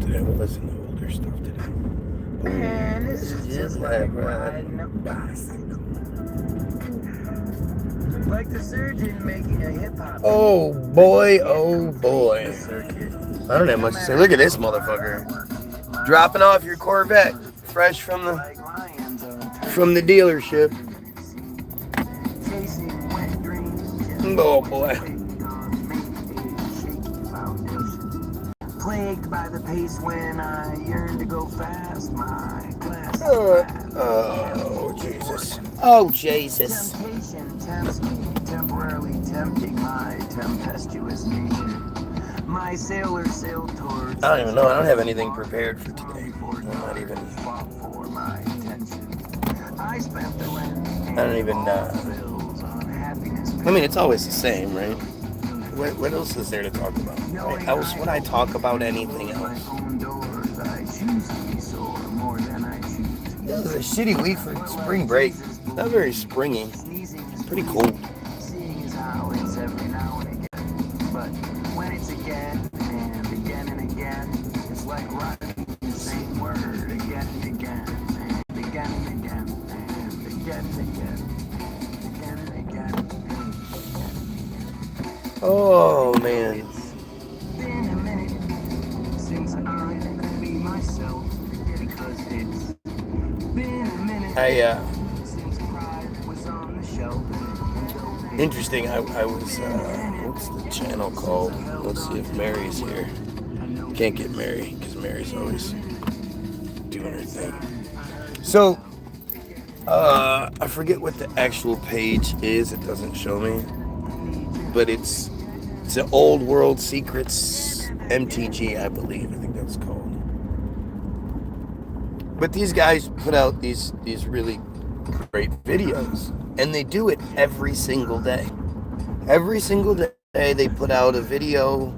today. We'll listen to older stuff today. And it's just like riding a bicycle. Like the surgeon making a hip-hop. Oh boy, oh boy. I don't have much to say. Look at this motherfucker. Dropping off your Corvette. Fresh from the dealership. Oh boy. Plagued by the pace when I yearn to go fast, my class. Oh Jesus. Oh Jesus. Temptation tempts me, temporarily tempting my tempestuous nature. My sailor sailed towards. I don't even know. I don't have anything prepared for today. I'm not even. For my attention. I spent the rent. I don't even. I mean, it's always the same, right? What else is there to talk about? Why else would I talk about anything else? This is a shitty week for spring break. Not very springy. Pretty cold. Seeing is how it's every now and again. But when it's again and again and again, it's like writing the same word again and again and again and again and again and again and again and again. Oh man. It's been a minute since I could be myself, because it's been a minute since pride was on the shelf. Interesting. I was what's the channel called? Let's see if Mary's here. Can't get Mary because Mary's always doing her thing. So I forget what the actual page is. It doesn't show me. But it's the Old World Secrets MTG, I believe. I think that's called. But these guys put out these really great videos, and they do it every single day. Every single day they put out a video.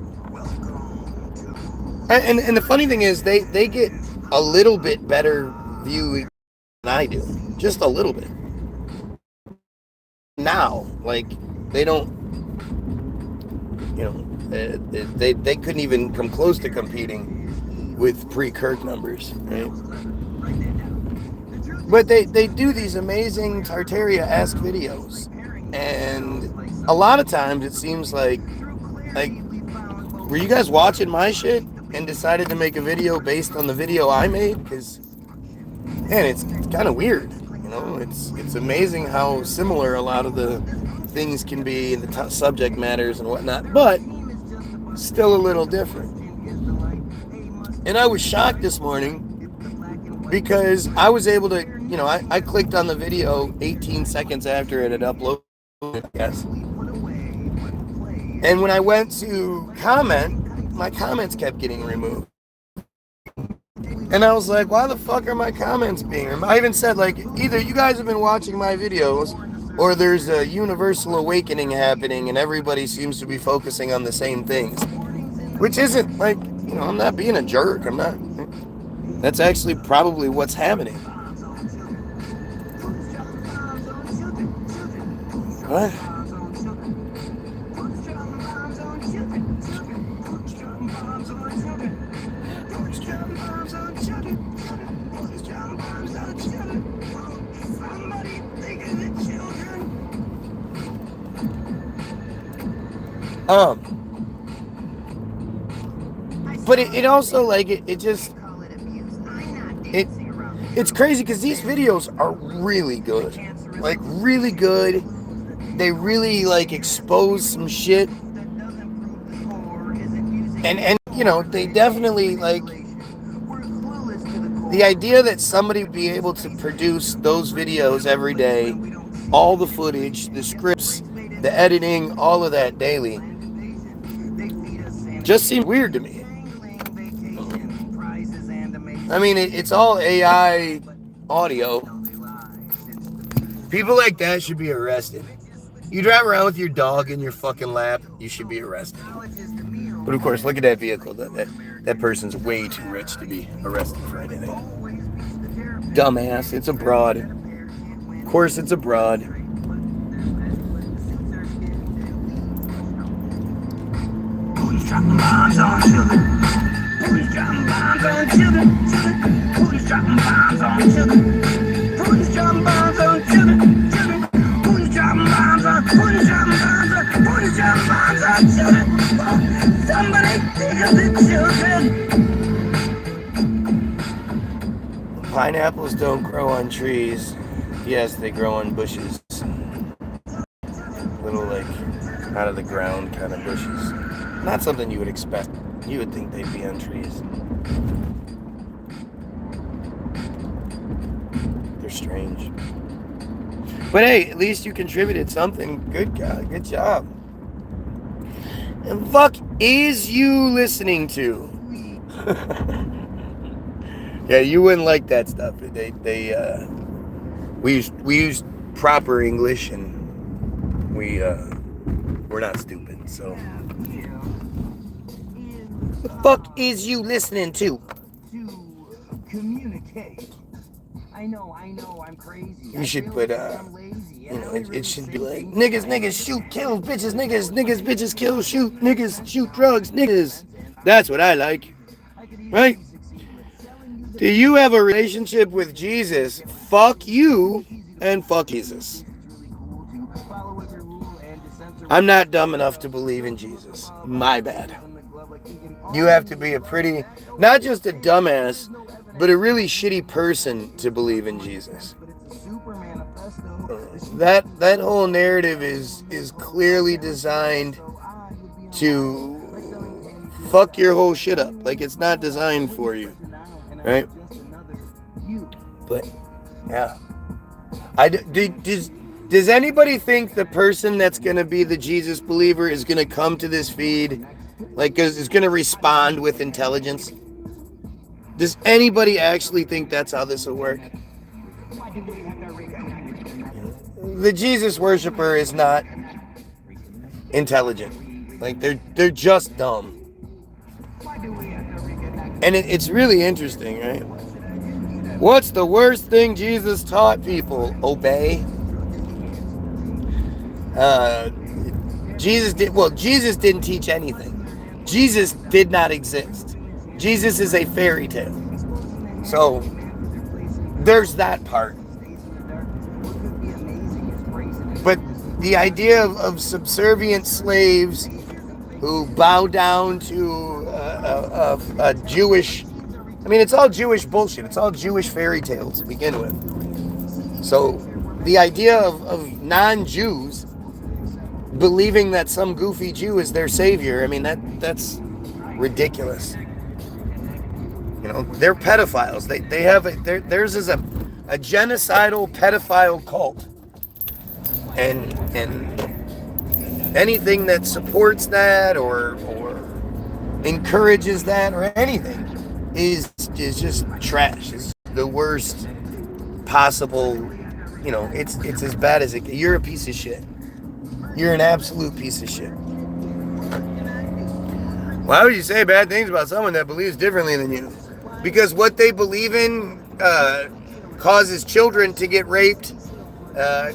And the funny thing is they get a little bit better view than I do. Just a little bit. Now, like, they don't, you know, they couldn't even come close to competing with pre-Kirk numbers, right? But they do these amazing Tartaria-esque videos, and a lot of times it seems like, were you guys watching my shit and decided to make a video based on the video I made? Because, man, it's kind of weird, you know? It's amazing how similar a lot of the things can be, and the subject matters and whatnot, but still a little different. And I was shocked this morning because I was able to, you know, I clicked on the video 18 seconds after it had uploaded, I guess. And when I went to comment, my comments kept getting removed. And I was like, why the fuck are my comments being removed? I even said, like, either you guys have been watching my videos, or there's a universal awakening happening and everybody seems to be focusing on the same things. Which isn't, like, you know, I'm not being a jerk. I'm not. That's actually probably what's happening. What? But it also, like, it's crazy because these videos are really good. Like, really good. They really, like, expose some shit. And you know, they definitely, like, the idea that somebody would be able to produce those videos every day, all the footage, the scripts, the editing, all of that daily, just seemed weird to me. I mean, it's all AI audio. People like that should be arrested. You drive around with your dog in your fucking lap, you should be arrested. But of course, look at that vehicle. That person's way too rich to be arrested for anything. Dumbass. It's abroad. Of course, it's abroad. Who's dropping bombs on children? Who's dropping bombs bombs on children. Putin's dropping bombs on children. Putin's dropping bombs on children. Putin's dropping bombs on. Putin's dropping bombs on. Putin's dropping bombs on children. Oh, somebody think of the children. Pineapples don't grow on trees. Yes, they grow on bushes. Little, like, out of the ground kind of bushes. Not something you would expect. You would think they'd be on trees. They're strange. But hey, at least you contributed something. Good guy. Good job. And fuck is you listening to? Yeah, you wouldn't like that stuff. We used proper English, and we're not stupid. So, the fuck is you listening to? To communicate. I know, I'm crazy. You should put it should be like niggas, shoot, kill, bitches, bitches, kill, shoot, niggas, shoot, drugs, niggas. That's what I like, right? Do you have a relationship with Jesus? Fuck you and fuck Jesus. I'm not dumb enough to believe in Jesus. My bad. You have to be a pretty, not just a dumbass, but a really shitty person to believe in Jesus. That whole narrative is clearly designed to fuck your whole shit up. Like, it's not designed for you, right? But yeah, does anybody think the person that's gonna be the Jesus believer is gonna come to this feed, like, is gonna respond with intelligence? Does anybody actually think that's how this will work? The Jesus worshiper is not intelligent. Like, they're just dumb. And it's really interesting, right? What's the worst thing Jesus taught people? Obey. Jesus didn't teach anything. Jesus did not exist. Jesus is a fairy tale. So there's that part. But the idea of subservient slaves who bow down to a Jewish, I mean, it's all Jewish bullshit. It's all Jewish fairy tales to begin with. So the idea of non-Jews believing that some goofy Jew is their savior, I mean, that's ridiculous. You know, they're pedophiles. They have theirs is a genocidal pedophile cult. And anything that supports that or encourages that or anything is just trash. It's the worst possible, you know, it's as bad as it can. You're a piece of shit. You're an absolute piece of shit. Why would you say bad things about someone that believes differently than you? Because what they believe in causes children to get raped,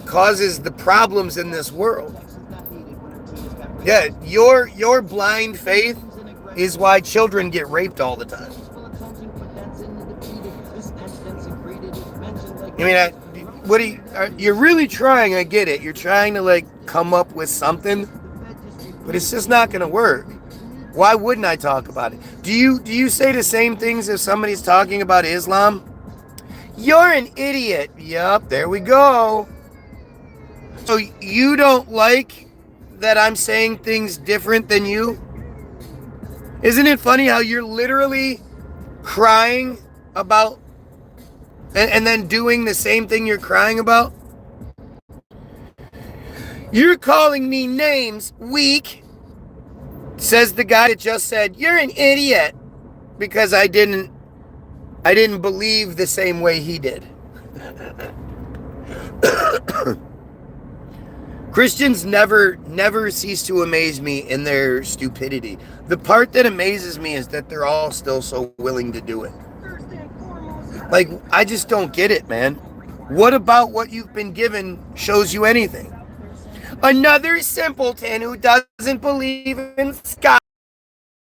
causes the problems in this world. Yeah, your blind faith is why children get raped all the time. I mean, you're really trying, I get it. You're trying to, like, come up with something, but it's just not going to work. Why wouldn't I talk about it? Do you say the same things if somebody's talking about Islam? You're an idiot. Yup, there we go. So you don't like that I'm saying things different than you? Isn't it funny how you're literally crying about and then doing the same thing you're crying about? You're calling me names, weak, says the guy that just said, you're an idiot, because I didn't believe the same way he did. Christians never cease to amaze me in their stupidity. The part that amazes me is that they're all still so willing to do it. Like, I just don't get it, man. What about what you've been given shows you anything? Another simpleton who doesn't believe in sky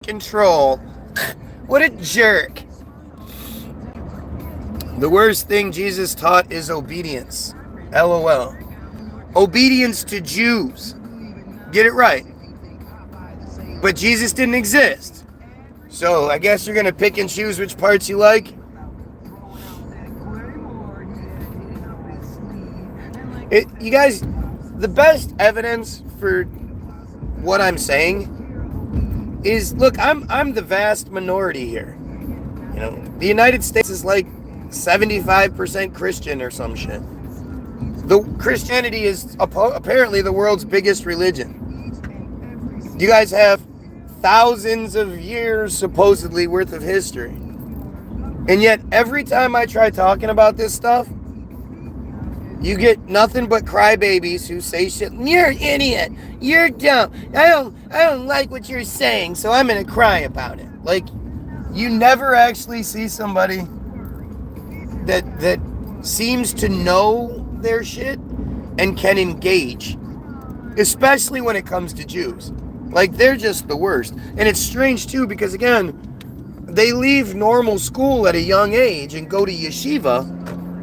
control. What a jerk. The worst thing Jesus taught is obedience. LOL. Obedience to Jews. Get it right. But Jesus didn't exist. So I guess you're going to pick and choose which parts you like. You guys, the best evidence for what I'm saying is, look, I'm the vast minority here. You know, the United States is like 75% Christian or some shit. The Christianity is apparently the world's biggest religion. You guys have thousands of years supposedly worth of history. And yet every time I try talking about this stuff, you get nothing but crybabies who say shit. You're an idiot. You're dumb. I don't like what you're saying, so I'm gonna cry about it. Like, you never actually see somebody that seems to know their shit and can engage, especially when it comes to Jews. Like, they're just the worst. And it's strange too, because again, they leave normal school at a young age and go to yeshiva,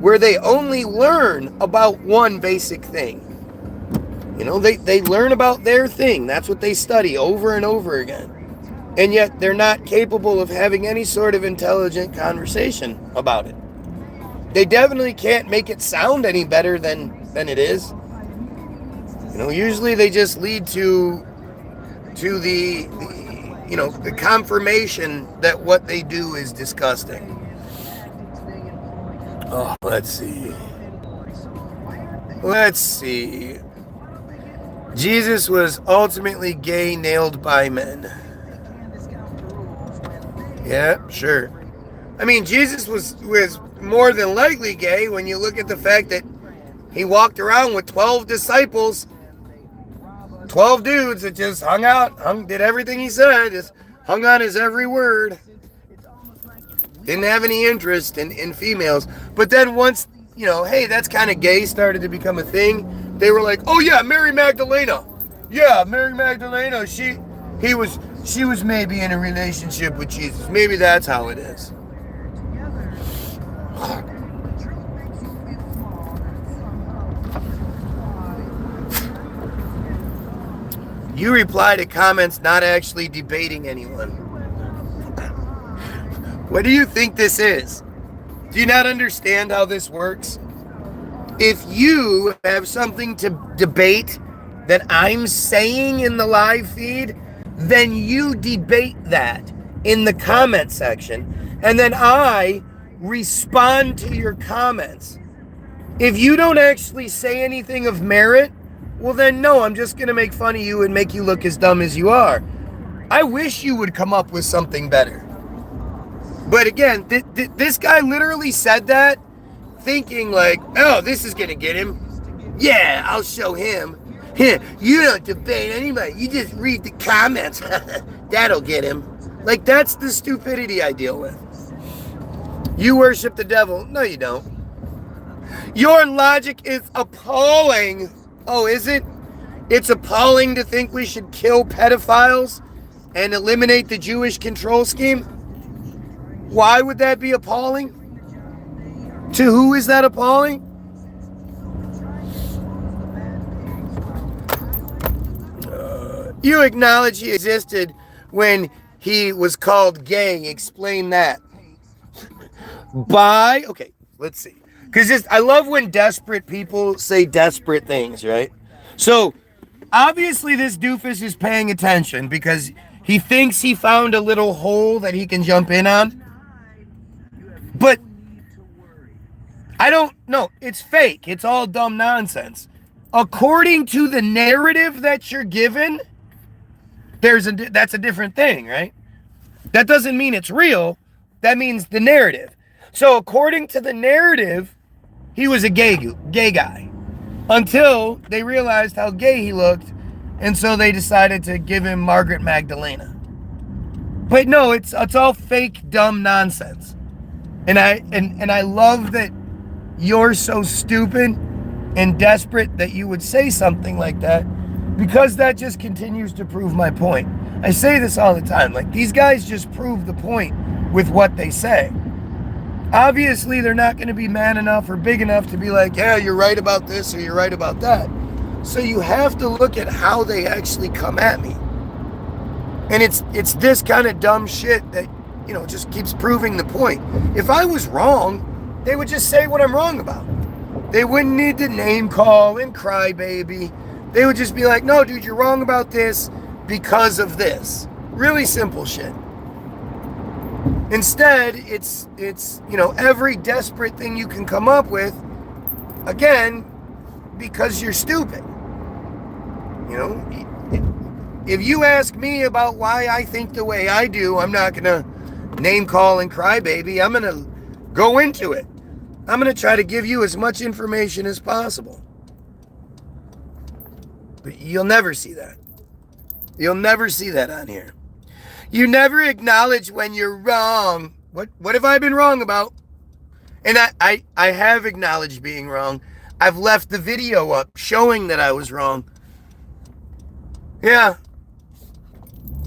where they only learn about one basic thing. You know, they learn about their thing. That's what they study over and over again. And yet they're not capable of having any sort of intelligent conversation about it. They definitely can't make it sound any better than it is. You know, usually they just lead to the you know, the confirmation that what they do is disgusting. Oh, let's see. Jesus was ultimately gay, nailed by men. Yeah, sure. I mean, Jesus was more than likely gay when you look at the fact that he walked around with 12 disciples, 12 dudes that just hung out, did everything he said, just hung on his every word. Didn't have any interest in females. But then once, you know, hey, that's kind of gay started to become a thing, they were like, oh yeah, Mary Magdalena. Yeah, Mary Magdalena, she was maybe in a relationship with Jesus. Maybe that's how it is. You reply to comments not actually debating anyone. What do you think this is? Do you not understand how this works? If you have something to debate that I'm saying in the live feed, then you debate that in the comment section, and then I respond to your comments. If you don't actually say anything of merit, well then no, I'm just going to make fun of you and make you look as dumb as you are. I wish you would come up with something better. But again, this guy literally said that thinking like, oh, this is going to get him. Yeah, I'll show him. You don't debate anybody. You just read the comments. That'll get him. Like, that's the stupidity I deal with. You worship the devil. No, you don't. Your logic is appalling. Oh, is it? It's appalling to think we should kill pedophiles and eliminate the Jewish control scheme? Why would that be appalling? To who is that appalling? You acknowledge he existed when he was called gay. Explain that. Okay, let's see. Because I love when desperate people say desperate things, right? So, obviously this doofus is paying attention because he thinks he found a little hole that he can jump in on. But I don't know. It's fake. It's all dumb nonsense. According to the narrative that you're given, that's a different thing, right? That doesn't mean it's real. That means the narrative. So according to the narrative, he was a gay guy until they realized how gay he looked, and so they decided to give him Margaret Magdalena. But no, it's all fake, dumb nonsense. And I love that you're so stupid and desperate that you would say something like that, because that just continues to prove my point. I say this all the time. Like, these guys just prove the point with what they say. Obviously, they're not going to be man enough or big enough to be like, yeah, you're right about this or you're right about that. So you have to look at how they actually come at me. And it's this kind of dumb shit that, just keeps proving the point. If I was wrong, they would just say what I'm wrong about. They wouldn't need to name call and cry baby. They would just be like, no, dude, you're wrong about this because of this. Really simple shit. Instead, it's every desperate thing you can come up with, again, because you're stupid. If you ask me about why I think the way I do, I'm not going to name call and cry baby. I'm going to go into it. I'm going to try to give you as much information as possible. But you'll never see that. You'll never see that on here. You never acknowledge when you're wrong. What have I been wrong about? And I have acknowledged being wrong. I've left the video up showing that I was wrong. Yeah.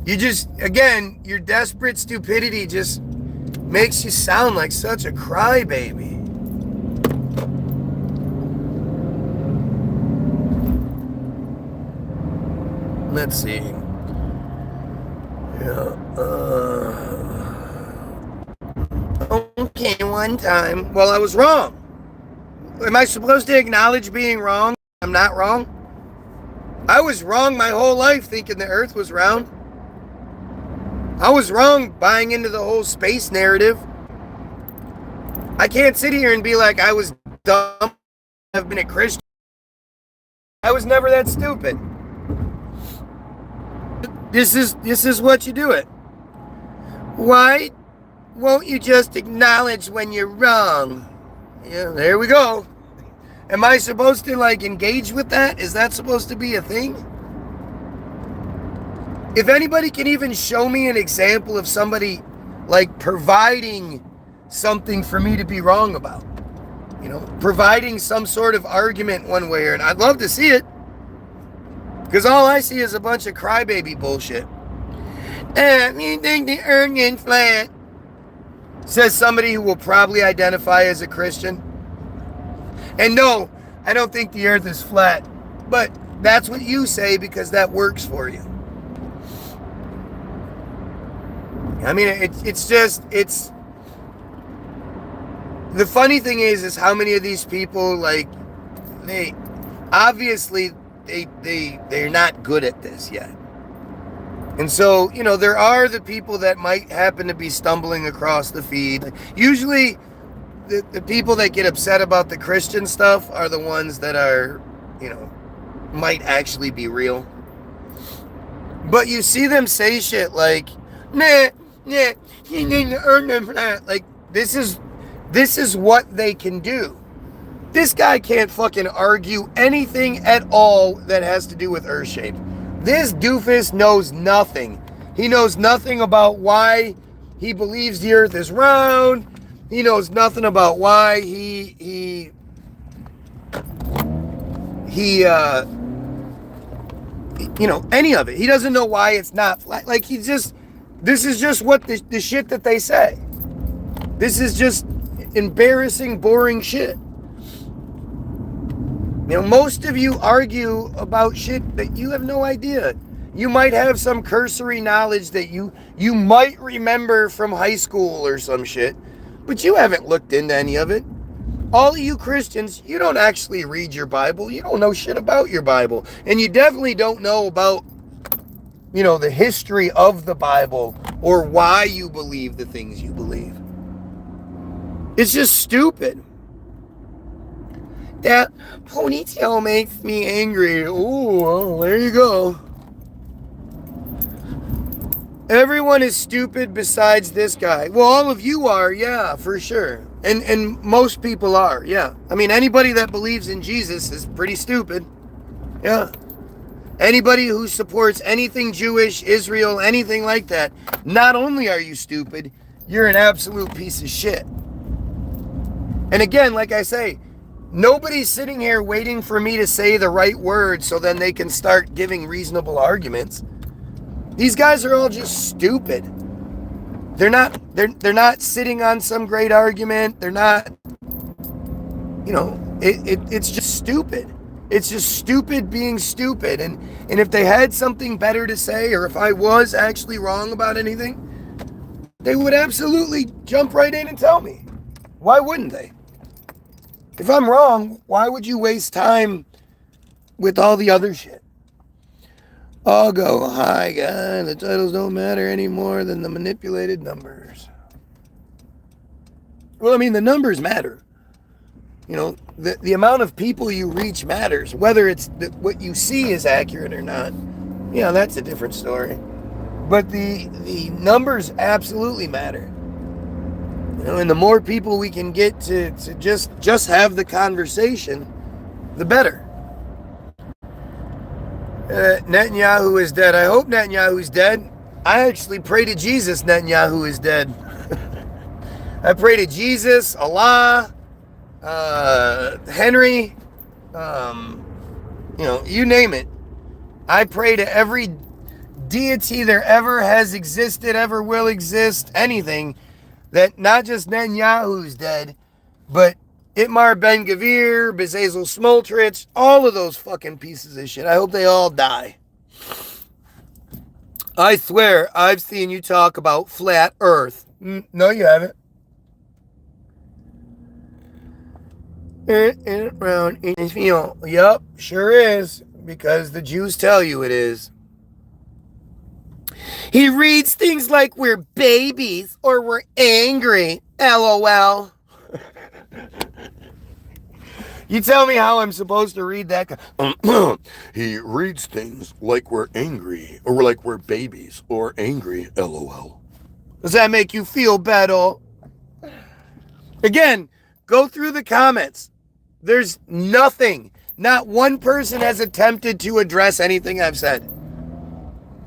Your desperate stupidity just makes you sound like such a crybaby. Let's see. Yeah. Okay, one time. Well, I was wrong. Am I supposed to acknowledge being wrong? I'm not wrong. I was wrong my whole life thinking the earth was round. I was wrong buying into the whole space narrative. I can't sit here and be like I was dumb. I've been a Christian. I was never that stupid. This is what you do it. Why won't you just acknowledge when you're wrong? Yeah, there we go. Am I supposed to engage with that? Is that supposed to be a thing? If anybody can even show me an example of somebody providing something for me to be wrong about, providing some sort of argument one way or another, I'd love to see it. Because all I see is a bunch of crybaby bullshit. You think the earth is flat? Says somebody who will probably identify as a Christian. And no, I don't think the earth is flat. But that's what you say because that works for you. I mean, it's the funny thing is how many of these people, they obviously they're not good at this yet. And so, there are the people that might happen to be stumbling across the feed. Usually, the people that get upset about the Christian stuff are the ones that are, might actually be real. But you see them say shit like, nah, you need to earn them for that. This is what they can do. This guy can't fucking argue anything at all that has to do with earth shape. This doofus knows nothing. He knows nothing about why he believes the earth is round. He knows nothing about why he any of it. He doesn't know why it's not flat. This is just what the shit that they say. This is just embarrassing, boring shit. Most of you argue about shit that you have no idea. You might have some cursory knowledge that you might remember from high school or some shit, but you haven't looked into any of it. All of you Christians, you don't actually read your Bible. You don't know shit about your Bible. And you definitely don't know about, the history of the Bible or why you believe the things you believe. It's just stupid. That ponytail makes me angry. Oh, well, there you go. Everyone is stupid besides this guy. Well, all of you are, yeah, for sure. And most people are, yeah. I mean, anybody that believes in Jesus is pretty stupid. Yeah. Anybody who supports anything Jewish, Israel, anything like that, not only are you stupid, you're an absolute piece of shit. And again, like I say, nobody's sitting here waiting for me to say the right words so then they can start giving reasonable arguments. These guys are all just stupid. They're not sitting on some great argument. They're not, it's just stupid. It's just stupid being stupid. And if they had something better to say, or if I was actually wrong about anything, they would absolutely jump right in and tell me. Why wouldn't they? If I'm wrong, why would you waste time with all the other shit? I'll go, hi guys, the titles don't matter any more than the manipulated numbers. Well, I mean, the numbers matter. The amount of people you reach matters. Whether it's what you see is accurate or not, that's a different story. But the numbers absolutely matter. And the more people we can get to just have the conversation, the better. Netanyahu is dead. I hope Netanyahu's dead. I actually pray to Jesus Netanyahu is dead. I pray to Jesus, Allah, Henry, you name it. I pray to every deity there ever has existed, ever will exist, anything, that not just Netanyahu's dead, but Itmar Ben-Gvir, Bezalel Smotrich, all of those fucking pieces of shit. I hope they all die. I swear, I've seen you talk about flat earth. No, you haven't. Around Israel. Yup, sure is. Because the Jews tell you it is. He reads things like we're babies or we're angry. LOL. You tell me how I'm supposed to read that. He reads things like we're angry or like we're babies or angry. LOL. Does that make you feel better? Again, go through the comments. There's nothing. Not one person has attempted to address anything I've said.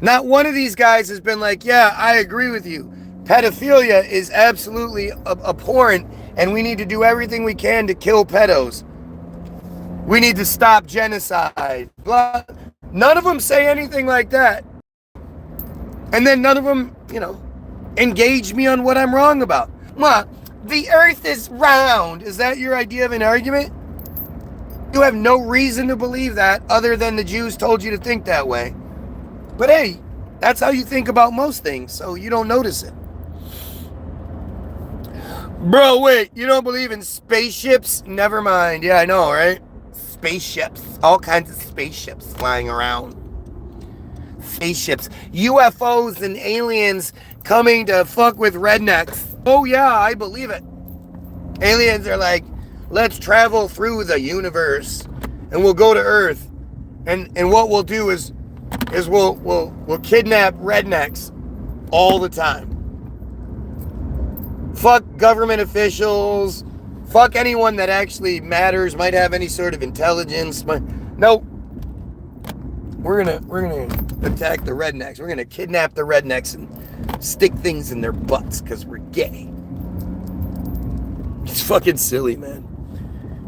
Not one of these guys has been like, yeah, I agree with you. Pedophilia is absolutely abhorrent, and we need to do everything we can to kill pedos. We need to stop genocide. Blah. None of them say anything like that. And then none of them, engage me on what I'm wrong about. The earth is round. Is that your idea of an argument? You have no reason to believe that other than the Jews told you to think that way. But hey, that's how you think about most things, so you don't notice it. Bro, wait, you don't believe in spaceships? Never mind. Yeah, I know, right? Spaceships. All kinds of spaceships flying around. Spaceships. UFOs and aliens coming to fuck with rednecks. Oh yeah, I believe it. Aliens are like, let's travel through the universe and we'll go to Earth. And what we'll do is we'll kidnap rednecks all the time. Fuck government officials. Fuck anyone that actually matters, might have any sort of intelligence. Nope. We're gonna attack the rednecks. We're gonna kidnap the rednecks and stick things in their butts because we're gay. It's fucking silly, man.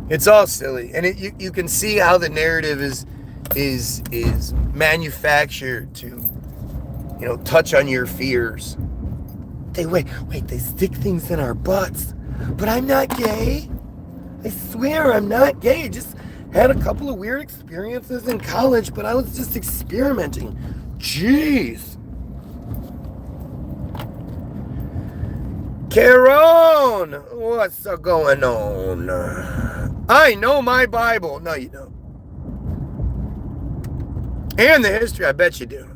It's all silly, and you can see how the narrative is manufactured to, touch on your fears. Wait, they stick things in our butts, but I'm not gay. I swear I'm not gay. Just had a couple of weird experiences in college, but I was just experimenting. Jeez. Caron, what's going on? I know my Bible. No, you don't. And the history, I bet you do.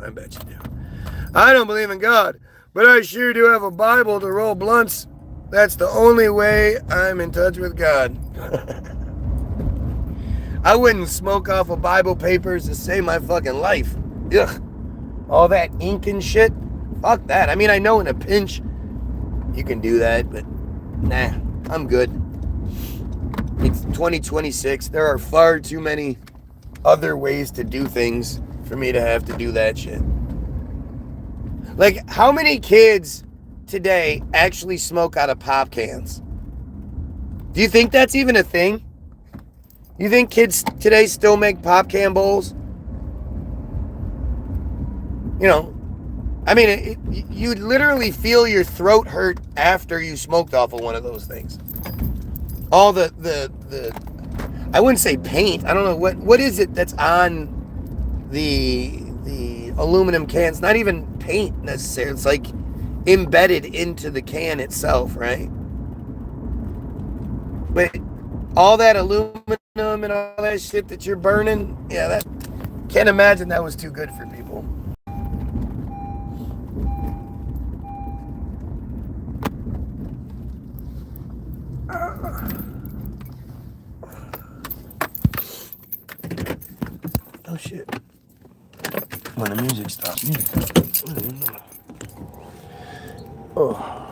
I don't believe in God, but I sure do have a Bible to roll blunts. That's the only way I'm in touch with God. I wouldn't smoke off of Bible papers to save my fucking life. Ugh. All that ink and shit. Fuck that. I mean, I know in a pinch you can do that, but nah, I'm good. It's 2026. There are far too many other ways to do things for me to have to do that shit. Like, how many kids today actually smoke out of pop cans? Do you think that's even a thing? You think kids today still make pop can bowls? I mean, you'd literally feel your throat hurt after you smoked off of one of those things. All the I wouldn't say paint. I don't know what is it that's on the aluminum cans. Not even paint necessarily. It's like embedded into the can itself, right? But all that aluminum and all that shit that you're burning, yeah, that can't imagine that was too good for people. Oh shit. When the music stops. Oh.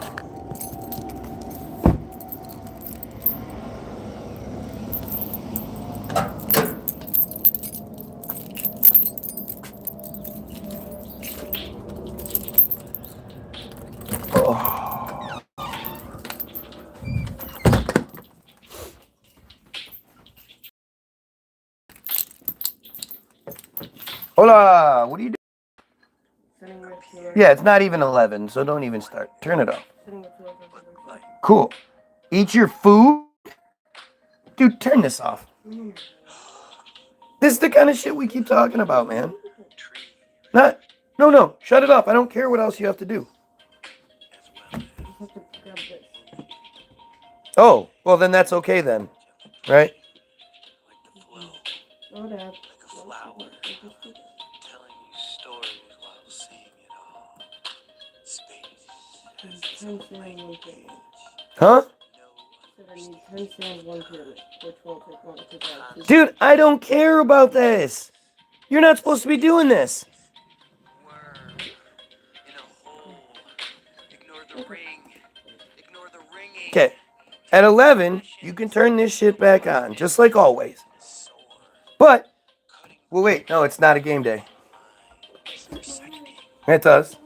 Hola, what are you doing? Sitting right here. Yeah, it's not even 11, so don't even start. Turn it off. Cool. Eat your food? Dude, turn this off. This is the kind of shit we keep talking about, man. No, shut it off. I don't care what else you have to do. Oh, well then that's okay then, right? Oh, Dad. Flower, telling you stories while seeing it all. Space. 10 sand, 1 pyramid. Huh? Said I need 10 sand, 1 pyramid. Which won't take long to take out. Dude, I don't care about this. You're not supposed to be doing this. Worm in a hole. Ignore the ring. Ignore the ringing. Okay. At 11, you can turn this shit back on, just like always. But, well, wait, no, it's not a game day. It does.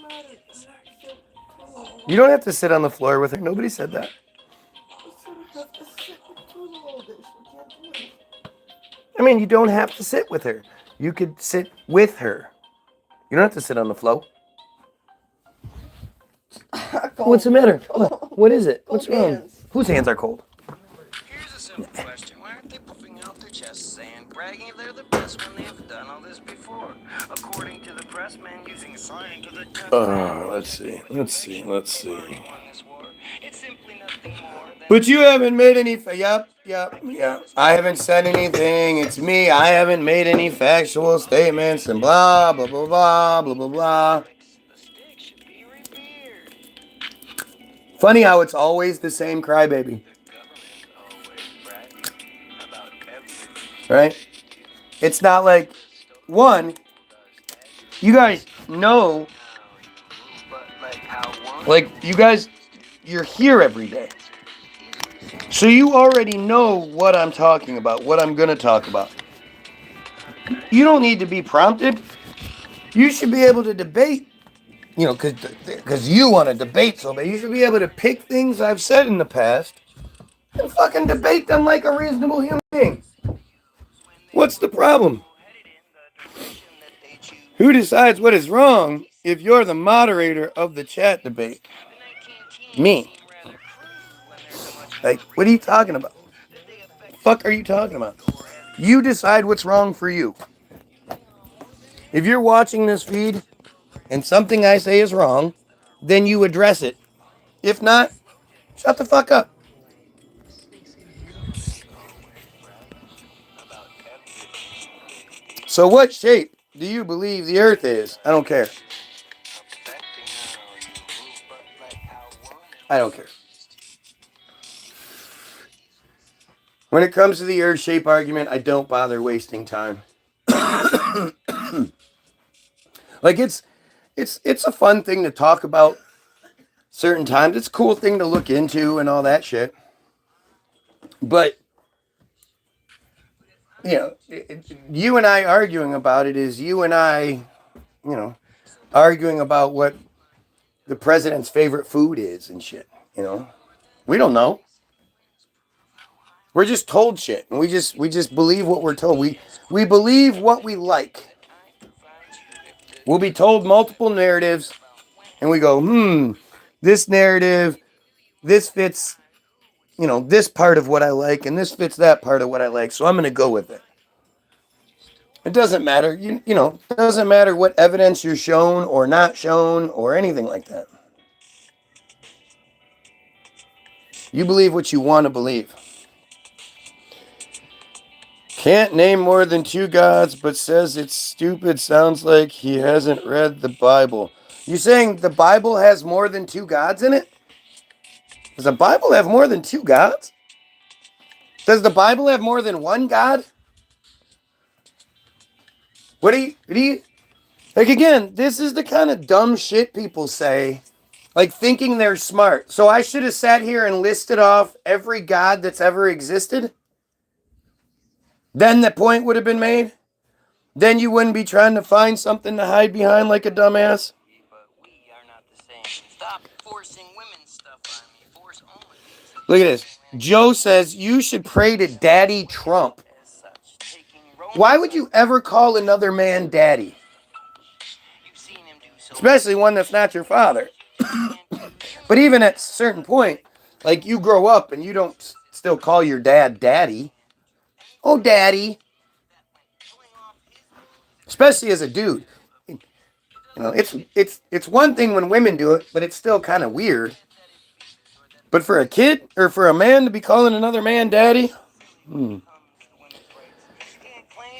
You don't have to sit on the floor with her. Nobody said that. I mean, you don't have to sit with her. You could sit with her. You don't have to sit on the floor. What's the matter? What is it? What's wrong? Whose hands are cold? Here's a simple question. Why aren't they puffing out their chests and bragging they're the best when they've done all this before? According to the pressman using science to the Let's see. It's simply nothing more than But you haven't made any. Yep. I haven't said anything. It's me. I haven't made any factual statements and blah blah blah blah blah blah blah. the stick should be revered. Funny how it's always the same crybaby, The government always bragging about everything. right? It's not like one. You guys know, But like how one like you guys, you're here every day. So you already know what I'm talking about, what I'm going to talk about. You don't need to be prompted. You should be able to debate, you know, because you want to debate so bad. You should be able to pick things I've said in the past and fucking debate them like a reasonable human being. What's the problem? Who decides what is wrong if you're the moderator of the chat debate? Me. Like, what are you talking about? Fuck are you talking about? You decide what's wrong for you. If you're watching this feed and something I say is wrong, then you address it. If not, shut the fuck up. So what shape do you believe the earth is? I don't care. I don't care. When it comes to the earth shape argument, I don't bother wasting time. Like it's a fun thing to talk about certain times. It's a cool thing to look into and all that shit. But you know, you and I arguing about it is you and I, you know, arguing about what the president's favorite food is and shit, you know. We don't know. We're just told shit, and we just believe what we're told. We believe what we like. We'll be told multiple narratives, and we go, this narrative, this fits, this part of what I like, and this fits that part of what I like, so I'm going to go with it. It doesn't matter, it doesn't matter what evidence you're shown or not shown or anything like that. You believe what you want to believe. Can't name more than 2 gods, but says it's stupid. Sounds like he hasn't read the Bible. You saying the Bible has more than 2 gods in it? Does the Bible have more than 2 gods? Does the Bible have more than 1 God? What do you like, again, this is the kind of dumb shit people say, like thinking they're smart. So I should have sat here and listed off every God that's ever existed? Then the point would have been made? Then you wouldn't be trying to find something to hide behind like a dumbass? But we are not the same. Stop forcing women's stuff on me. Force only. Look at this. Joe says you should pray to Daddy Trump. Why would you ever call another man daddy? Especially one that's not your father. But even at a certain point, like you grow up and you don't still call your dad daddy. Oh, daddy. Especially as a dude. It's one thing when women do it, but it's still kind of weird. But for a kid or for a man to be calling another man daddy?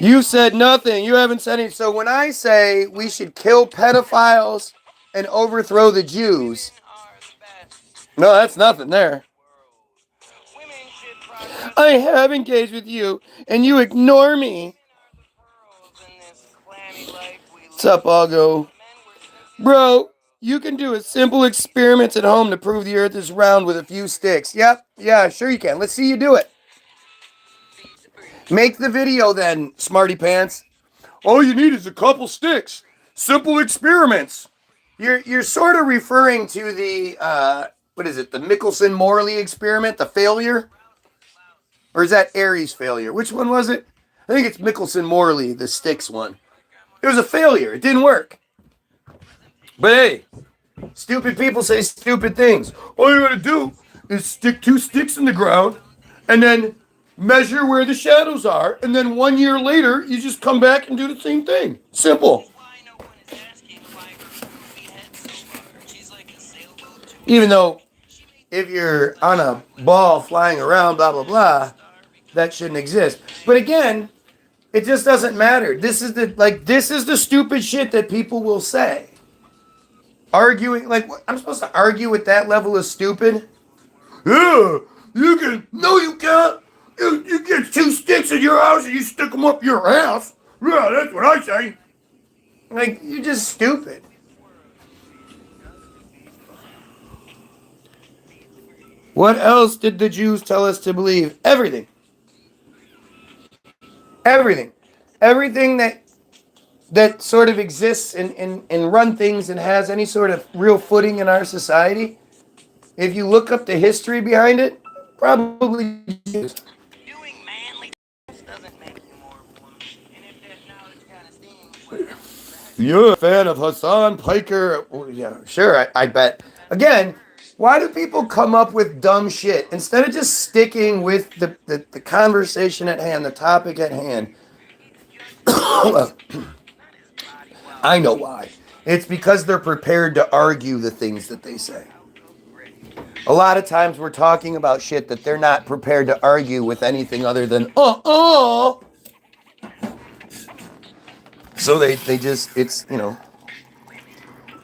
You said nothing. You haven't said anything. So when I say we should kill pedophiles and overthrow the Jews, no, that's nothing there. I have engaged with you and you ignore me. What's up, Algo? Bro, you can do a simple experiment at home to prove the earth is round with a few sticks. Yep, yeah, sure you can. Let's see you do it. Make the video then, smarty pants. All you need is a couple sticks. Simple experiments. You're sort of referring to the, what is it, the Michelson-Morley experiment, the failure? Or is that Aries failure? Which one was it? I think it's Michelson-Morley, the sticks one. It was a failure. It didn't work. But hey, stupid people say stupid things. All you gotta do is stick 2 sticks in the ground and then measure where the shadows are, and then 1 year later, you just come back and do the same thing. Simple. Even though if you're on a ball flying around, blah, blah, blah, that shouldn't exist. But again, it just doesn't matter. This is the stupid shit that people will say. Arguing, like, I'm supposed to argue with that level of stupid? Yeah, you can, no you can't. You get 2 sticks in your house and you stick them up your ass. Yeah, that's what I say. Like, you're just stupid. What else did the Jews tell us to believe? Everything. Everything. Everything that sort of exists and run things and has any sort of real footing in our society, if you look up the history behind it, probably Jews. You're a fan of Hassan Piker? Well, yeah, sure, I bet. Again, why do people come up with dumb shit instead of just sticking with the conversation at hand, the topic at hand? Well, I know why. It's because they're prepared to argue the things that they say. A lot of times we're talking about shit that they're not prepared to argue with anything other than, So they just, it's,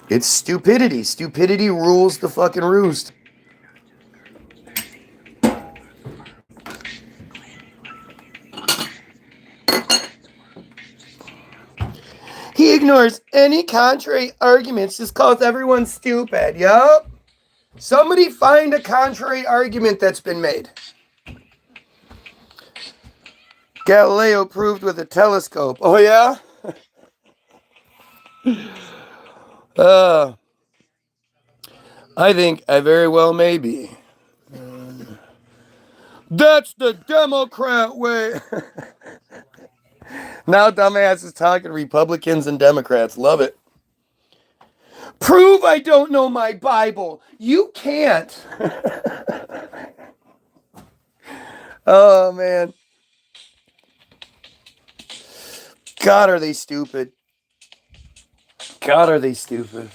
it's stupidity. Stupidity rules the fucking roost. He ignores any contrary arguments, just calls everyone stupid. Yup. Somebody find a contrary argument that's been made. Galileo proved with a telescope. Oh, yeah? I think I very well may be. That's the Democrat way. Now dumbass is talking Republicans and Democrats. Love it. Prove I don't know my Bible. You can't. Oh, man. God, are they stupid. God, are they stupid.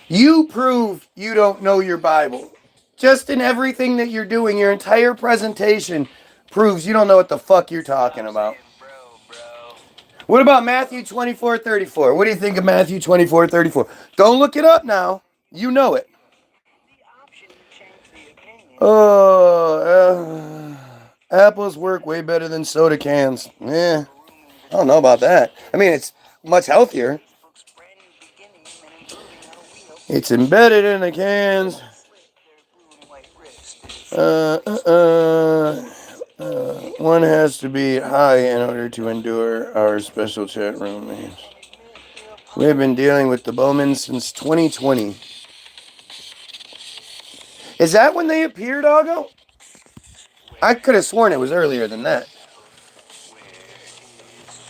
You prove you don't know your Bible. Just in everything that you're doing, your entire presentation proves you don't know what the fuck you're talking about. What about Matthew 24:34? What do you think of Matthew 24:34? Don't look it up now. You know it. Oh, apples work way better than soda cans. I don't know about that. I mean, it's much healthier. It's embedded in the cans. One has to be high in order to endure our special chat room names. We've been dealing with the Bowmans since 2020. Is that when they appeared, Doggo? I could have sworn it was earlier than that.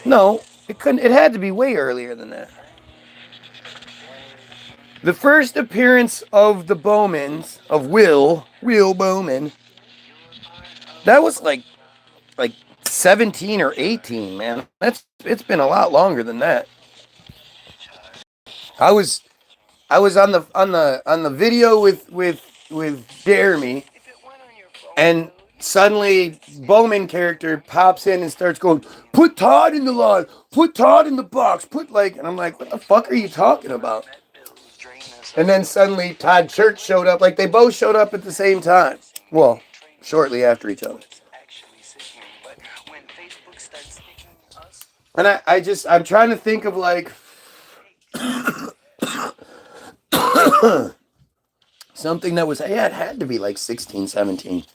No, it couldn't. It had to be way earlier than that. The first appearance of the Bowmans, of Will Bowman, that was like 17 or 18, man. It's been a lot longer than that. I was on the video with Jeremy, and suddenly Bowman character pops in and starts going, "Put Todd in the line, put Todd in the box, and I'm like, what the fuck are you talking about? And then suddenly Todd Church showed up, like they both showed up at the same time. Well, shortly after each other. And I'm trying to think of like something that was, it had to be like 16, 17.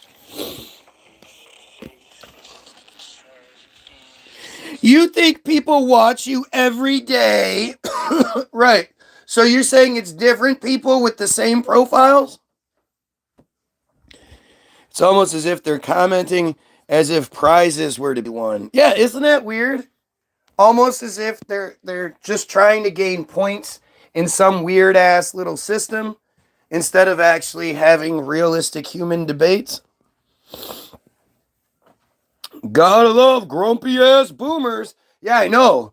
You think people watch you every day? Right. So you're saying it's different people with the same profiles? It's almost as if they're commenting as if prizes were to be won. Yeah, isn't that weird? Almost as if they're just trying to gain points in some weird ass little system instead of actually having realistic human debates. Gotta love grumpy ass boomers. Yeah, I know.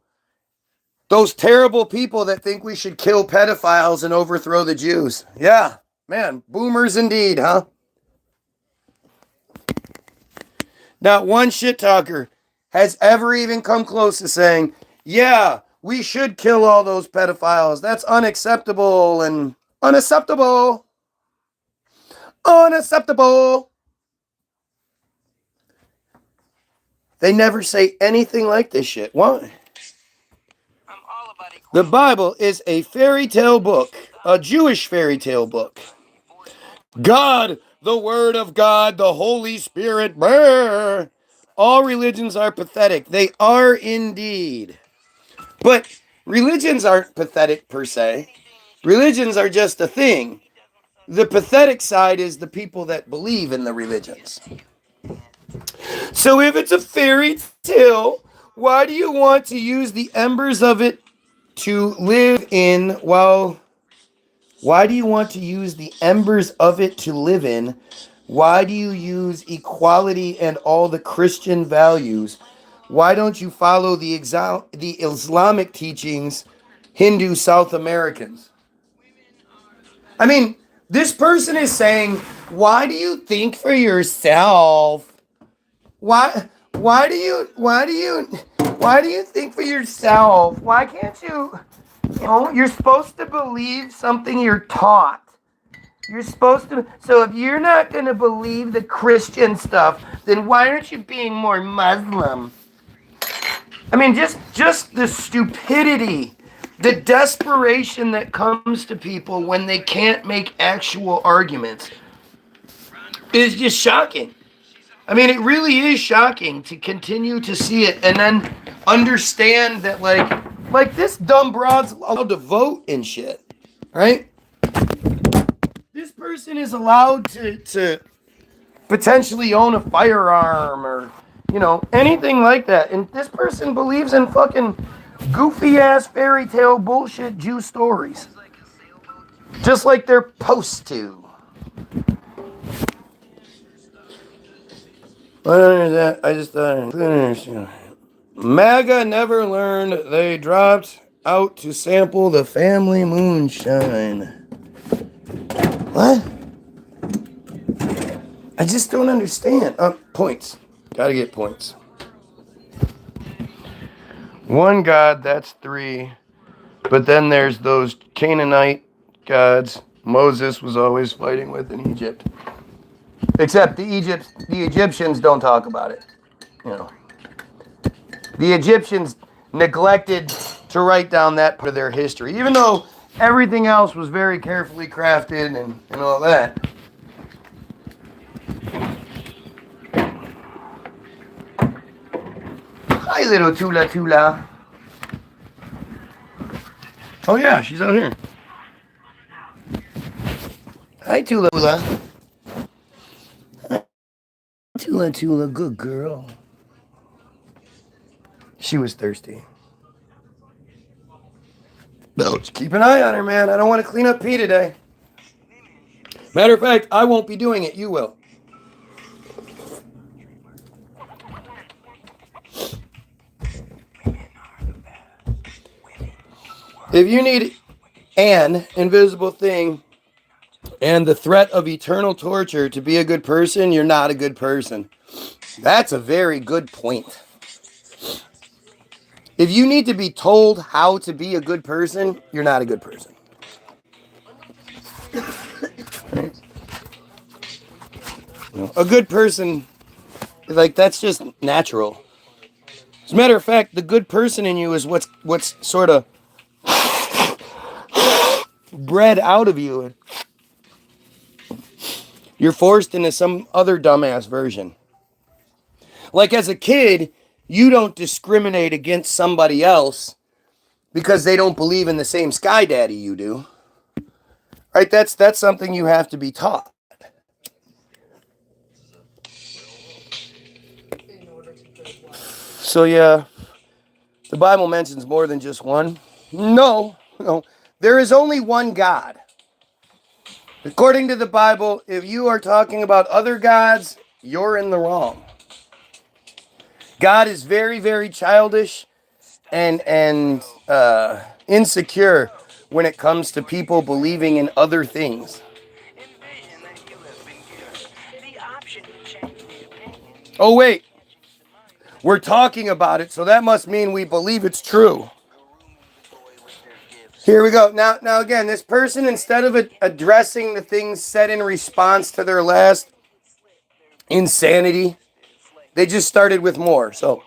Those terrible people that think we should kill pedophiles and overthrow the Jews. Yeah, man, boomers indeed, huh? Not one shit talker has ever even come close to saying, yeah, we should kill all those pedophiles. That's unacceptable and unacceptable. Unacceptable. They never say anything like this shit. Why? The Bible is a fairy tale book, a Jewish fairy tale book. God, the Word of God, the Holy Spirit, brr. All religions are pathetic. They are indeed. But religions aren't pathetic per se. Religions are just a thing. The pathetic side is the people that believe in the religions. So if it's a fairy tale, why do you want to use the embers of it to live in? Well, why do you want to use the embers of it to live in? Why do you use equality and all the Christian values? Why don't you follow the Islamic teachings, Hindu South Americans? I mean, this person is saying, why do you think for yourself? Why do you think for yourself? Why can't you, you're supposed to believe something you're taught. You're supposed to, so if you're not going to believe the Christian stuff, then why aren't you being more Muslim? I mean, just the stupidity, the desperation that comes to people when they can't make actual arguments is just shocking. I mean, it really is shocking to continue to see it and then understand that, like this dumb broad's allowed to vote and shit, right? This person is allowed to potentially own a firearm or You know, anything like that. And this person believes in fucking goofy ass fairy tale bullshit Jew stories. Just like they're supposed to. I just thought. MAGA never learned. They dropped out to sample the family moonshine. What? I just don't understand. Points. Gotta get points. One God, that's three. But then there's those Canaanite gods Moses was always fighting with in Egypt. Except the Egyptians don't talk about it. You know. The Egyptians neglected to write down that part of their history, even though everything else was very carefully crafted and all that. Hi, little Tula Tula. Oh, yeah, she's out here. Hi, Tula Tula. Tula Tula, good girl. She was thirsty. No, just keep an eye on her, man. I don't want to clean up pee today. Matter of fact, I won't be doing it. You will. If you need an invisible thing and the threat of eternal torture to be a good person, you're not a good person. That's a very good point. If you need to be told how to be a good person, you're not a good person. Right? You know, a good person, like, that's just natural. As a matter of fact, the good person in you is what's sort of bred out of you. You're forced into some other dumbass version. Like as a kid, you don't discriminate against somebody else because they don't believe in the same sky daddy you do. Right? That's something you have to be taught. So yeah, the Bible mentions more than just one. No. There is only one God. According to the Bible, if you are talking about other gods, you're in the wrong. God is very, very childish and insecure when it comes to people believing in other things. Oh wait, we're talking about it, so that must mean we believe it's true. Here we go. Now again, this person, instead of addressing the things said in response to their last insanity, they just started with more. So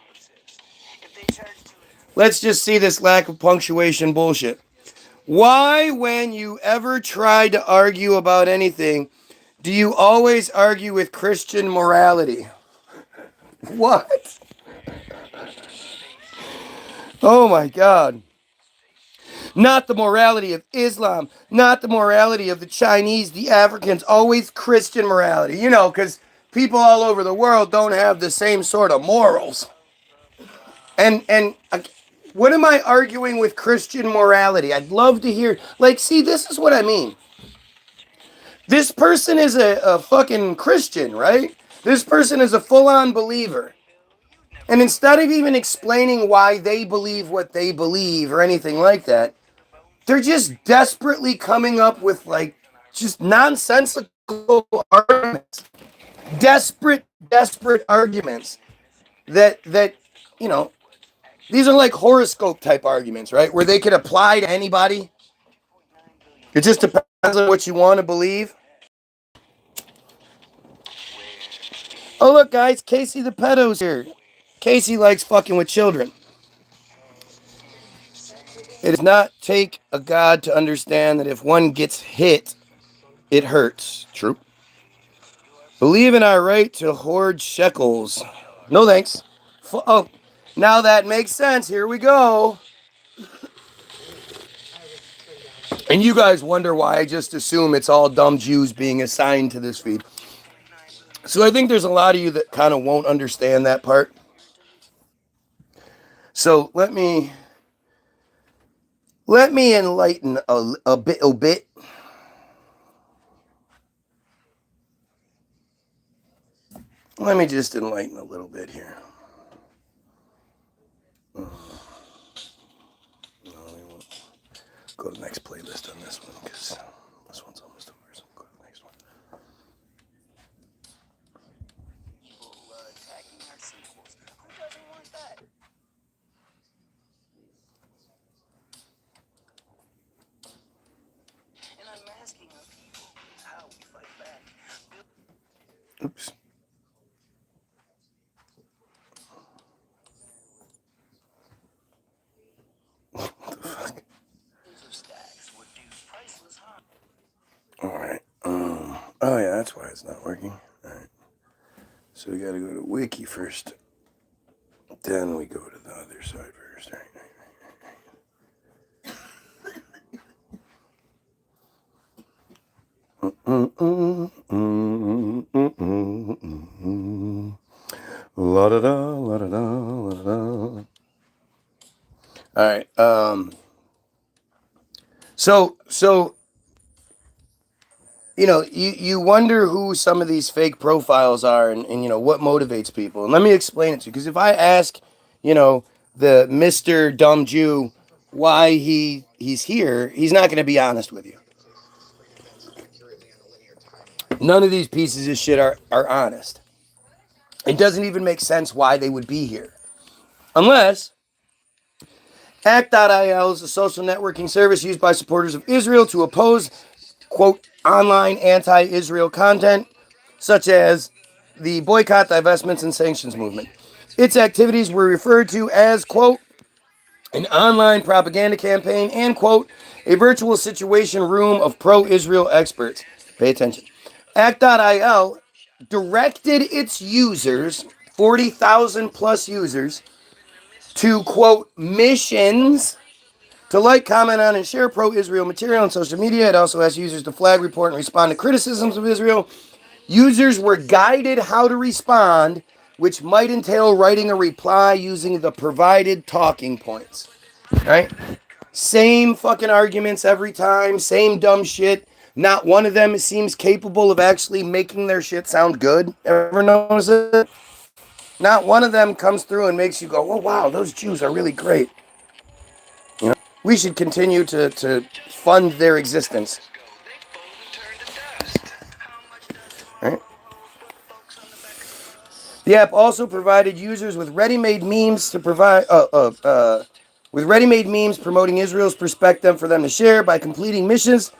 let's just see this lack of punctuation bullshit. Why, when you ever try to argue about anything, do you always argue with Christian morality? What? Oh my God. Not the morality of Islam, not the morality of the Chinese, the Africans, always Christian morality. You know, because people all over the world don't have the same sort of morals. And what am I arguing with Christian morality? I'd love to hear. Like, see, this is what I mean. This person is a fucking Christian, right? This person is a full-on believer. And instead of even explaining why they believe what they believe or anything like that, they're just desperately coming up with, like, just nonsensical arguments. Desperate arguments that, you know, these are like horoscope type arguments, right? Where they could apply to anybody. It just depends on what you want to believe. Oh, look, guys, Casey the pedo's here. Casey likes fucking with children. It does not take a God to understand that if one gets hit, it hurts. True. Believe in our right to hoard shekels. No thanks. Oh, now that makes sense. Here we go. And you guys wonder why I just assume it's all dumb Jews being assigned to this feed. So I think there's a lot of you that kind of won't understand that part. So let me enlighten a bit. Let me just enlighten a little bit here. Go to the next playlist on this one because this one's almost over. So go to the next one. Attacking our sequels. Who doesn't want that? And unmasking our people. How we fight back. Oops. What the fuck? All right. Oh yeah, that's why it's not working. All right. So we got to go to wiki first. Then we go to the other side first. All right. La da da, la da da, la da da. All right. So you wonder who some of these fake profiles are, and what motivates people. And let me explain it to you, because if I ask, the Mr. Dumb Jew why he's here, he's not going to be honest with you. None of these pieces of shit are honest. It doesn't even make sense why they would be here. Unless Act.il is a social networking service used by supporters of Israel to oppose, quote, online anti-Israel content, such as the boycott, divestments, and sanctions movement. Its activities were referred to as, quote, an online propaganda campaign and, quote, a virtual situation room of pro-Israel experts. Pay attention. Act.il directed its users, 40,000 plus users, to, quote, missions to like, comment on, and share pro-Israel material on social media. It also asks users to flag, report, and respond to criticisms of Israel. Users were guided how to respond, which might entail writing a reply using the provided talking points. Right? Same fucking arguments every time, same dumb shit. Not one of them seems capable of actually making their shit sound good. Ever notice it? Not one of them comes through and makes you go, oh wow, those Jews are really great. We should continue to fund their existence. Right? The app also provided users with ready-made memes to provide with ready-made memes promoting Israel's perspective for them to share. By completing missions,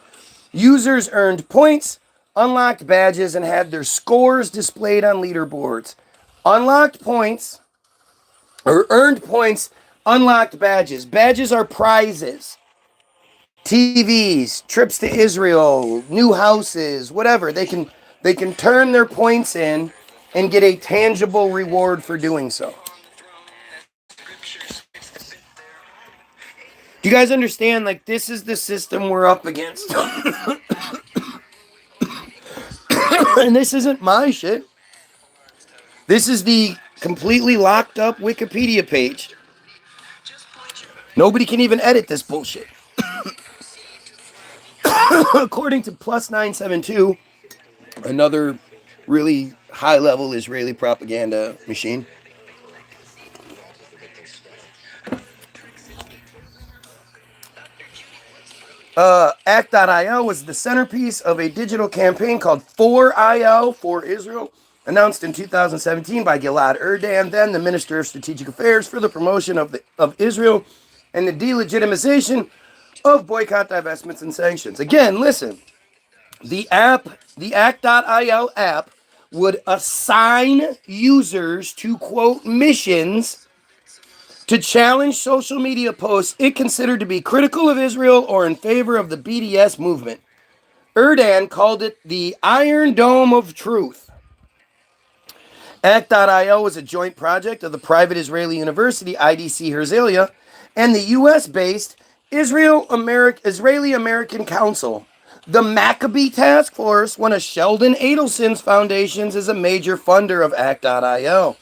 users earned points, unlocked badges, and had their scores displayed on leaderboards. Unlocked points, or earned points, unlocked badges. Badges are prizes. TVs, trips to Israel, new houses, whatever. They can turn their points in and get a tangible reward for doing so. Do you guys understand? Like, this is the system we're up against. And this isn't my shit. This is the completely locked up Wikipedia page. Nobody can even edit this bullshit. According to Plus 972, another really high-level Israeli propaganda machine, Act.io was the centerpiece of a digital campaign called For Israel, announced in 2017 by Gilad Erdan, then the Minister of Strategic Affairs, for the promotion of Israel and the delegitimization of boycott, divestments, and sanctions. Again, listen, the Act.io app would assign users to, quote, missions to challenge social media posts it considered to be critical of Israel or in favor of the BDS movement. Erdan called it the Iron Dome of Truth. Act.io is a joint project of the private Israeli university IDC Herzliya and the US-based Israeli American Council. The Maccabee Task Force, one of Sheldon Adelson's foundations, is a major funder of ACT.IL.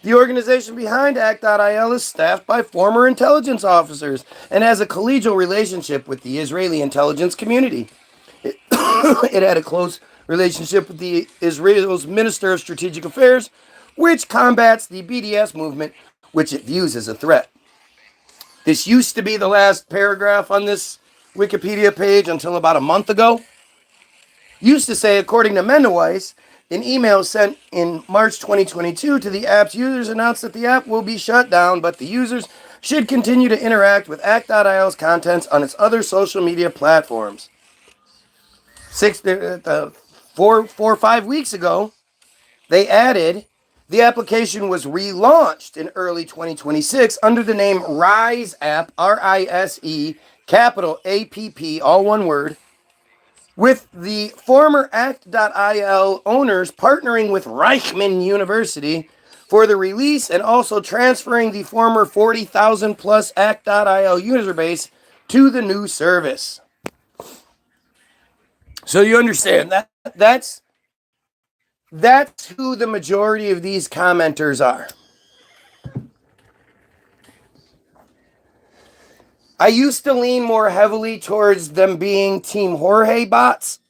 The organization behind ACT.IL is staffed by former intelligence officers and has a collegial relationship with the Israeli intelligence community. It had a close relationship with the Israel's Minister of Strategic Affairs, which combats the BDS movement, which it views as a threat. This used to be the last paragraph on this Wikipedia page until about a month ago. Used to say, according to Mendeweiss, an email sent in March 2022 to the app's users announced that the app will be shut down, but the users should continue to interact with ACT.IL's contents on its other social media platforms. 4 or 5 weeks ago, they added the application was relaunched in early 2026 under the name Rise App, RISE, capital APP, all one word, with the former ACT.IL owners partnering with Reichman University for the release and also transferring the former 40,000 plus ACT.IL user base to the new service. So you understand that's who the majority of these commenters are. I used to lean more heavily towards them being Team Jorge bots,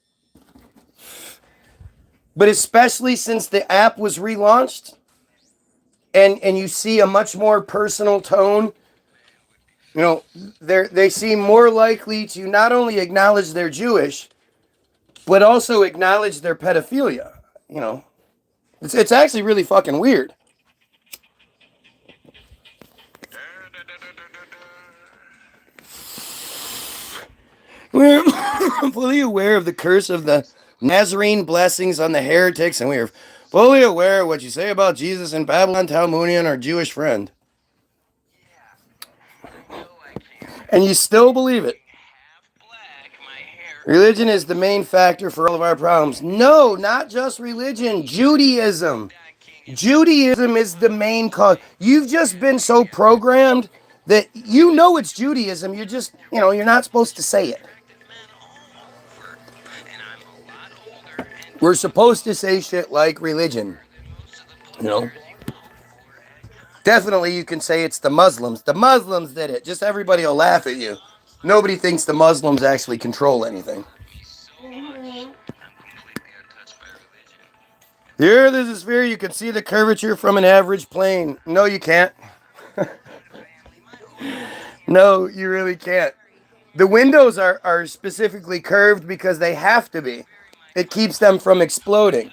but especially since the app was relaunched and you see a much more personal tone, you know, they seem more likely to not only acknowledge they're Jewish, but also acknowledge their pedophilia. You know, it's actually really fucking weird. We're fully aware of the curse of the Nazarene blessings on the heretics, and we are fully aware of what you say about Jesus and Babylon Talmudian, our Jewish friend. And you still believe it. Religion is the main factor for all of our problems. No, not just religion. Judaism. Judaism is the main cause. You've just been so programmed that you know it's Judaism. You're just, you know, you're not supposed to say it. We're supposed to say shit like religion. You know? Definitely you can say it's the Muslims. The Muslims did it. Just everybody will laugh at you. Nobody thinks the Muslims actually control anything. Here, there's a sphere. You can see the curvature from an average plane. No, you can't. No, you really can't. The windows are specifically curved because they have to be. It keeps them from exploding.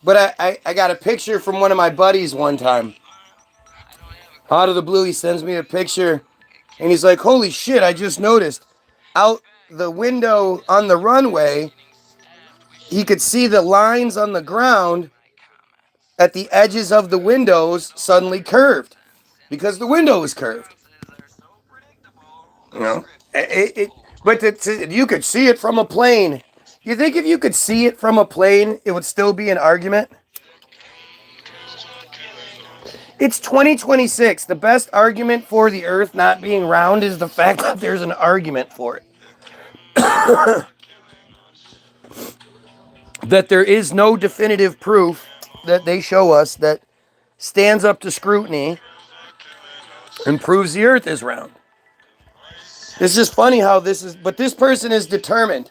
But I got a picture from one of my buddies one time. Out of the blue, he sends me a picture. And he's like, holy shit, I just noticed. Out the window on the runway, he could see the lines on the ground at the edges of the windows suddenly curved. Because the window was curved. You know? You could see it from a plane. You think if you could see it from a plane, it would still be an argument? It's 2026. The best argument for the Earth not being round is the fact that there's an argument for it. That there is no definitive proof that they show us that stands up to scrutiny and proves the Earth is round. It's just funny how this is, but this person is determined.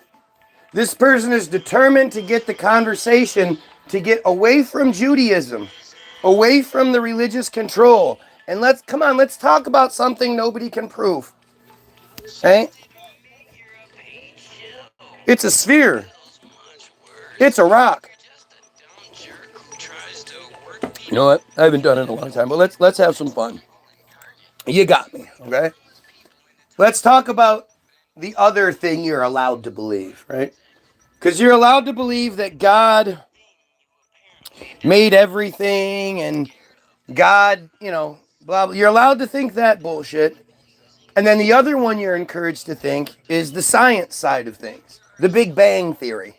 This person is determined to get the conversation to get away from Judaism, away from the religious control. And let's talk about something nobody can prove. Okay? It's a sphere. It's a rock. You know what? I haven't done it in a long time, but let's have some fun. You got me, okay? Let's talk about the other thing you're allowed to believe, right? Because you're allowed to believe that God made everything and God, you know, blah, blah. You're allowed to think that bullshit. And then the other one you're encouraged to think is the science side of things, the Big Bang Theory.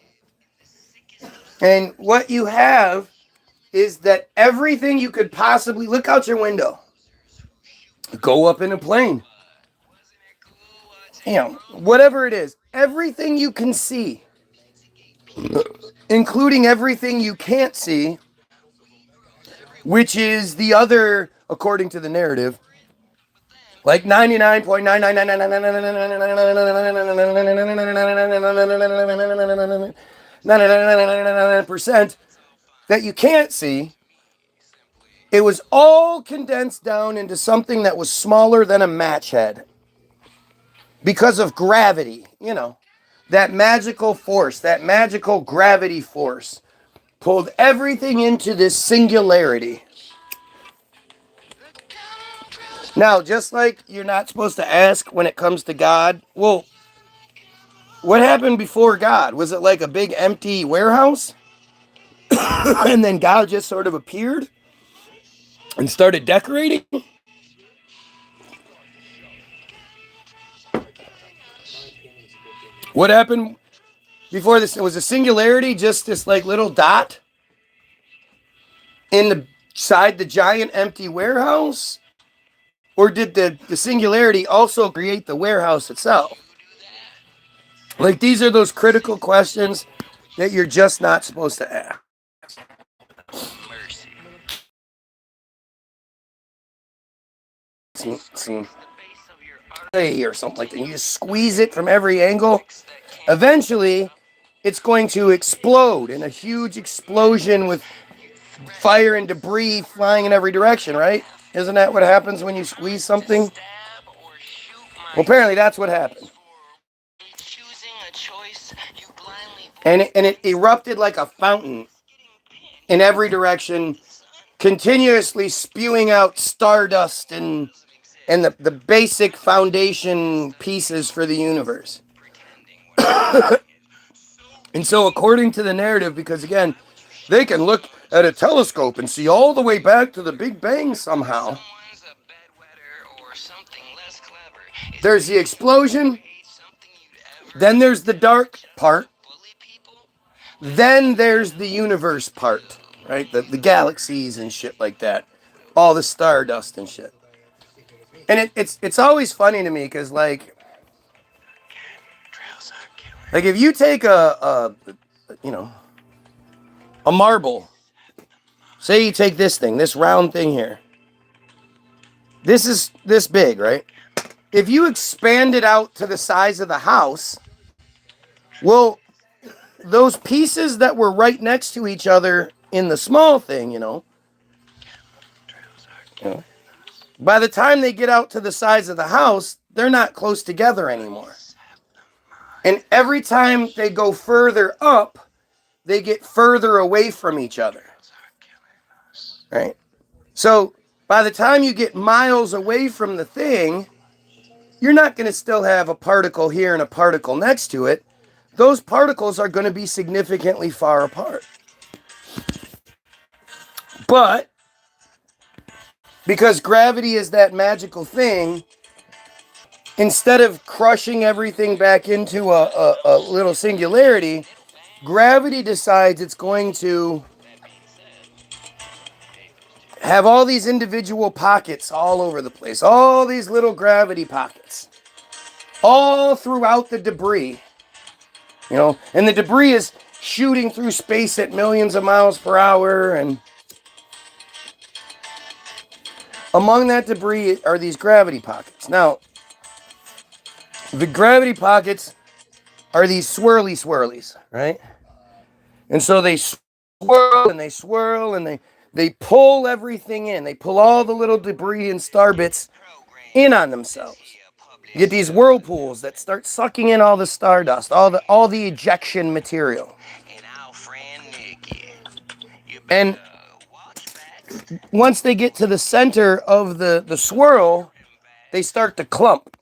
And what you have is that everything you could possibly, look out your window, go up in a plane, you know, whatever it is, everything you can see, including everything you can't see, which is the other, according to the narrative, like 99.999% that you can't see. It was all condensed down into something that was smaller than a match head because of gravity, that magical force, that magical gravity force pulled everything into this singularity. Now, just like you're not supposed to ask when it comes to God, well, what happened before God? Was it like a big empty warehouse? And then God just sort of appeared and started decorating? What happened before this? It was a singularity, just this like little dot inside the giant empty warehouse? Or did the singularity also create the warehouse itself? Like, these are those critical questions that you're just not supposed to ask. See, or something like that. You just squeeze it from every angle. Eventually, it's going to explode in a huge explosion with fire and debris flying in every direction, right? Isn't that what happens when you squeeze something? Well, apparently that's what happened. And it erupted like a fountain in every direction, continuously spewing out stardust and the basic foundation pieces for the universe. And so, according to the narrative, because again, they can look at a telescope and see all the way back to the Big Bang somehow. There's the explosion, then there's the dark part, then there's the universe part, right? The galaxies and shit like that. All the stardust and shit. And it's always funny to me because, like if you take a marble, say you take this thing, this round thing here. This is this big, right? If you expand it out to the size of the house, well, those pieces that were right next to each other in the small thing, by the time they get out to the size of the house, they're not close together anymore. And every time they go further up, they get further away from each other. Right? So by the time you get miles away from the thing, you're not going to still have a particle here and a particle next to it. Those particles are going to be significantly far apart. But because gravity is that magical thing, instead of crushing everything back into a little singularity, gravity decides it's going to have all these individual pockets all over the place. All these little gravity pockets. All throughout the debris. And the debris is shooting through space at millions of miles per hour. And among that debris are these gravity pockets. Now, the gravity pockets are these swirlies, right? And so they swirl and they swirl and they pull everything in. They pull all the little debris and star bits in on themselves. You get these whirlpools that start sucking in all the stardust, all the ejection material. And once they get to the center of the swirl, they start to clump.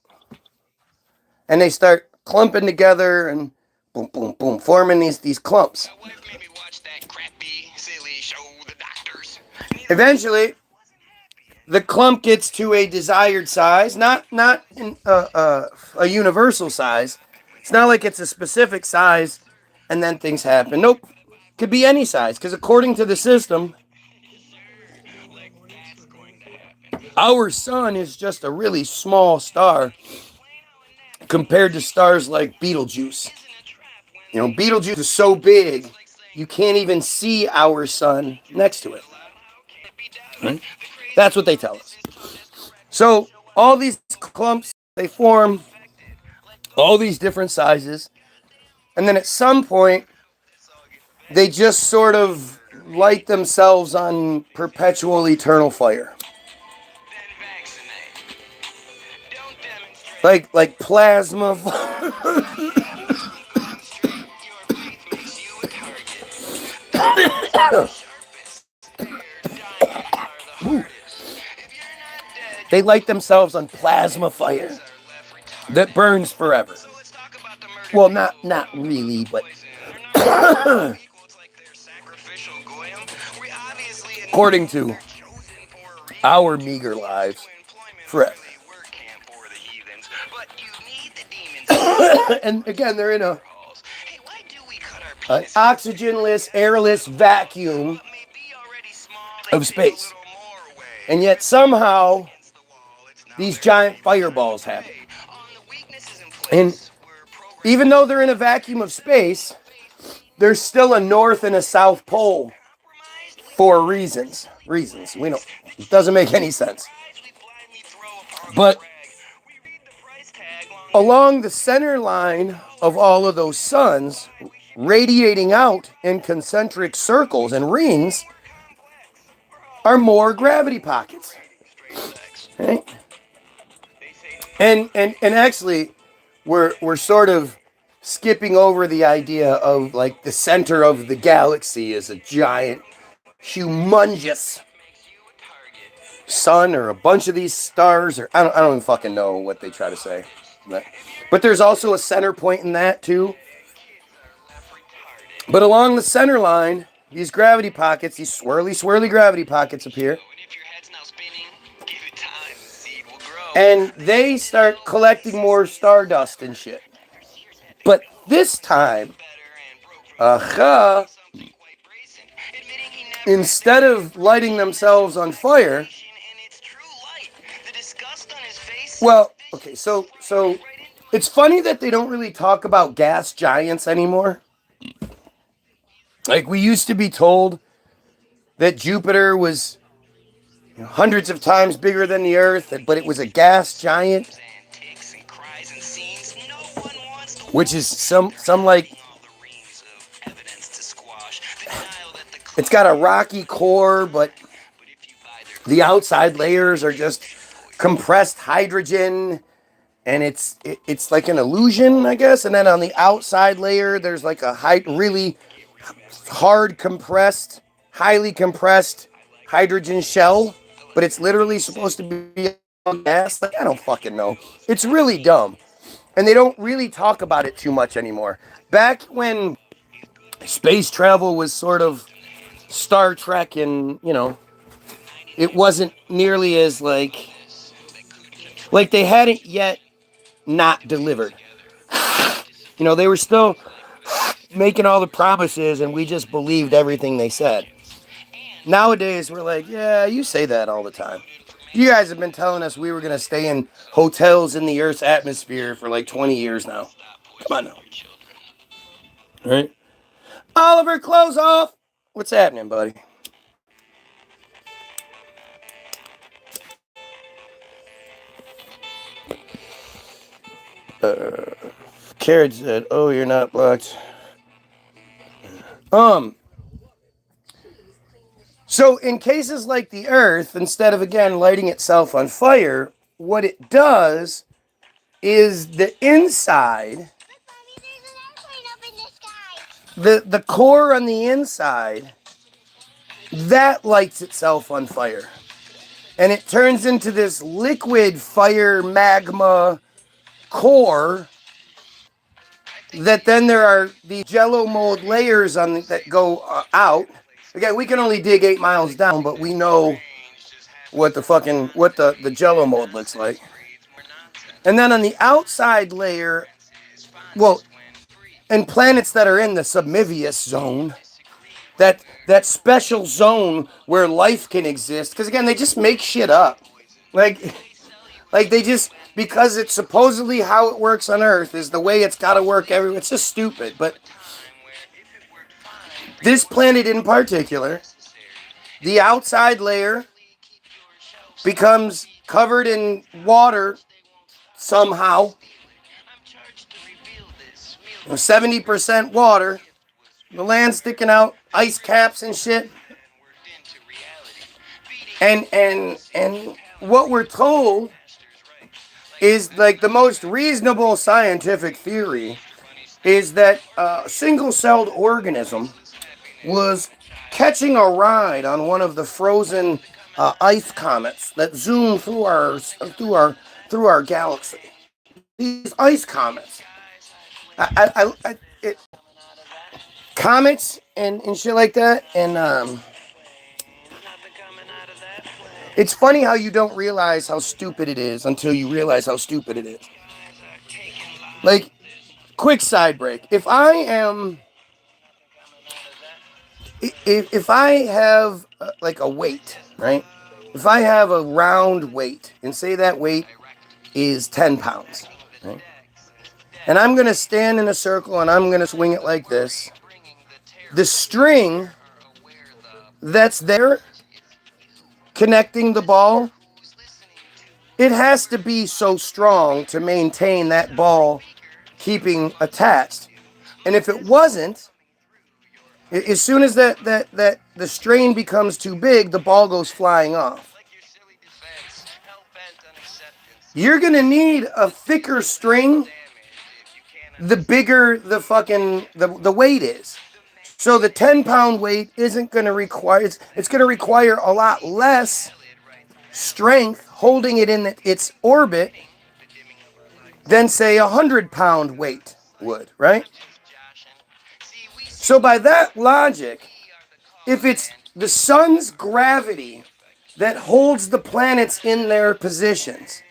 And they start clumping together and boom, boom, boom, forming these clumps. Eventually, the clump gets to a desired size, not in a universal size. It's not like it's a specific size and then things happen. Nope. Could be any size, because according to the system, our sun is just a really small star compared to stars like Betelgeuse. You know, Betelgeuse is so big, you can't even see our sun next to it. Right? That's what they tell us. So all these clumps, they form all these different sizes. And then at some point, they just sort of light themselves on perpetual eternal fire. Like plasma. They light themselves on plasma fire that burns forever. Well, not really, but according to our meager lives, forever. And again, they're in an oxygenless, airless vacuum of space. And yet somehow these giant fireballs happen. And even though they're in a vacuum of space, there's still a north and a south pole for reasons. We don't. It doesn't make any sense. But along the center line of all of those suns, radiating out in concentric circles and rings, are more gravity pockets. Right? And actually, we're sort of skipping over the idea of like the center of the galaxy is a giant, humongous sun or a bunch of these stars, or I don't even fucking know what they try to say. But there's also a center point in that too. But along the center line, these gravity pockets, these swirly gravity pockets appear. And they start collecting more stardust and shit. But this time, instead of lighting themselves on fire, well, okay, so it's funny that they don't really talk about gas giants anymore. Like, we used to be told that Jupiter was hundreds of times bigger than the Earth, but it was a gas giant, which is some like, it's got a rocky core, but the outside layers are just compressed hydrogen, and it's like an illusion, I guess. And then on the outside layer, there's like a really hard compressed, highly compressed hydrogen shell, but it's literally supposed to be gas. Like, I don't fucking know. It's really dumb. And they don't really talk about it too much anymore. Back when space travel was sort of Star Trek, and, you know, it wasn't nearly as like they hadn't yet not delivered. You know, they were still making all the promises, and we just believed everything they said. Nowadays, we're like, yeah, you say that all the time. You guys have been telling us we were going to stay in hotels in the Earth's atmosphere for like 20 years now. Come on now. All right. Oliver, clothes off. What's happening, buddy? Carrot said, oh, you're not blocked. So in cases like the Earth, instead of, again, lighting itself on fire, what it does is the inside, the core on the inside, that lights itself on fire. And it turns into this liquid fire magma core that then there are the jello mold layers on that go out. Again, we can only dig 8 miles down, but we know what the jello mold looks like. And then on the outside layer, well, and planets that are in the subniveous zone, that special zone where life can exist, because again, they just make shit up. Like they just because it's supposedly how it works on Earth is the way it's got to work everywhere. It's just stupid. But this planet in particular, the outside layer becomes covered in water somehow. 70% water. The land sticking out, ice caps and shit. And what we're told is like the most reasonable scientific theory is that a single-celled organism was catching a ride on one of the frozen ice comets that zoom through our galaxy. These ice comets, comets and shit like that, and it's funny how you don't realize how stupid it is until you realize how stupid it is. Like, quick side break. If I have like a weight, right? If I have a round weight and say that weight is 10 pounds, right? And I'm going to stand in a circle and I'm going to swing it like this. The string that's there connecting the ball, it has to be so strong to maintain that ball keeping attached. And if it wasn't, as soon as that the strain becomes too big, the ball goes flying off. You're going to need a thicker string the bigger the fucking the weight is. So the 10-pound weight isn't going to require, it's going to require a lot less strength holding it in its orbit than say a 100-pound weight would, right? So by that logic, if it's the sun's gravity that holds the planets in their positions,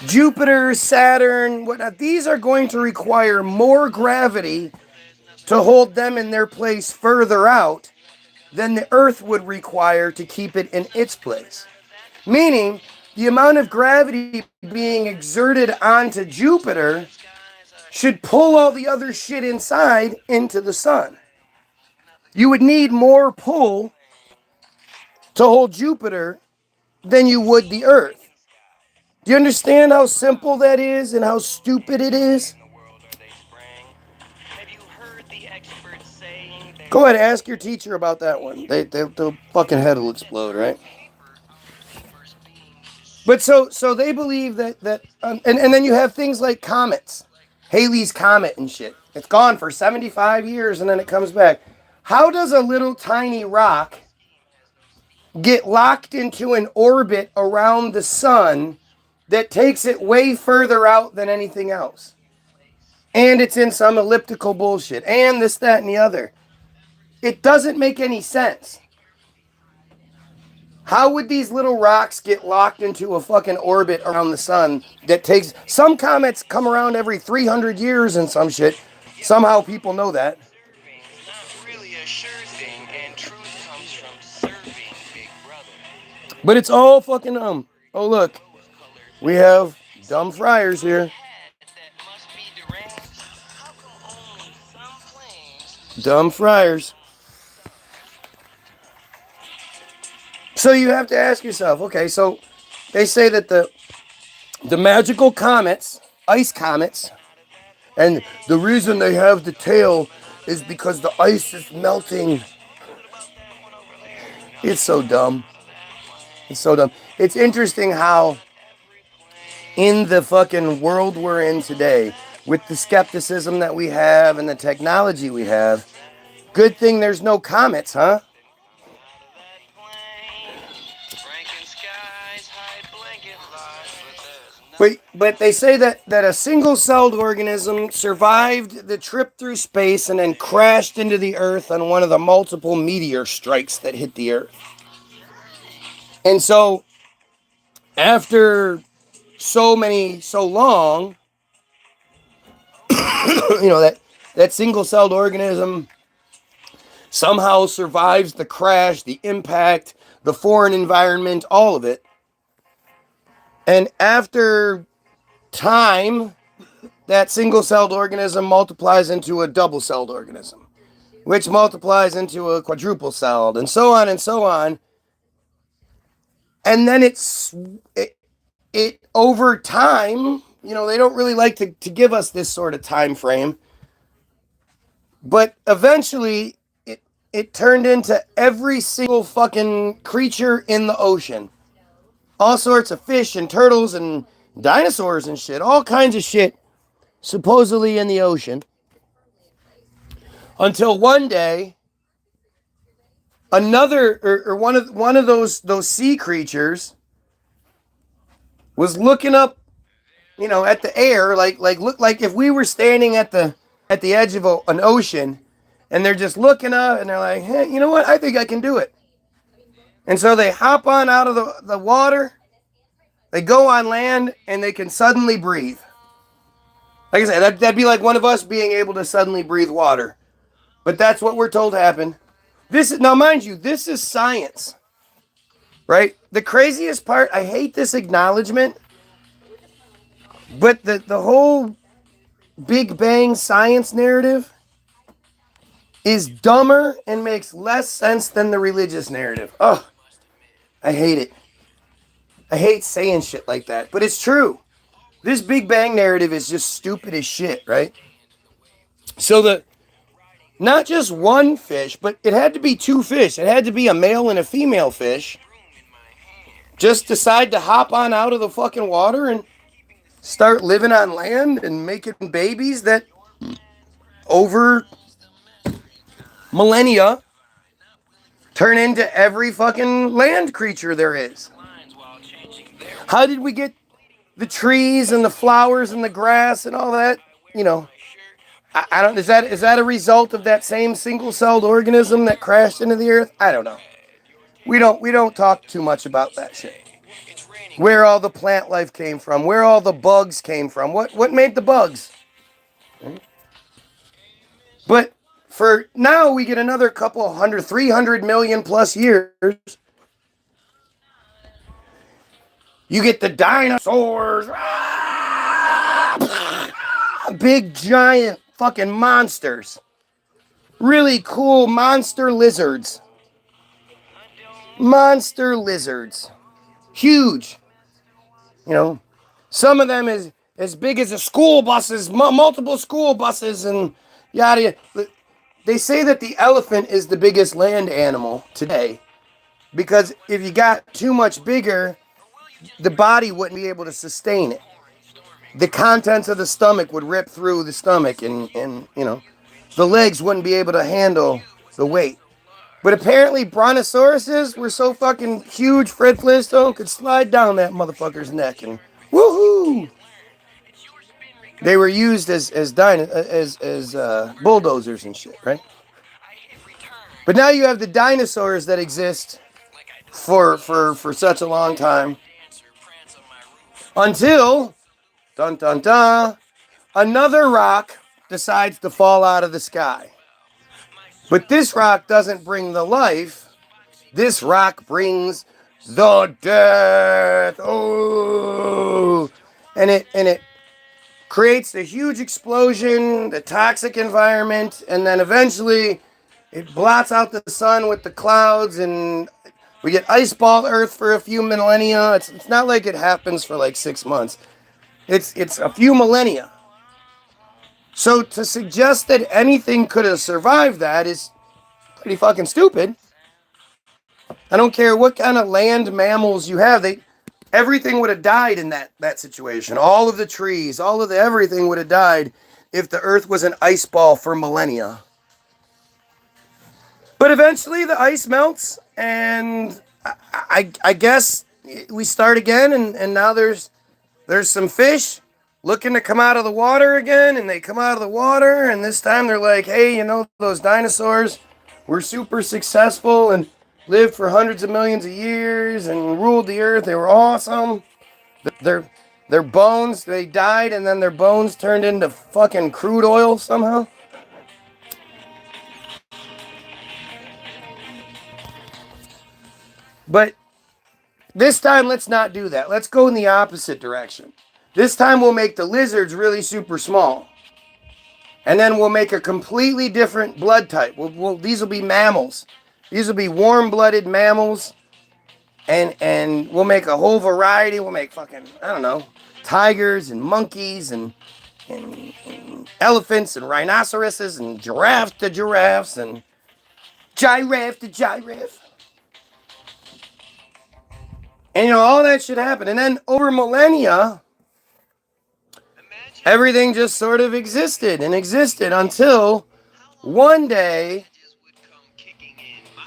Jupiter, Saturn, whatnot, these are going to require more gravity to hold them in their place further out than the Earth would require to keep it in its place. Meaning, the amount of gravity being exerted onto Jupiter should pull all the other shit inside into the sun. You would need more pull to hold Jupiter than you would the Earth. Do you understand how simple that is and how stupid it is? Go ahead, ask your teacher about that one. Their fucking head will explode, right? But so they believe that and then you have things like comets, Halley's Comet and shit. It's gone for 75 years and then it comes back. How does a little tiny rock get locked into an orbit around the sun that takes it way further out than anything else? And it's in some elliptical bullshit and this, that, and the other. It doesn't make any sense. How would these little rocks get locked into a fucking orbit around the sun that takes... Some comets come around every 300 years and some shit. Somehow people know that. But it's all fucking dumb. Oh, look. We have dumb friars here. Dumb friars. So you have to ask yourself, okay, so they say that the magical comets, ice comets, and the reason they have the tail is because the ice is melting. It's so dumb. It's so dumb. It's interesting how in the fucking world we're in today, with the skepticism that we have and the technology we have, good thing there's no comets, huh? But they say that a single-celled organism survived the trip through space and then crashed into the Earth on one of the multiple meteor strikes that hit the Earth. And so, after so long, you know, that single-celled organism somehow survives the crash, the impact, the foreign environment, all of it. And after time, that single-celled organism multiplies into a double-celled organism, which multiplies into a quadruple-celled, and so on and so on. And then it over time, they don't really like to give us this sort of time frame, but eventually it turned into every single fucking creature in the ocean. All sorts of fish and turtles and dinosaurs and shit, all kinds of shit supposedly in the ocean. Until one day, another or one of those sea creatures was looking up, at the air, look like if we were standing at the edge of an ocean, and they're just looking up and they're like, hey, you know what? I think I can do it. And so they hop on out of the water, they go on land, and they can suddenly breathe. Like I said, that'd be like one of us being able to suddenly breathe water. But that's what we're told happened. Now, mind you, this is science, right? The craziest part, I hate this acknowledgement, but the whole Big Bang science narrative is dumber and makes less sense than the religious narrative. Oh, I hate it. I hate saying shit like that, but it's true. This Big Bang narrative is just stupid as shit, right? So not just one fish, but it had to be two fish. It had to be a male and a female fish. Just decide to hop on out of the fucking water and start living on land and making babies that over millennia turn into every fucking land creature there is. How did we get the trees and the flowers and the grass and all that? I don't. Is that a result of that same single-celled organism that crashed into the earth? I don't know. We don't talk too much about that shit. Where all the plant life came from, where all the bugs came from, what made the bugs? But for now, we get another couple 300 million plus years. You get the dinosaurs, big giant fucking monsters, really cool monster lizards, huge. Some of them as big as multiple school buses, and yada. They say that the elephant is the biggest land animal today because if you got too much bigger, the body wouldn't be able to sustain it. The contents of the stomach would rip through the stomach, and the legs wouldn't be able to handle the weight. But apparently brontosauruses were so fucking huge, Fred Flintstone could slide down that motherfucker's neck, and woohoo! They were used as bulldozers and shit, right? But now you have the dinosaurs that exist for such a long time until dun dun dun, another rock decides to fall out of the sky. But this rock doesn't bring the life. This rock brings the death. Oh, and it creates a huge explosion, the toxic environment, and then eventually it blots out the sun with the clouds, and we get ice ball Earth for a few millennia. It's not like it happens for like 6 months. It's a few millennia. So to suggest that anything could have survived that is pretty fucking stupid. I don't care what kind of land mammals you have. Everything would have died in that situation. All of the trees, everything would have died if the Earth was an ice ball for millennia. But eventually the ice melts, and I guess we start again, and now there's some fish looking to come out of the water again, and they come out of the water, and this time they're like, hey, those dinosaurs were super successful and lived for hundreds of millions of years and ruled the earth. They were awesome. Their bones, they died, and then their bones turned into fucking crude oil somehow. But This time, let's not do that. Let's go in the opposite direction. This time, we'll make the lizards really super small. And then we'll make a completely different blood type. These will be mammals. These will be warm-blooded mammals. And we'll make a whole variety. We'll make fucking, I don't know, tigers and monkeys and elephants and rhinoceroses and giraffe to giraffes and giraffe to giraffe. And, you know, all that should happen. And then over millennia, everything just sort of existed until one day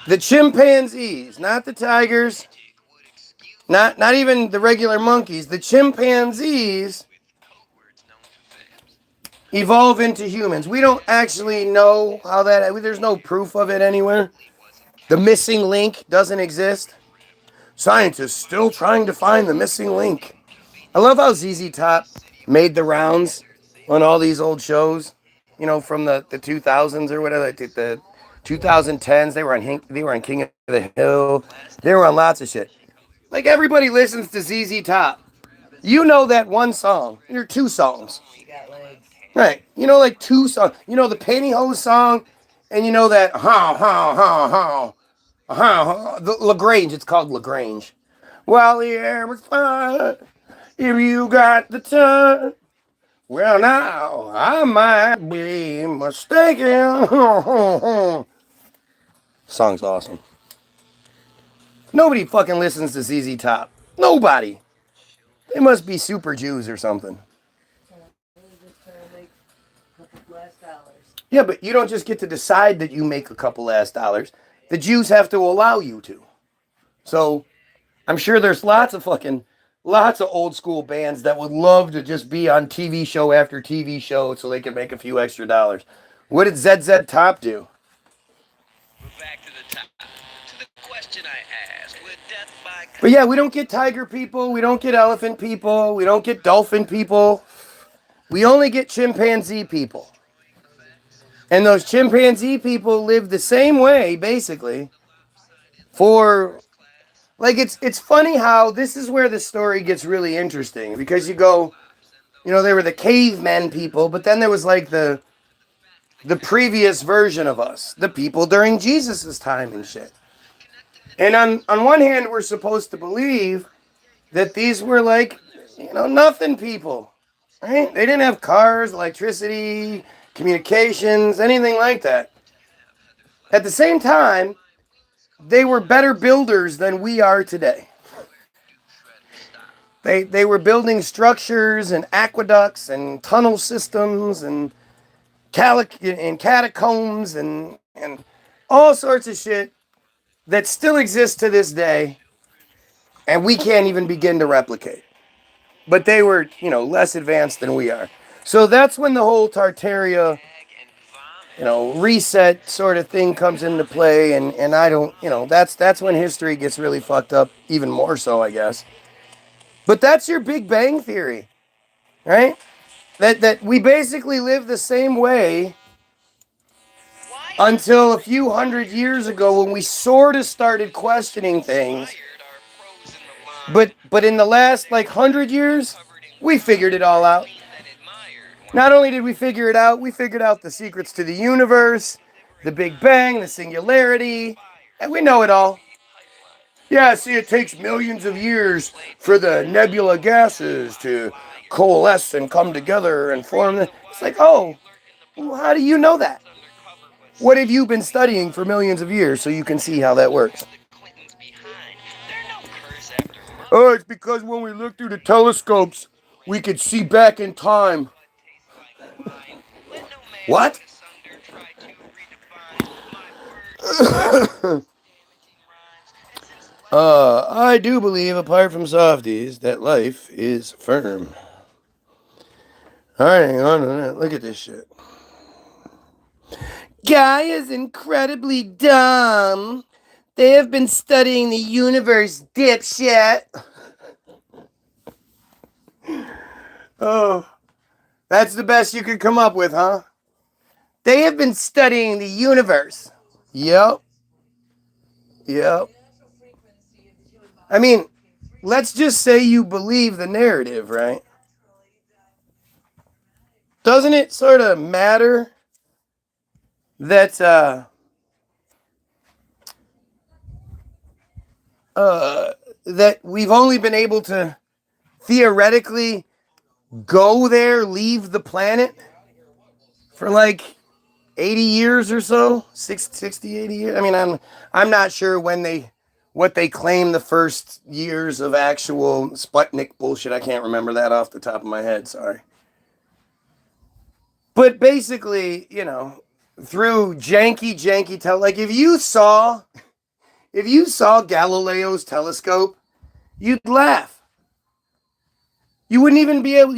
the chimpanzees, not the tigers, not even the regular monkeys, the chimpanzees evolve into humans. We don't actually know how that, there's no proof of it anywhere. The missing link doesn't exist. Scientists still trying to find the missing link. I love how ZZ Top made the rounds on all these old shows, you know, from the 2000s or whatever, the 2010s. They were on King of the Hill. They were on lots of shit. Like, everybody listens to ZZ Top. You know that one song. Or two songs. Right. You know, like two songs. You know the pantyhose song, and you know that the LaGrange. It's called LaGrange. Well, the air was fine if you got the time. Well, now I might be mistaken. Song's awesome. Nobody fucking listens to ZZ Top. Nobody. They must be super Jews or something. Yeah, but you don't just get to decide that you make a couple last dollars. The Jews have to allow you to. So I'm sure there's lots of old school bands that would love to just be on TV show after TV show so they can make a few extra dollars. What did ZZ Top do? Back to the top. To the question I asked, with death by... But yeah, we don't get tiger people. We don't get elephant people. We don't get dolphin people. We only get chimpanzee people. And those chimpanzee people live the same way, basically, for... Like, it's funny how this is where the story gets really interesting. Because you go, you know, they were the cavemen people, but then there was, like, the previous version of us. The people during Jesus' time and shit. And on one hand, we're supposed to believe that these were, like, you know, nothing people. Right? They didn't have cars, electricity, communications, anything like that. At the same time, they were better builders than we are today. They were building structures and aqueducts and tunnel systems and catacombs and all sorts of shit that still exists to this day, and we can't even begin to replicate. But they were, you know, less advanced than we are. So that's when the whole Tartaria, you know, reset sort of thing comes into play, and I don't, you know, that's when history gets really fucked up, even more so, I guess. But that's your Big Bang Theory, right? That we basically live the same way until a few hundred years ago when we sort of started questioning things. But in the last, like, 100 years, we figured it all out. Not only did we figure it out, we figured out the secrets to the universe, the Big Bang, the singularity, and we know it all. Yeah, see, it takes millions of years for the nebula gases to coalesce and come together and form. It's like, oh, well, how do you know that? What have you been studying for millions of years so you can see how that works? Oh, it's because when we look through the telescopes, we could see back in time. What? I do believe, apart from softies, that life is firm. Alright, hang on a minute. Look at this shit. Guy is incredibly dumb. They have been studying the universe, dipshit. Oh, that's the best you could come up with, huh? They have been studying the universe. Yep. I mean, let's just say you believe the narrative, right? Doesn't it sort of matter that that we've only been able to theoretically go there, leave the planet for like 80 years or so, 60, 80 years. I mean, I'm not sure what they claim the first years of actual Sputnik bullshit. I can't remember that off the top of my head, sorry. But basically, you know, through janky like if you saw Galileo's telescope, you'd laugh. You wouldn't even be able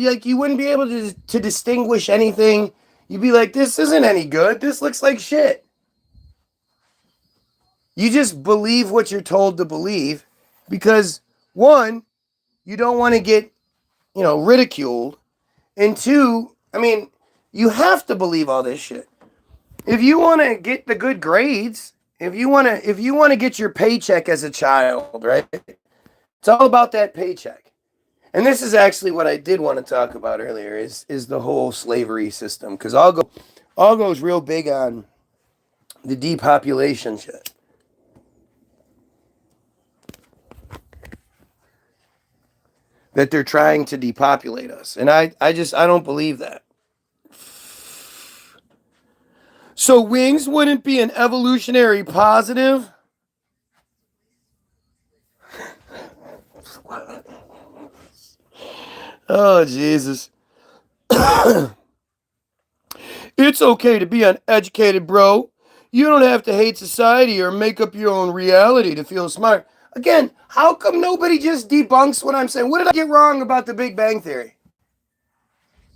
to distinguish anything. You'd be like, this isn't any good. This looks like shit. You just believe what you're told to believe because, one, you don't want to get, ridiculed. And two, I mean, you have to believe all this shit. If you want to get the good grades, if you want to get your paycheck as a child, right? It's all about that paycheck. And this is actually what I did want to talk about earlier is the whole slavery system, because all goes real big on the depopulation shit. That they're trying to depopulate us. And I don't believe that. So wings wouldn't be an evolutionary positive? Oh, Jesus. It's okay to be uneducated, bro. You don't have to hate society or make up your own reality to feel smart. Again, how come nobody just debunks what I'm saying? What did I get wrong about the Big Bang Theory?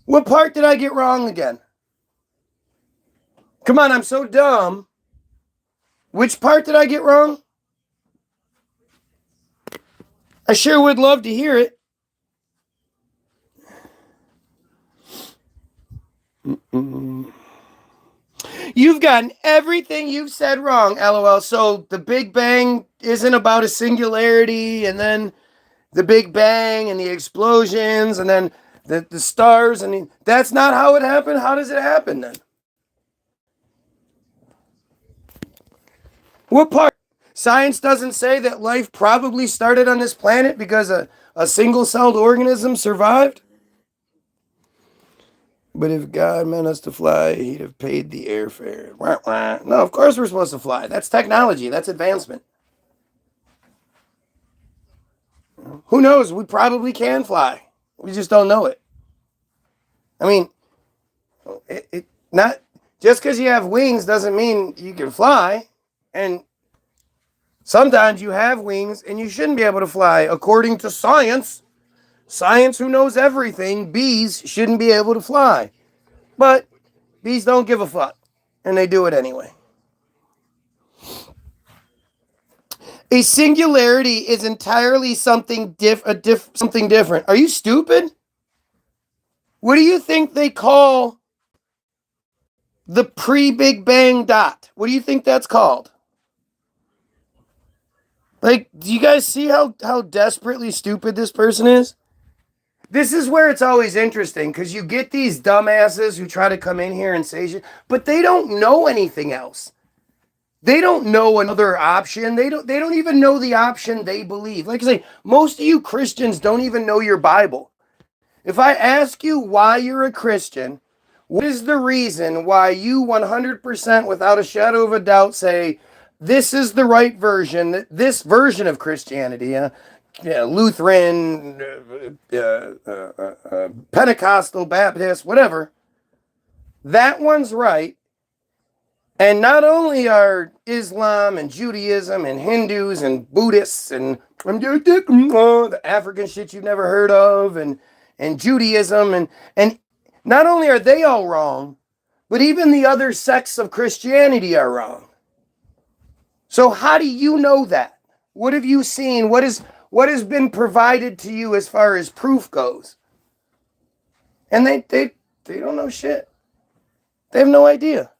What part did I get wrong again? Come on, I'm so dumb. Which part did I get wrong? I sure would love to hear it. You've gotten everything you've said wrong, LOL. So the Big Bang isn't about a singularity, and then the Big Bang and the explosions, and then the stars, and that's not how it happened. How does it happen then? What part? Science doesn't say that life probably started on this planet because a single-celled organism survived? But if God meant us to fly, he'd have paid the airfare. Wah, wah. No, of course we're supposed to fly. That's technology. That's advancement. Who knows? We probably can fly. We just don't know it. I mean, not just because you have wings doesn't mean you can fly. And sometimes you have wings and you shouldn't be able to fly. According to science, who knows everything, bees shouldn't be able to fly. But bees don't give a fuck, and they do it anyway. A singularity is entirely something different. Are you stupid? What do you think they call the pre-Big Bang dot? What do you think that's called? Like, do you guys see how desperately stupid this person is? This is where it's always interesting, because you get these dumbasses who try to come in here and say shit, but they don't know anything else. They don't know another option. They don't even know the option they believe. Like I say, most of you Christians don't even know your Bible. If I ask you why you're a Christian, what is the reason why you 100% without a shadow of a doubt say, this is the right version, this version of Christianity, Lutheran, Pentecostal, Baptist, whatever, that one's right. And not only are Islam and Judaism and Hindus and Buddhists and the African shit you've never heard of and Judaism and not only are they all wrong, but even the other sects of Christianity are wrong. So how do you know that? What have you seen? What has been provided to you as far as proof goes? And they don't know shit. They have no idea.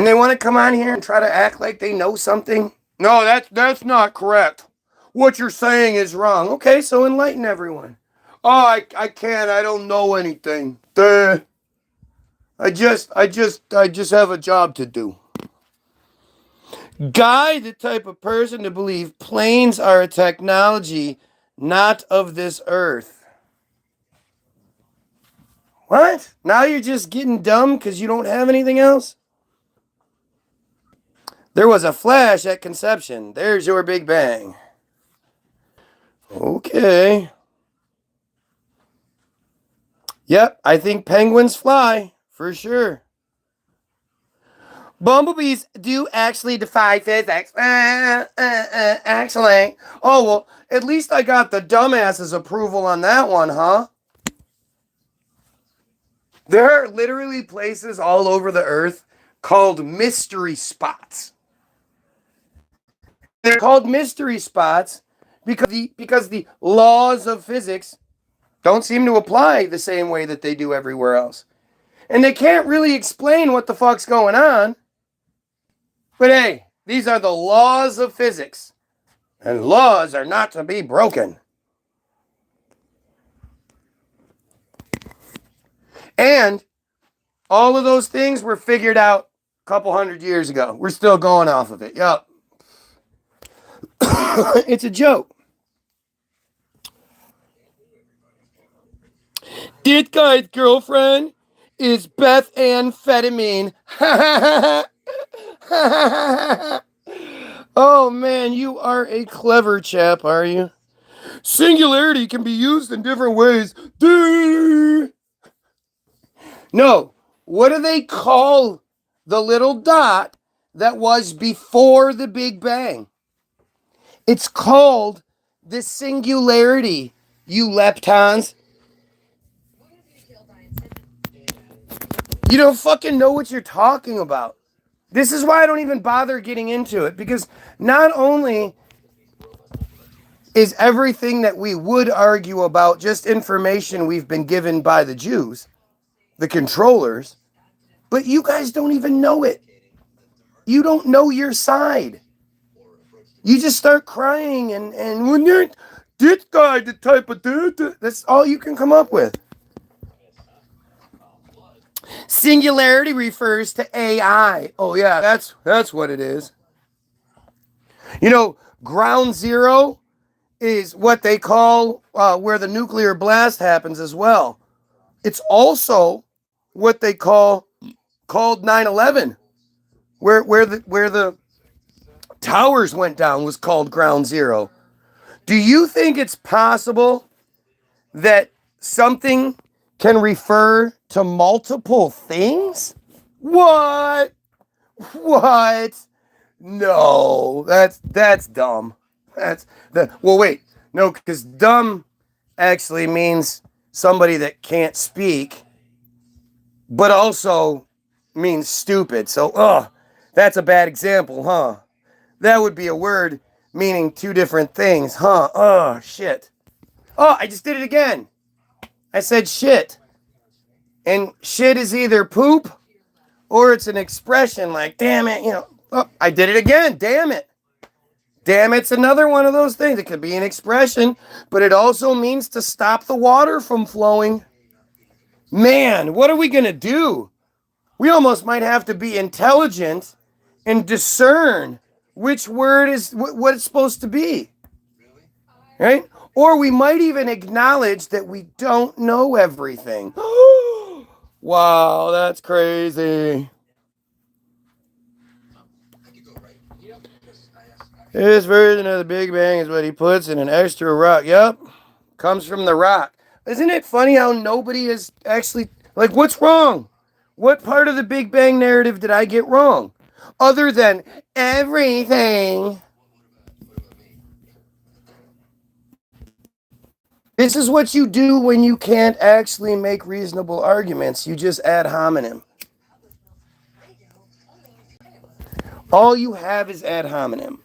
And they want to come on here and try to act like they know something? No, that's not correct. What you're saying is wrong. Okay, so enlighten everyone. Oh, I can't. I don't know anything. I just have a job to do. Guy, the type of person to believe planes are a technology not of this earth. What? Now you're just getting dumb because you don't have anything else? There was a flash at conception. There's your Big Bang. Okay. Yep, I think penguins fly, for sure. Bumblebees do actually defy physics. Actually. Oh, well, at least I got the dumbass's approval on that one, huh? There are literally places all over the earth called mystery spots. They're called mystery spots because the laws of physics don't seem to apply the same way that they do everywhere else. And they can't really explain what the fuck's going on. But hey, these are the laws of physics. And laws are not to be broken. And all of those things were figured out a couple hundred years ago. We're still going off of it. Yup. It's a joke. This guy's girlfriend is Beth Ann Fetterman. Oh man, you are a clever chap, are you? Singularity can be used in different ways. No, what do they call the little dot that was before the Big Bang? It's called the singularity, you leptons. You don't fucking know what you're talking about. This is why I don't even bother getting into it, because not only is everything that we would argue about just information we've been given by the Jews, the controllers, but you guys don't even know it. You don't know your side. You just start crying and when you're this guy, the type of dude, that's all you can come up with. Singularity refers to AI. Oh yeah, that's what it is. You know, ground zero is what they call where the nuclear blast happens as well. It's also what they called 9/11, where the towers went down was called ground zero. Do you think it's possible that something can refer to multiple things? What? No, that's dumb. Well, wait. No, because dumb actually means somebody that can't speak, but also means stupid. So, that's a bad example, huh? That would be a word meaning two different things, huh? Oh, shit. Oh, I just did it again. I said shit. And shit is either poop or it's an expression like, damn it, Oh, I did it again. Damn it. Damn it's another one of those things. It could be an expression, but it also means to stop the water from flowing. Man, what are we going to do? We almost might have to be intelligent and discern which word is what it's supposed to be. Right? Or we might even acknowledge that we don't know everything. Wow, that's crazy. His version of the Big Bang is what he puts in an extra rock. Yep, comes from the rock. Isn't it funny how nobody is actually, like, what's wrong? What part of the Big Bang narrative did I get wrong? Other than everything. This is what you do when you can't actually make reasonable arguments. You just ad hominem. All you have is ad hominem.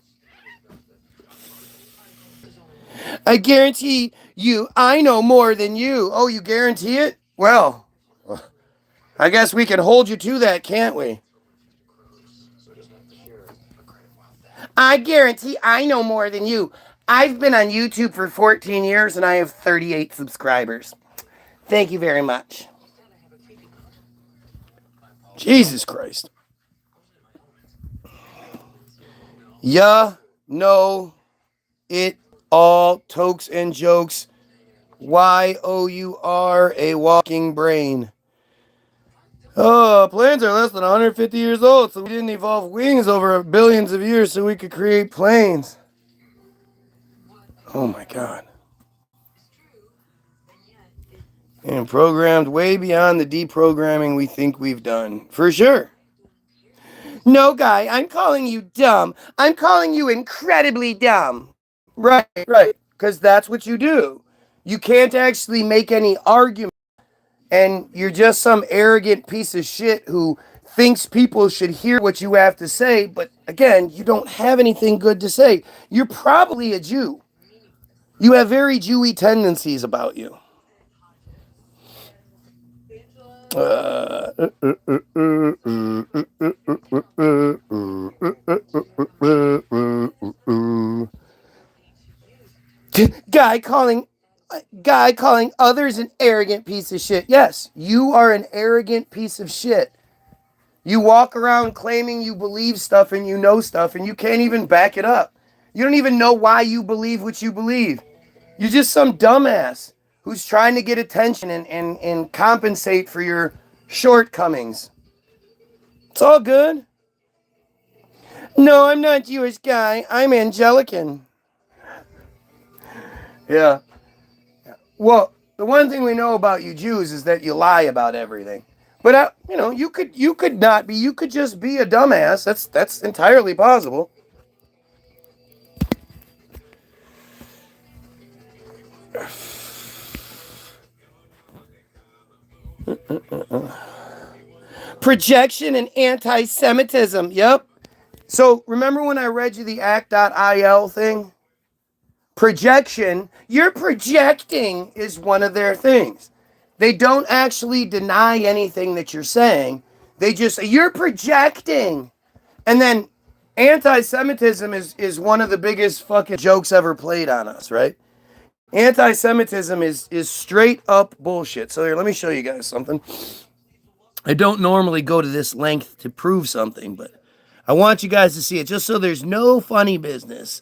I guarantee you, I know more than you. Oh, you guarantee it? Well, I guess we can hold you to that, can't we? I guarantee I know more than you. I've been on YouTube for 14 years and I have 38 subscribers. Thank you very much. Jesus Christ. Yeah, no, it all tokes and jokes. YOUR a walking brain. Oh, planes are less than 150 years old, so we didn't evolve wings over billions of years so we could create planes. Oh my God. And programmed way beyond the deprogramming we think we've done. For sure. No, guy, I'm calling you dumb. I'm calling you incredibly dumb. Right. Because that's what you do. You can't actually make any argument. And you're just some arrogant piece of shit who thinks people should hear what you have to say. But again, you don't have anything good to say. You're probably a Jew. You have very Jewy tendencies about you. Guy calling others an arrogant piece of shit. Yes, you are an arrogant piece of shit. You walk around claiming you believe stuff and you know stuff and you can't even back it up. You don't even know why you believe what you believe. You're just some dumbass who's trying to get attention and compensate for your shortcomings. It's all good. No, I'm not Jewish, guy. I'm Angelican. Yeah. Well, the one thing we know about you Jews is that you lie about everything. But you could not be. You could just be a dumbass. That's entirely possible. Projection and anti-Semitism. Yep. So remember when I read you the act.il thing? Projection, you're projecting is one of their things. They don't actually deny anything that you're saying. They just say, you're projecting. And then anti-Semitism is one of the biggest fucking jokes ever played on us, right? Anti-Semitism is straight up bullshit. So here, let me show you guys something. I don't normally go to this length to prove something, but I want you guys to see it just so there's no funny business.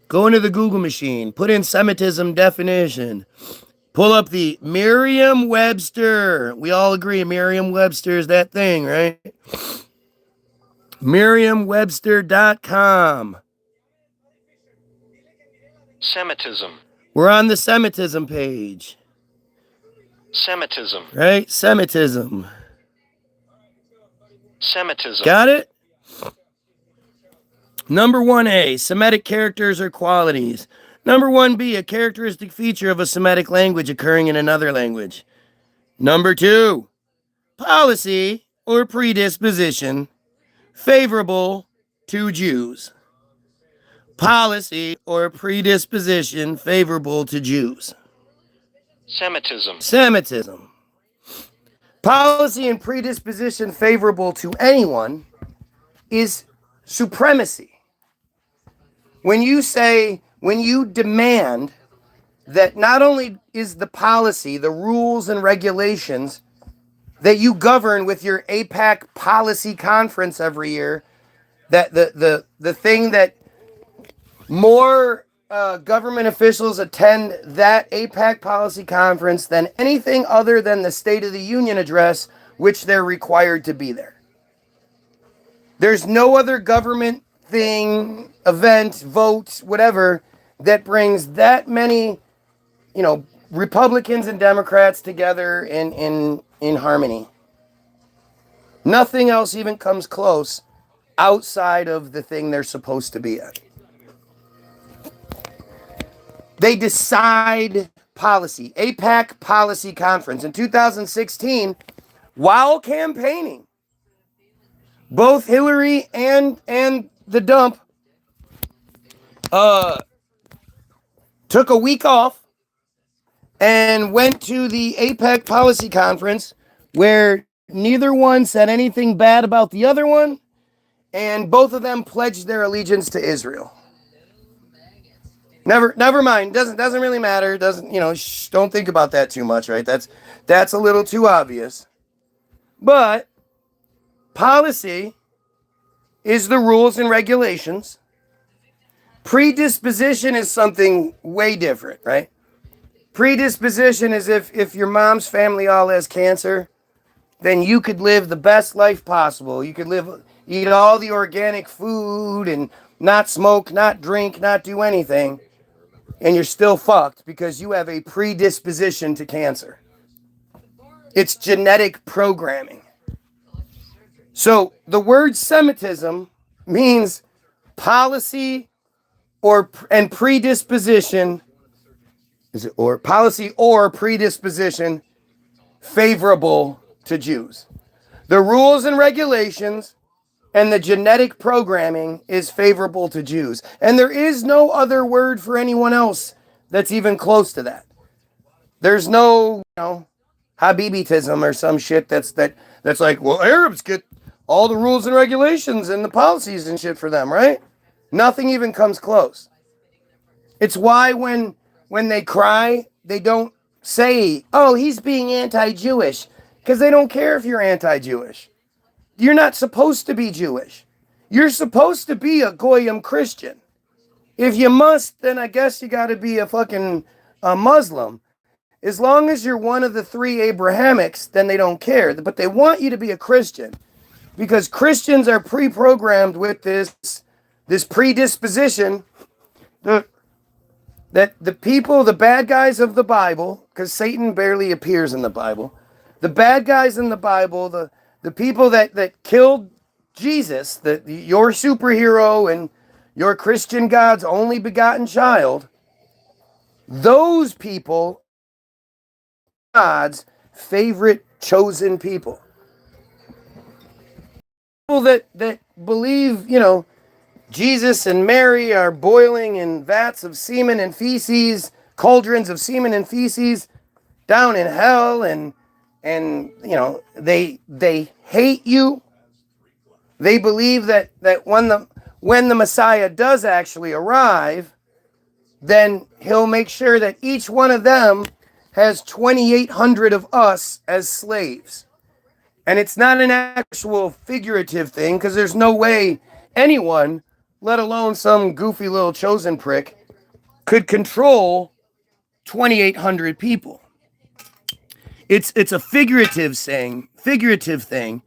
Go into the Google machine, put in Semitism definition, pull up the Merriam-Webster. We all agree Merriam-Webster is that thing, right? Merriam-Webster.com. Semitism. We're on the Semitism page. Semitism. Right? Semitism. Semitism. Got it? Number 1A, Semitic characters or qualities. Number 1B, a characteristic feature of a Semitic language occurring in another language. Number 2, policy or predisposition favorable to Jews. Policy or predisposition favorable to Jews. Semitism. Semitism. Policy and predisposition favorable to anyone is supremacy. When you demand that not only is the policy, the rules and regulations that you govern with your APAC policy conference every year, that the thing that more government officials attend that APAC policy conference than anything other than the State of the Union address, which they're required to be there. There's no other government thing, event, vote, whatever, that brings that many, Republicans and Democrats together in harmony. Nothing else even comes close outside of the thing they're supposed to be at. They decide policy. APAC Policy Conference in 2016, while campaigning, both Hillary and the dump took a week off and went to the APEC policy conference where neither one said anything bad about the other one, and both of them pledged their allegiance to Israel. Never mind. Doesn't really matter. Doesn't, don't think about that too much, right? That's a little too obvious. But policy is the rules and regulations. Predisposition is something way different, right? Predisposition is if your mom's family all has cancer, then you could live the best life possible. You could eat all the organic food and not smoke, not drink, not do anything. And you're still fucked because you have a predisposition to cancer. It's genetic programming. So the word Semitism means policy and predisposition. Is it or policy or predisposition favorable to Jews? The rules and regulations and the genetic programming is favorable to Jews. And there is no other word for anyone else that's even close to that. There's no, Habibitism or some shit that's like, well, Arabs get all the rules and regulations and the policies and shit for them, right? Nothing even comes close. It's why when they cry, they don't say, oh, he's being anti-Jewish, because they don't care if you're anti-Jewish. You're not supposed to be Jewish. You're supposed to be a Goyim Christian. If you must, then I guess you got to be a Muslim. As long as you're one of the three Abrahamics, then they don't care. But they want you to be a Christian because Christians are pre-programmed with this predisposition that the people, the bad guys of the Bible, because Satan barely appears in the Bible, the bad guys in the Bible, the people that killed Jesus, your superhero and your Christian God's only begotten child, those people, God's favorite chosen people. People that believe, Jesus and Mary are boiling in vats of semen and feces, cauldrons of semen and feces down in hell, and they hate you. They believe that when the Messiah does actually arrive, then he'll make sure that each one of them has 2,800 of us as slaves. And it's not an actual figurative thing, because there's no way anyone, let alone some goofy little chosen prick, could control 2,800 people. It's a figurative thing,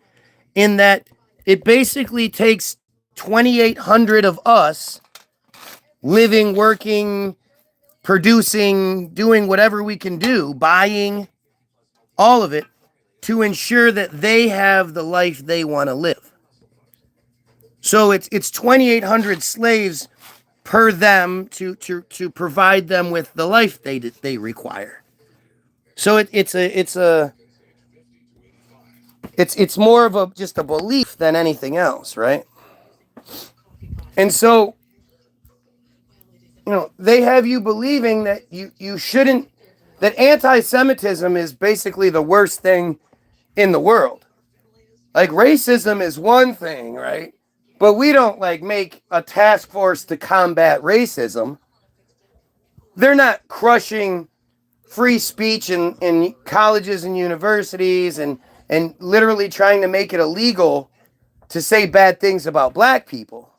in that it basically takes 2,800 of us living, working, producing, doing whatever we can do, buying, all of it, to ensure that they have the life they want to live. So it's 2,800 slaves per them to provide them with the life they require. So it's more of just a belief than anything else, right? And so, they have you believing that you shouldn't, that anti-Semitism is basically the worst thing in the world. Like, racism is one thing, right? But we don't make a task force to combat racism. They're not crushing free speech in colleges and universities and literally trying to make it illegal to say bad things about black people,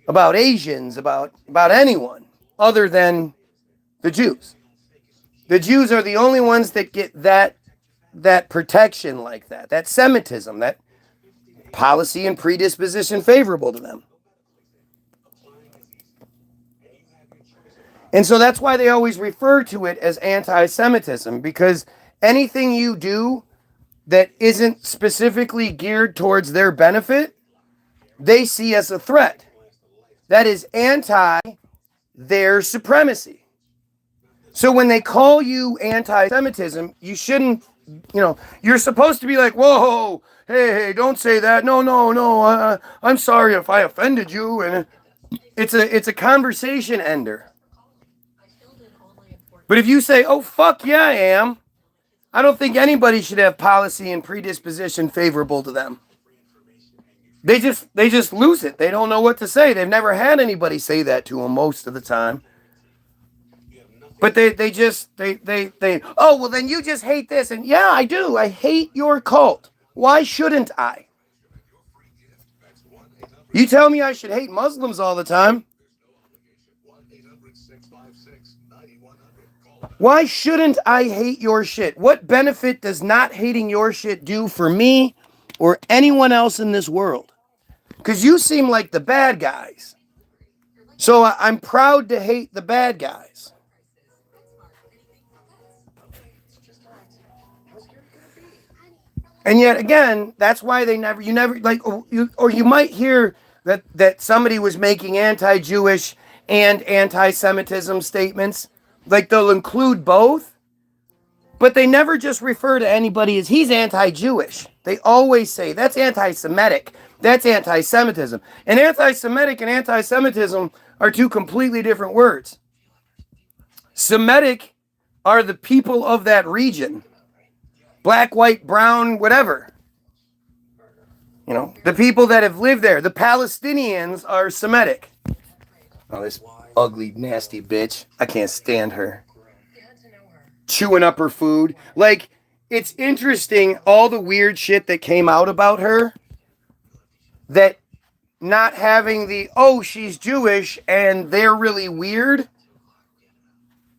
about Asians, about anyone other than the Jews. The Jews are the only ones that get that protection like that Semitism, that policy and predisposition favorable to them. And so that's why they always refer to it as anti-Semitism, because anything you do that isn't specifically geared towards their benefit, they see as a threat. That is anti their supremacy. So when they call you anti-Semitism, you shouldn't, you're supposed to be like, whoa, hey, don't say that. No, I'm sorry if I offended you. And it's a conversation ender. But if you say, oh, fuck yeah, I am, I don't think anybody should have policy and predisposition favorable to them. They just lose it. They don't know what to say. They've never had anybody say that to them most of the time. But they oh, well, then you just hate this. And yeah, I do. I hate your cult. Why shouldn't I? You tell me I should hate Muslims all the time. Why shouldn't I hate your shit? What benefit does not hating your shit do for me or anyone else in this world? Because you seem like the bad guys. So I'm proud to hate the bad guys. And yet again, that's why you never like, or you might hear that somebody was making anti-Jewish and anti-Semitism statements. Like they'll include both, but they never just refer to anybody as he's anti-Jewish. They always say that's anti-Semitic, that's anti-Semitism. And anti-Semitic and anti-Semitism are two completely different words. Semitic are the people of that region. Black, white, brown, whatever. You know, the people that have lived there. The Palestinians are Semitic. Oh, this ugly, nasty bitch. I can't stand her. Chewing up her food. Like, it's interesting, all the weird shit that came out about her. That not having the, oh, she's Jewish and they're really weird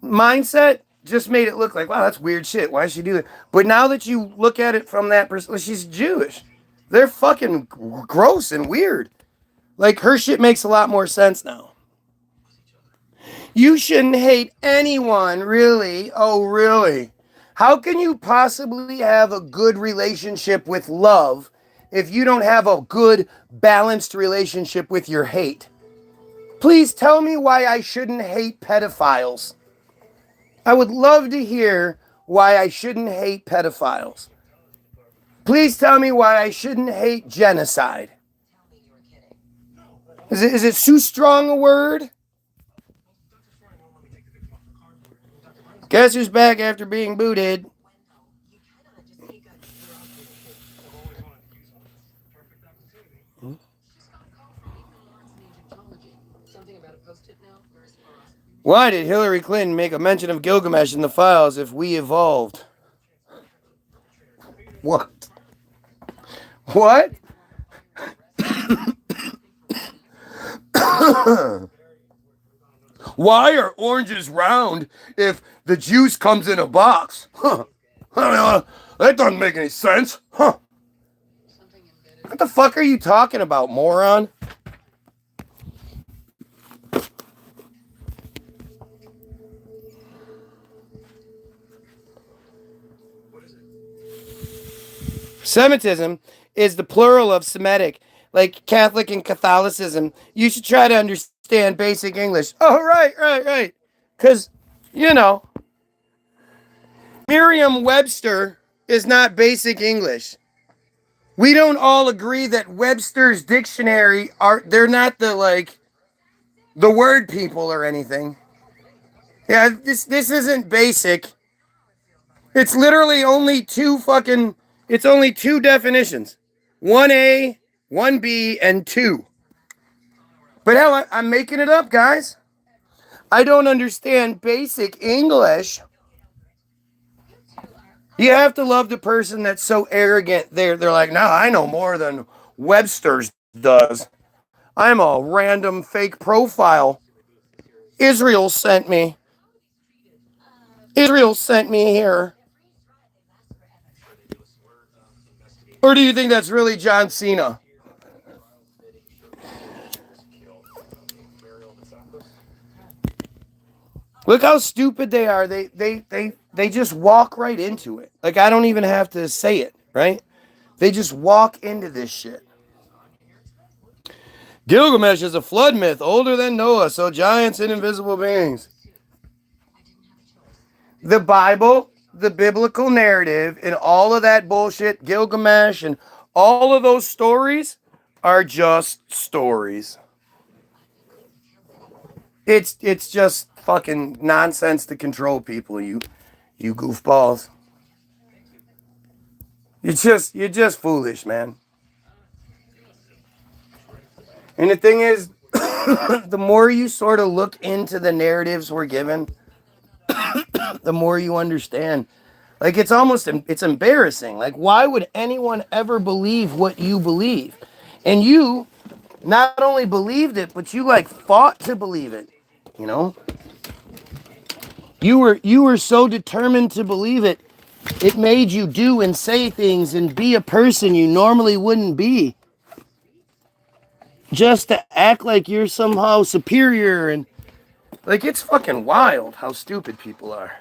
mindset just made it look like, wow, that's weird shit. Why does she do that? But now that you look at it from that perspective, she's Jewish. They're fucking gross and weird. Like, her shit makes a lot more sense now. You shouldn't hate anyone, really. Oh, really? How can you possibly have a good relationship with love if you don't have a good, balanced relationship with your hate? Please tell me why I shouldn't hate pedophiles. I would love to hear why I shouldn't hate pedophiles. Please tell me why I shouldn't hate genocide. Is it too strong a word? Guess who's back after being booted? Why did Hillary Clinton make a mention of Gilgamesh in the files if we evolved? What? What? Why are oranges round if the juice comes in a box? Huh. That doesn't make any sense. Huh. What the fuck are you talking about, moron? Semitism is the plural of Semitic, like Catholic and Catholicism. You should try to understand basic English. Oh, right. Because, you know, Merriam-Webster is not basic English. We don't all agree that Webster's dictionary they're not the word people or anything. Yeah, this isn't basic. It's literally only it's only two definitions. 1A, 1B, and 2. But hell, I'm making it up, guys. I don't understand basic English. You have to love the person that's so arrogant. They're like, no, I know more than Webster's does. I'm a random fake profile. Israel sent me here. Or do you think that's really John Cena? Look how stupid they are. They just walk right into it. Like, I don't even have to say it, right? They just walk into this shit. Gilgamesh is a flood myth older than Noah, so giants and invisible beings. The Bible, the biblical narrative, and all of that bullshit, Gilgamesh and all of those stories are just stories. It's just fucking nonsense to control people, you goofballs. You're just foolish, man. And the thing is, the more you sort of look into the narratives we're given, the more you understand. Like, it's embarrassing. Like, why would anyone ever believe what you believe? And you not only believed it, but you like fought to believe it. You know? You were so determined to believe it, it made you do and say things and be a person you normally wouldn't be. Just to act like you're somehow superior, and like, it's fucking wild how stupid people are.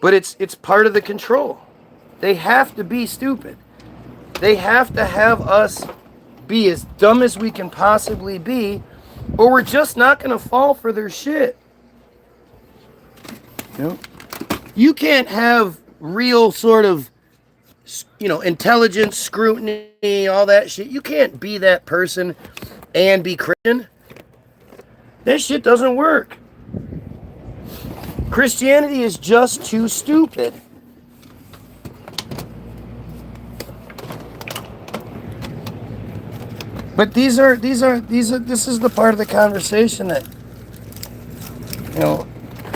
But it's part of the control. They have to be stupid. They have to have us be as dumb as we can possibly be, or we're just not going to fall for their shit. You know? You can't have real sort of, intelligence, scrutiny, all that shit. You can't be that person and be Christian. That shit doesn't work. Christianity is just too stupid. But this is the part of the conversation that,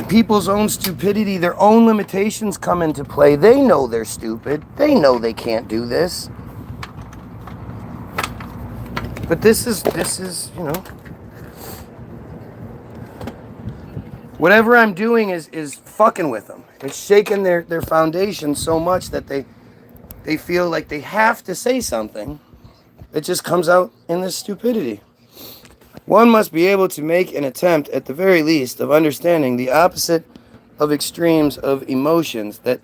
people's own stupidity, their own limitations come into play. They know they're stupid. They know they can't do this. But this is, whatever I'm doing is fucking with them. It's shaking their foundation so much that they feel like they have to say something. It just comes out in this stupidity. One must be able to make an attempt, at the very least, of understanding the opposite of extremes of emotions that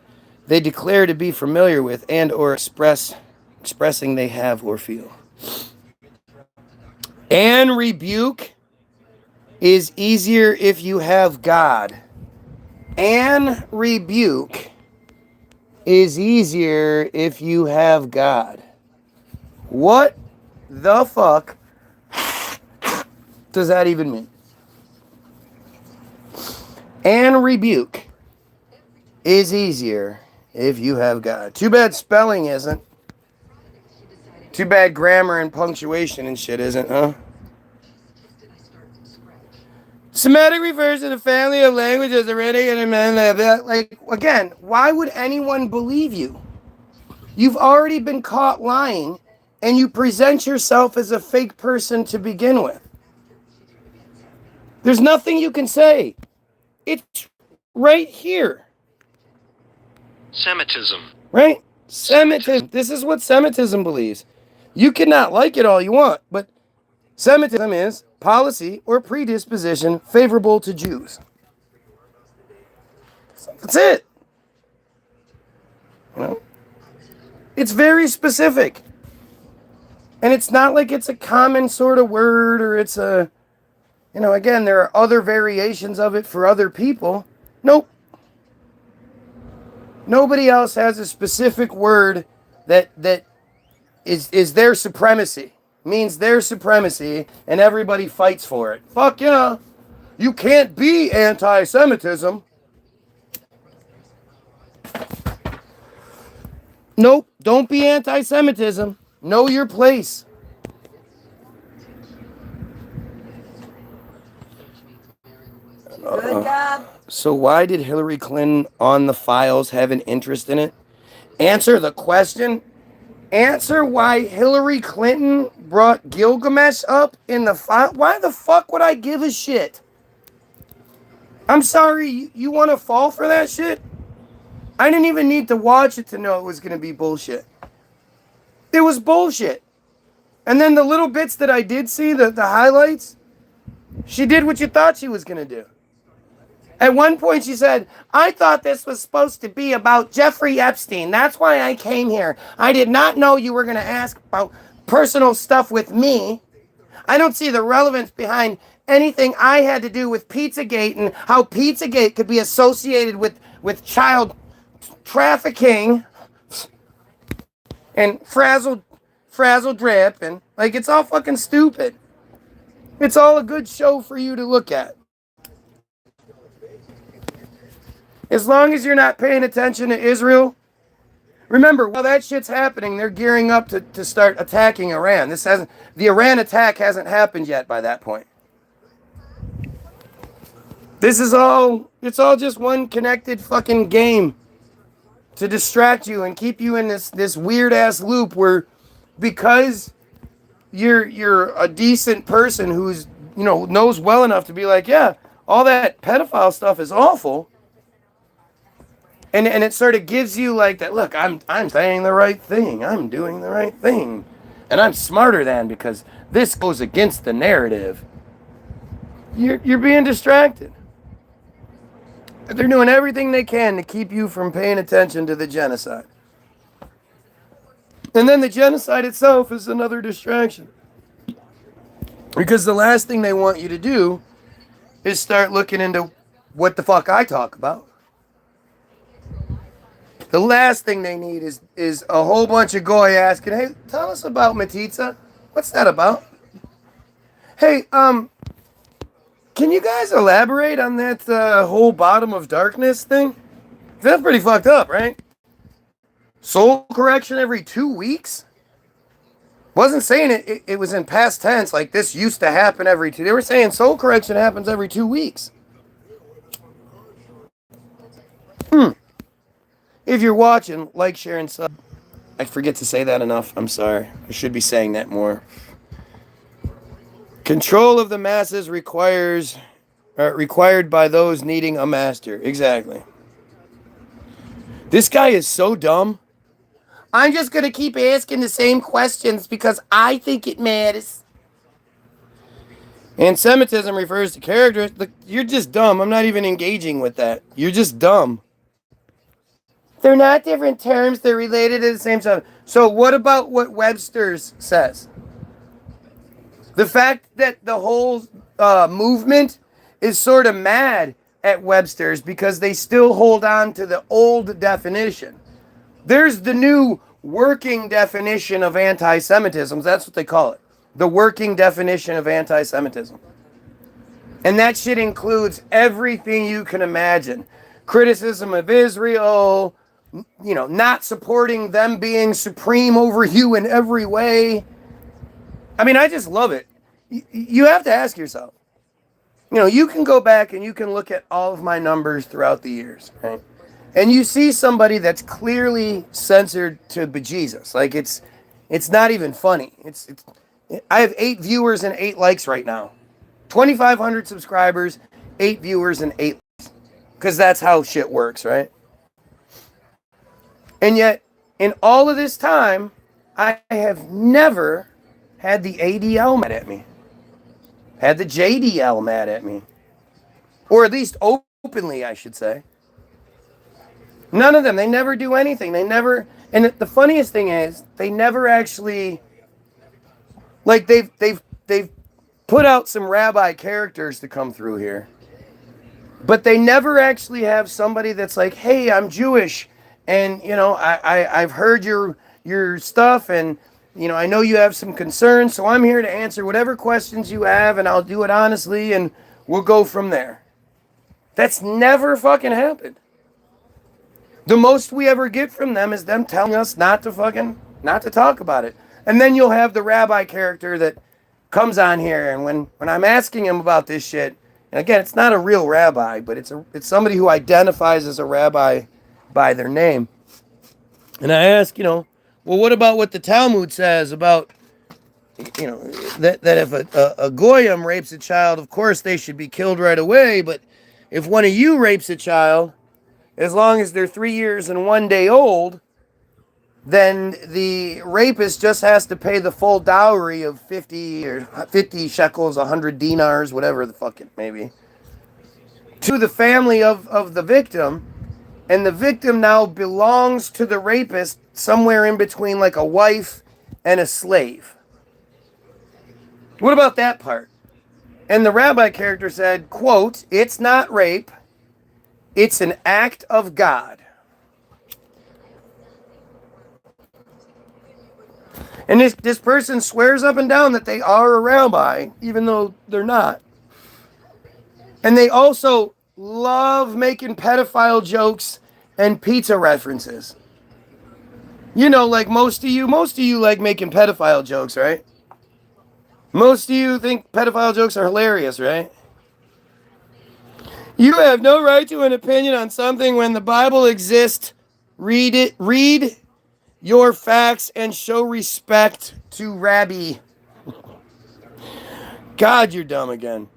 they declare to be familiar with and or expressing they have or feel. And rebuke is easier if you have God. And rebuke is easier if you have God. What the fuck does that even mean? And rebuke is easier if you have God. Too bad spelling isn't. Too bad grammar and punctuation and shit isn't, huh? Semitic refers to the family of languages already in a man like, again, why would anyone believe you? You've already been caught lying, and you present yourself as a fake person to begin with. There's nothing you can say. It's right here. Semitism. Right? Semitism. This is what Semitism believes. You cannot like it all you want, but Semitism is policy or predisposition favorable to Jews. That's it. It's very specific. And it's not like it's a common sort of word, or it's a, again, there are other variations of it for other people. Nope. Nobody else has a specific word that is their supremacy, means their supremacy, and everybody fights for it. Fuck yeah. You can't be anti-Semitism. Nope, don't be anti-Semitism. Know your place. Good job. So why did Hillary Clinton on the files have an interest in it? Answer the question. Answer why Hillary Clinton brought Gilgamesh up in the file. Why the fuck would I give a shit? I'm sorry, you want to fall for that shit? I didn't even need to watch it to know it was going to be bullshit. It was bullshit. And then the little bits that I did see, the highlights, she did what you thought she was going to do. At one point she said, I thought this was supposed to be about Jeffrey Epstein. That's why I came here. I did not know you were going to ask about personal stuff with me. I don't see the relevance behind anything I had to do with Pizzagate and how Pizzagate could be associated with child trafficking and frazzle drip, and like, it's all fucking stupid. It's all a good show for you to look at. As long as you're not paying attention to Israel, Remember, while that shit's happening, they're gearing up to start attacking Iran. The Iran attack hasn't happened yet by that point. It's all just one connected fucking game to distract you and keep you in this weird ass loop where, because you're a decent person who's, knows well enough to be like, yeah, all that pedophile stuff is awful. And it sort of gives you like that, look, I'm saying the right thing. I'm doing the right thing. And I'm smarter than, because this goes against the narrative. You're being distracted. They're doing everything they can to keep you from paying attention to the genocide. And then the genocide itself is another distraction. Because the last thing they want you to do is start looking into what the fuck I talk about. The last thing they need is a whole bunch of goy asking, hey, tell us about metzitzia. What's that about? Hey, can you guys elaborate on that whole bottom of darkness thing? That's pretty fucked up, right? Soul correction every 2 weeks? Wasn't saying it was in past tense, like this used to happen every 2. They were saying soul correction happens every 2 weeks. If you're watching, like, share, and sub. I forget to say that enough. I'm sorry. I should be saying that more. Control of the masses required by those needing a master. Exactly. This guy is so dumb. I'm just going to keep asking the same questions because I think it matters. Anti-Semitism refers to characters. Look, you're just dumb. I'm not even engaging with that. You're just dumb. They're not different terms. They're related to the same stuff. So what about what Webster's says? The fact that the whole movement is sort of mad at Webster's because they still hold on to the old definition. There's the new working definition of anti-Semitism. That's what they call it. The working definition of anti-Semitism. And that shit includes everything you can imagine. Criticism of Israel, not supporting them being supreme over you in every way. I mean, I just love it. You have to ask yourself. You can go back and you can look at all of my numbers throughout the years, right? And you see somebody that's clearly censored to bejesus. Like, it's not even funny. I have 8 viewers and 8 likes right now. 2,500 subscribers, 8 viewers and 8 likes. Because that's how shit works, right? And yet, in all of this time, I have never had the ADL mad at me. Had the JDL mad at me. Or at least openly, I should say. None of them. They never do anything. They never... And the funniest thing is, they never actually... Like, they've put out some rabbi characters to come through here. But they never actually have somebody that's like, hey, I'm Jewish. And, I've heard your stuff, and, I know you have some concerns, so I'm here to answer whatever questions you have, and I'll do it honestly, and we'll go from there. That's never fucking happened. The most we ever get from them is them telling us not to talk about it. And then you'll have the rabbi character that comes on here, and when I'm asking him about this shit, and again, it's not a real rabbi, but it's somebody who identifies as a rabbi by their name. And I ask, well, what about what the Talmud says about, that if a Goyim rapes a child, of course they should be killed right away, but if one of you rapes a child, as long as they're 3 years and 1 day old, then the rapist just has to pay the full dowry of 50 shekels, 100 dinars, whatever the fuck it may be, to the family of the victim. And the victim now belongs to the rapist somewhere in between, like a wife and a slave. What about that part? And the rabbi character said, quote, it's not rape, it's an act of God. And this person swears up and down that they are a rabbi, even though they're not. And they also love making pedophile jokes and pizza references. You know, like most of you like making pedophile jokes, right? Most of you think pedophile jokes are hilarious, right? You have no right to an opinion on something when the Bible exists. Read it. Read your facts and show respect to Rabbi. God, you're dumb again.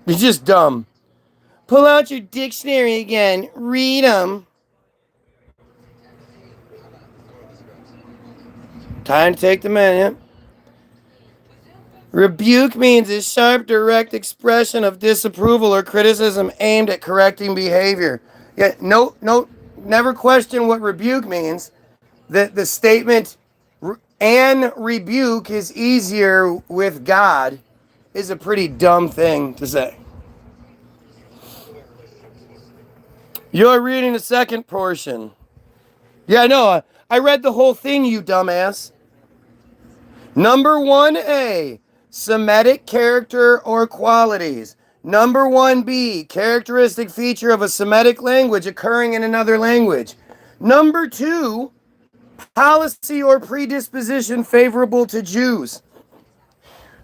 You're just dumb. Pull out your dictionary again. Read them. Time to take the minute. Rebuke means a sharp, direct expression of disapproval or criticism aimed at correcting behavior. Yeah, never question what rebuke means. The statement, and rebuke is easier with God, is a pretty dumb thing to say. You're reading the second portion. Yeah, no, I read the whole thing, you dumbass. Number 1A, Semitic character or qualities. Number 1B, characteristic feature of a Semitic language occurring in another language. Number 2, policy or predisposition favorable to Jews.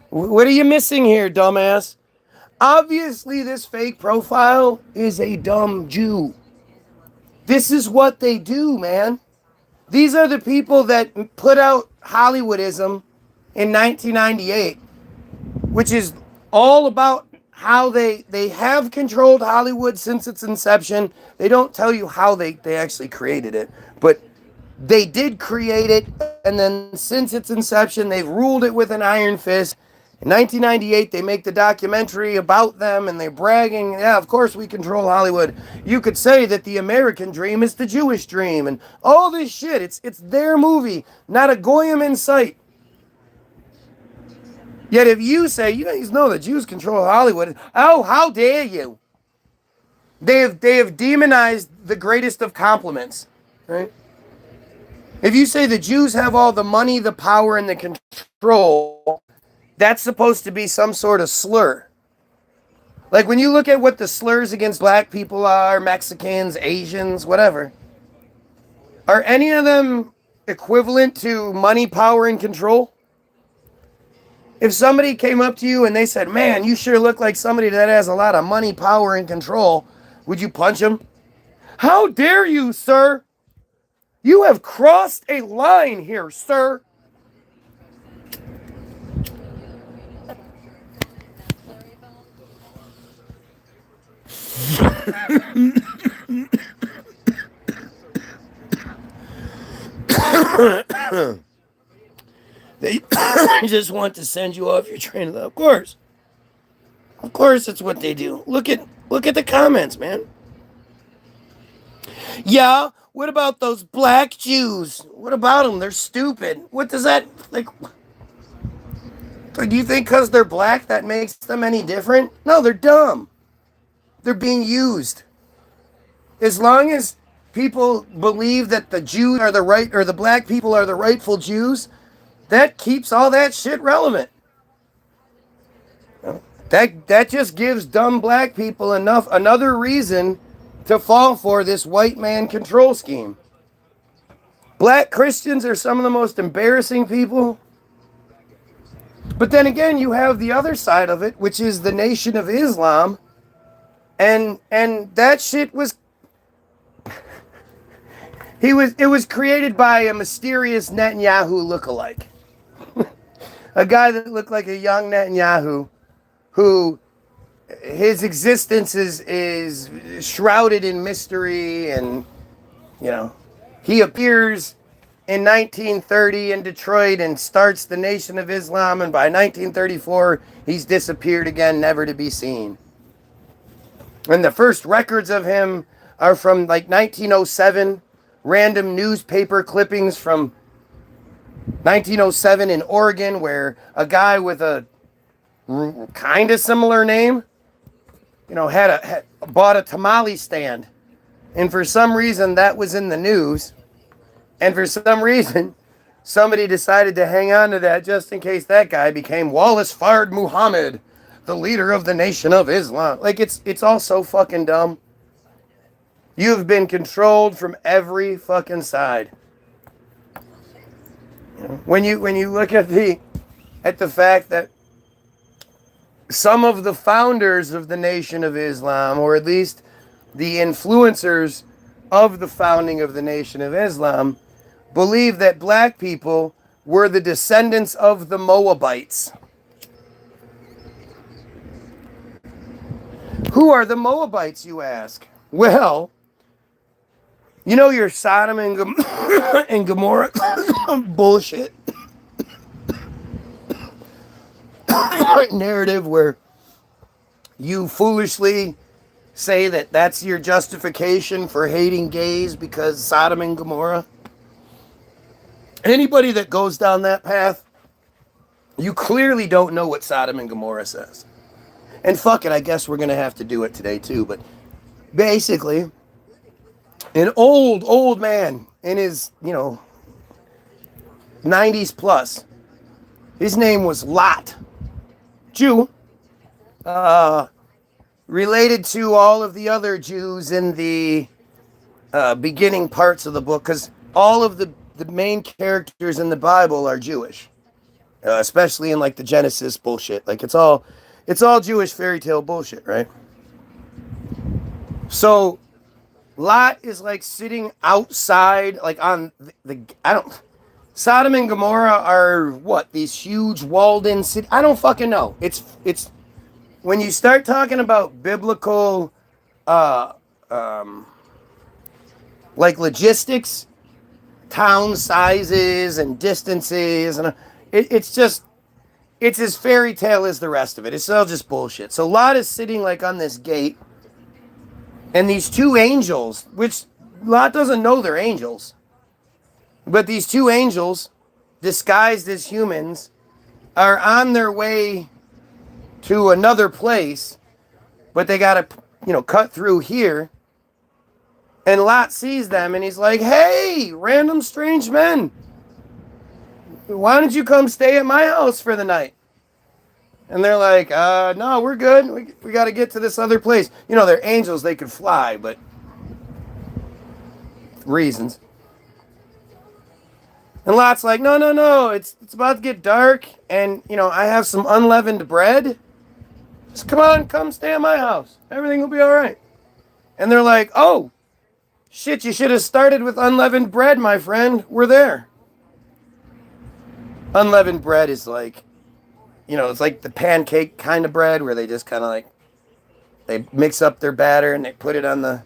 What are you missing here, dumbass? Obviously, this fake profile is a dumb Jew. This is what they do, man. These are the people that put out Hollywoodism in 1998, which is all about how they have controlled Hollywood since its inception. They don't tell you how they actually created it, but they did create it, and then since its inception, they've ruled it with an iron fist. In 1998, they make the documentary about them, and they're bragging, yeah, of course we control Hollywood. You could say that the American dream is the Jewish dream, and all this shit. It's their movie, not a Goyim in sight. Yet if you say, you guys know that Jews control Hollywood, oh, how dare you? They have demonized the greatest of compliments, right? If you say the Jews have all the money, the power, and the control, that's supposed to be some sort of slur. Like when you look at what the slurs against black people are, Mexicans, Asians, whatever, are any of them equivalent to money, power, and control? If somebody came up to you and they said, man, you sure look like somebody that has a lot of money, power, and control, would you punch them? How dare you, sir? You have crossed a line here, sir. They just want to send you off your train of thought. Of course, it's what they do. Look at the comments, man. Yeah, what about those black Jews? What about them? They're stupid. What does that like? Do you think because they're black that makes them any different? No, they're dumb. They're being used. As long as people believe that the Jews are the right, or the black people are the rightful Jews, that keeps all that shit relevant. That just gives dumb black people another reason to fall for this white man control scheme. Black Christians are some of the most embarrassing people. But then again, you have the other side of it, which is the Nation of Islam. And that shit was it was created by a mysterious Netanyahu lookalike. A guy that looked like a young Netanyahu, who his existence is shrouded in mystery, and he appears in 1930 in Detroit and starts the Nation of Islam, and by 1934 he's disappeared again, never to be seen. And the first records of him are from like 1907, random newspaper clippings from 1907 in Oregon, where a guy with a kind of similar name, had bought a tamale stand, and for some reason that was in the news, and for some reason somebody decided to hang on to that just in case that guy became Wallace Fard Muhammad, the leader of the Nation of Islam. Like it's all so fucking dumb. You've been controlled from every fucking side. When you look at the fact that some of the founders of the Nation of Islam, or at least the influencers of the founding of the Nation of Islam, believe that black people were the descendants of the Moabites. Who are the Moabites, you ask? Well, you know your Sodom and, and Gomorrah bullshit narrative where you foolishly say that that's your justification for hating gays because Sodom and Gomorrah? Anybody that goes down that path, you clearly don't know what Sodom and Gomorrah says. And fuck it, I guess we're going to have to do it today too. But basically, an old man in his, 90s plus, his name was Lot, Jew, related to all of the other Jews in the beginning parts of the book, because all of the main characters in the Bible are Jewish, especially in like the Genesis bullshit. Like it's all Jewish fairy tale bullshit, right? So Lot is like sitting outside, like on Sodom and Gomorrah are what? These huge walled-in cities? I don't fucking know. It's when you start talking about biblical, like logistics, town sizes and distances, and it's as fairy tale as the rest of it. It's all just bullshit. So Lot is sitting like on this gate, and these two angels, which Lot doesn't know they're angels, but these two angels, disguised as humans, are on their way to another place, but they gotta, cut through here. And Lot sees them, and he's like, "Hey, random strange men, why don't you come stay at my house for the night?" And they're like, "No, we're good. We got to get to this other place." They're angels. They could fly, but reasons. And Lot's like, no. It's about to get dark, and, I have some unleavened bread. Just come stay at my house. Everything will be all right. And they're like, "Oh, shit, you should have started with unleavened bread, my friend. We're there." Unleavened bread is like, it's like the pancake kind of bread where they just kind of like, they mix up their batter and they put it on the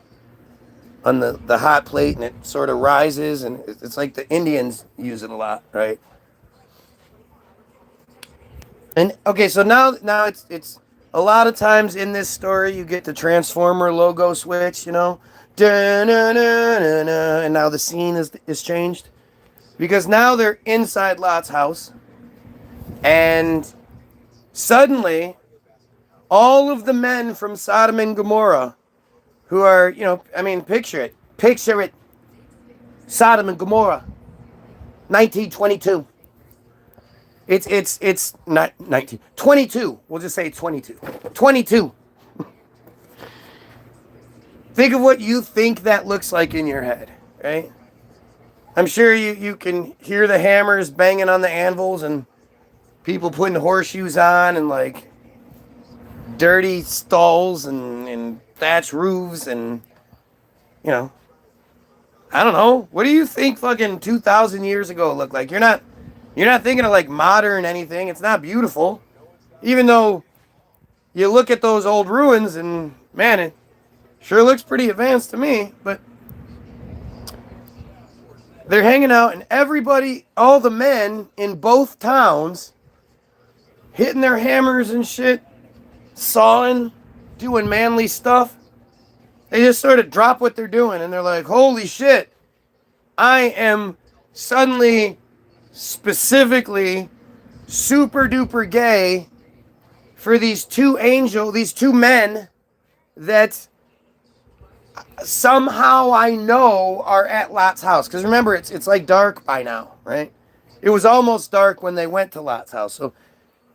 hot plate, and it sort of rises, and it's like the Indians use it a lot, right? And okay, so now it's a lot of times in this story you get the Transformer logo switch, and now the scene is changed, because now they're inside Lot's house, and suddenly all of the men from Sodom and Gomorrah, who are, picture it, Sodom and Gomorrah, 1922. It's not 19, 22. We'll just say 22. 22. Think of what you think that looks like in your head, right? I'm sure you can hear the hammers banging on the anvils and people putting horseshoes on and like dirty stalls and thatch roofs and, I don't know. What do you think fucking 2,000 years ago looked like? You're not thinking of like modern anything. It's not beautiful. Even though you look at those old ruins and, man, it sure looks pretty advanced to me. But they're hanging out, and everybody, all the men in both towns, hitting their hammers and shit, sawing, doing manly stuff. They just sort of drop what they're doing, and they're like, "Holy shit, I am suddenly specifically super duper gay for these two men that somehow I know are at Lot's house." Because remember, it's like dark by now, right? It was almost dark when they went to Lot's house.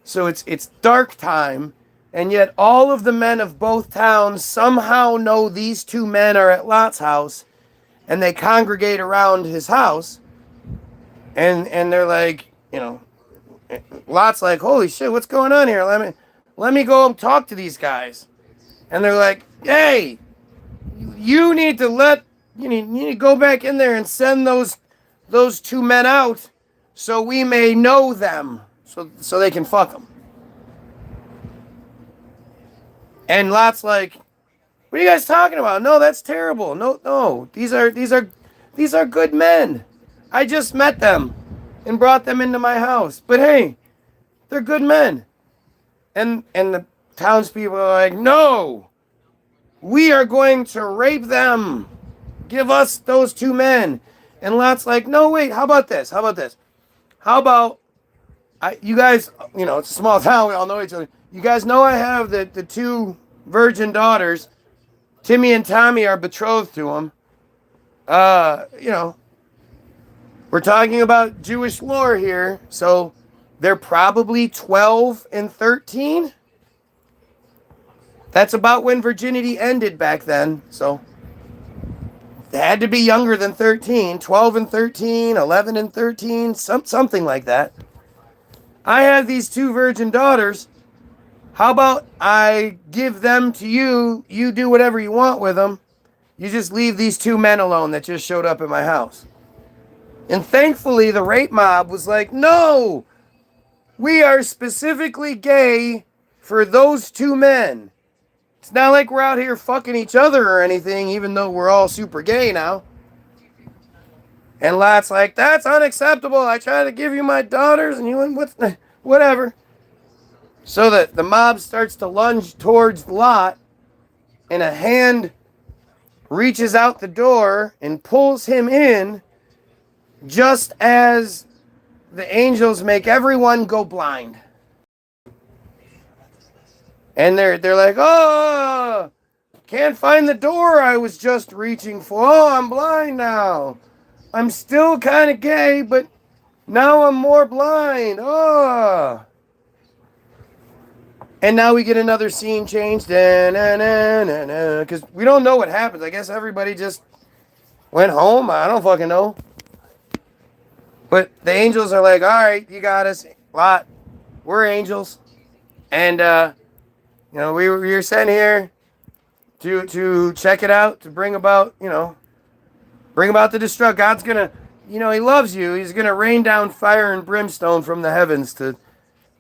So it's dark time, and yet all of the men of both towns somehow know these two men are at Lot's house, and they congregate around his house. And they're like, Lot's like, holy shit, what's going on here? Let me go talk to these guys. And they're like, hey, you need to go back in there and send those two men out so we may know them, so they can fuck them. And Lot's like, what are you guys talking about? No, that's terrible. No, these are good men. I just met them and brought them into my house. But hey, they're good men. And the townspeople are like, no, we are going to rape them. Give us those two men. And Lot's like, no, wait, how about this? How about you guys, it's a small town, we all know each other. You guys know I have the two virgin daughters. Timmy and Tommy are betrothed to him. We're talking about Jewish lore here, so they're probably 12 and 13. That's about when virginity ended back then, so they had to be younger than 13, 12 and 13, 11 and 13, something like that. I have these two virgin daughters. How about I give them to you? You do whatever you want with them. You just leave these two men alone that just showed up at my house. And thankfully, the rape mob was like, no, we are specifically gay for those two men. It's not like we're out here fucking each other or anything, even though we're all super gay now. And Lot's like, that's unacceptable. I tried to give you my daughters and you went, whatever. So that the mob starts to lunge towards Lot, and a hand reaches out the door and pulls him in, just as the angels make everyone go blind. And they're like, oh, can't find the door I was just reaching for. Oh, I'm blind now. I'm still kind of gay, but now I'm more blind. Oh. And now we get another scene change. Because we don't know what happens. I guess everybody just went home. I don't fucking know. But the angels are like, all right, you got us. Lot, we're angels. And, we were sent here to check it out, to bring about the destruction. God's going to, he loves you. He's going to rain down fire and brimstone from the heavens to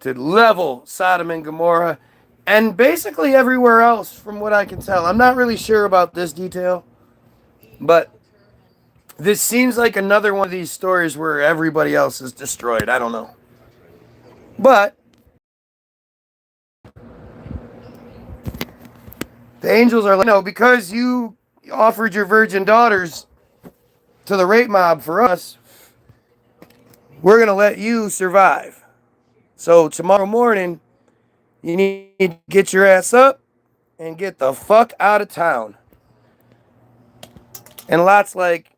level Sodom and Gomorrah, and basically everywhere else, from what I can tell. I'm not really sure about this detail, but this seems like another one of these stories where everybody else is destroyed. I don't know. But the angels are like, no, because you offered your virgin daughters to the rape mob for us, we're going to let you survive. So tomorrow morning, you need to get your ass up and get the fuck out of town. And Lot's like,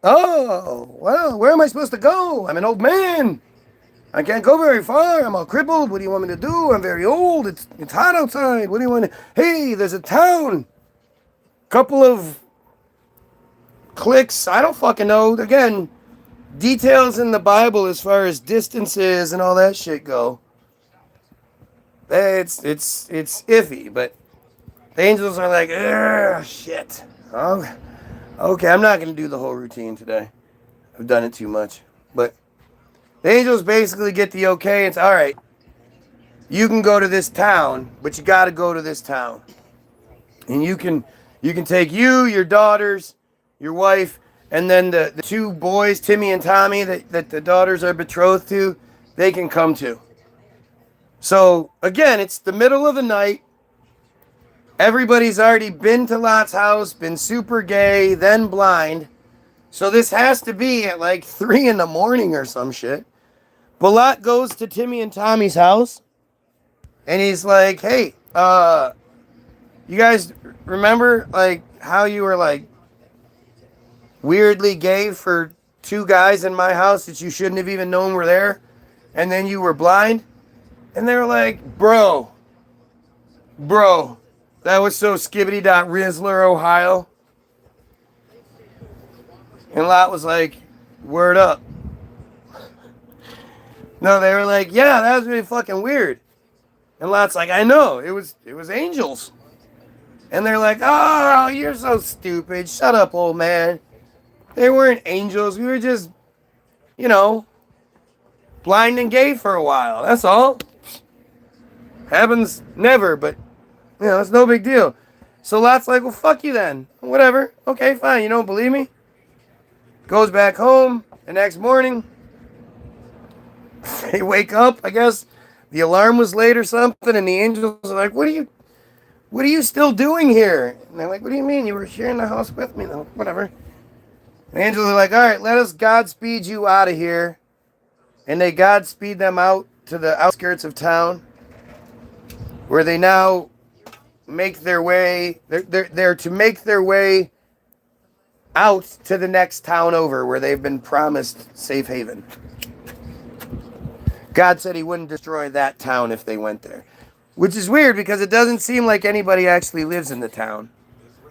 oh, well, where am I supposed to go? I'm an old man. I can't go very far. I'm all crippled. What do you want me to do? I'm very old. It's hot outside. What do you want to... Hey, there's a town. Couple of clicks. I don't fucking know. Again, details in the Bible as far as distances and all that shit go. It's iffy, but the angels are like, ugh, shit. Oh, okay, I'm not going to do the whole routine today. I've done it too much. But the angels basically get the okay. It's all right. You can go to this town, but you got to go to this town. And you can take your daughters, your wife, and then the two boys, Timmy and Tommy, that the daughters are betrothed to, they can come too. So, again, it's the middle of the night. Everybody's already been to Lot's house, been super gay, then blind. So this has to be at like 3 in the morning or some shit. But Lot goes to Timmy and Tommy's house, and he's like, hey, you guys remember like how you were like weirdly gay for two guys in my house that you shouldn't have even known were there, and then you were blind? And they were like, bro, that was so skibbity.Rizzler, Ohio. And Lot was like, word up. No, they were like, yeah, that was really fucking weird. And Lot's like, I know, it was angels. And they're like, oh, you're so stupid. Shut up, old man. They weren't angels. We were just, you know, blind and gay for a while. That's all. Happens never, but, you know, it's no big deal. So Lot's like, well, fuck you then. Whatever. Okay, fine. You don't believe me? Goes back home the next morning. They wake up, I guess the alarm was late or something, and the angels are like, what are you still doing here? And they're like, what do you mean? You were here in the house with me? No, whatever. The angels are like, all right, let us Godspeed you out of here. And they Godspeed them out to the outskirts of town, where they now make their way, they're to make their way out to the next town over, where they've been promised safe haven. God said he wouldn't destroy that town if they went there. Which is weird, because it doesn't seem like anybody actually lives in the town.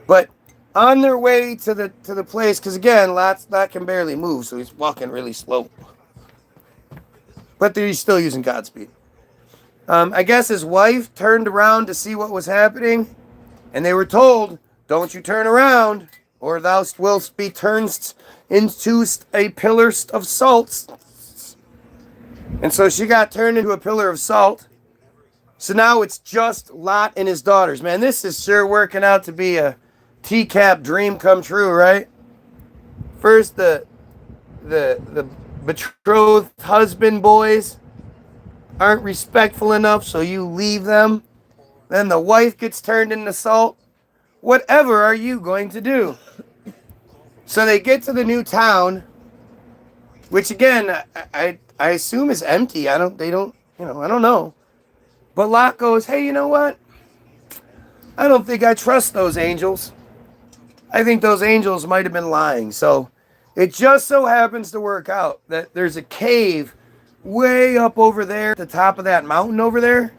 But on their way to the place, because again, Lot can barely move, so he's walking really slow. But he's still using Godspeed. I guess his wife turned around to see what was happening, and they were told, don't you turn around, or thou wilt be turned into a pillar of salt. And so she got turned into a pillar of salt. So now it's just Lot and his daughters. Man, this is sure working out to be a TCAP dream come true, right? First, the betrothed husband boys aren't respectful enough, so you leave them. Then the wife gets turned into salt. Whatever are you going to do? So they get to the new town, which again, I assume is empty. I don't know. But Lot goes, hey, you know what? I don't think I trust those angels. I think those angels might have been lying. So it just so happens to work out that there's a cave way up over there at the top of that mountain over there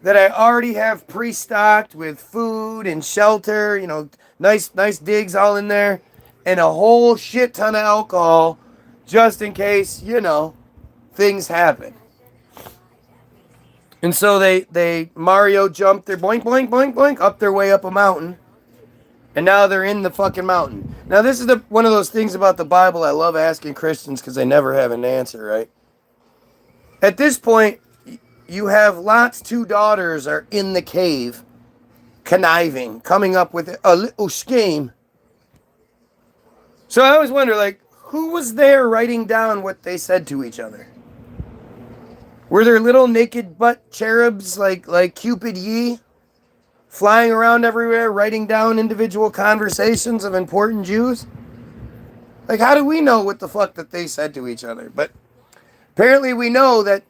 that I already have pre-stocked with food and shelter, you know, nice digs all in there, and a whole shit ton of alcohol just in case, you know, things happen. And so they Mario jumped their boink, boink, boink, boink up their way up a mountain. And now they're in the fucking mountain. Now this is one of those things about the Bible I love asking Christians because they never have an answer, right? At this point, you have Lot's two daughters are in the cave, conniving, coming up with a little scheme. So I always wonder, like, who was there writing down what they said to each other? Were there little naked butt cherubs like Cupid Yee flying around everywhere, writing down individual conversations of important Jews? Like, how do we know what the fuck that they said to each other? But apparently we know that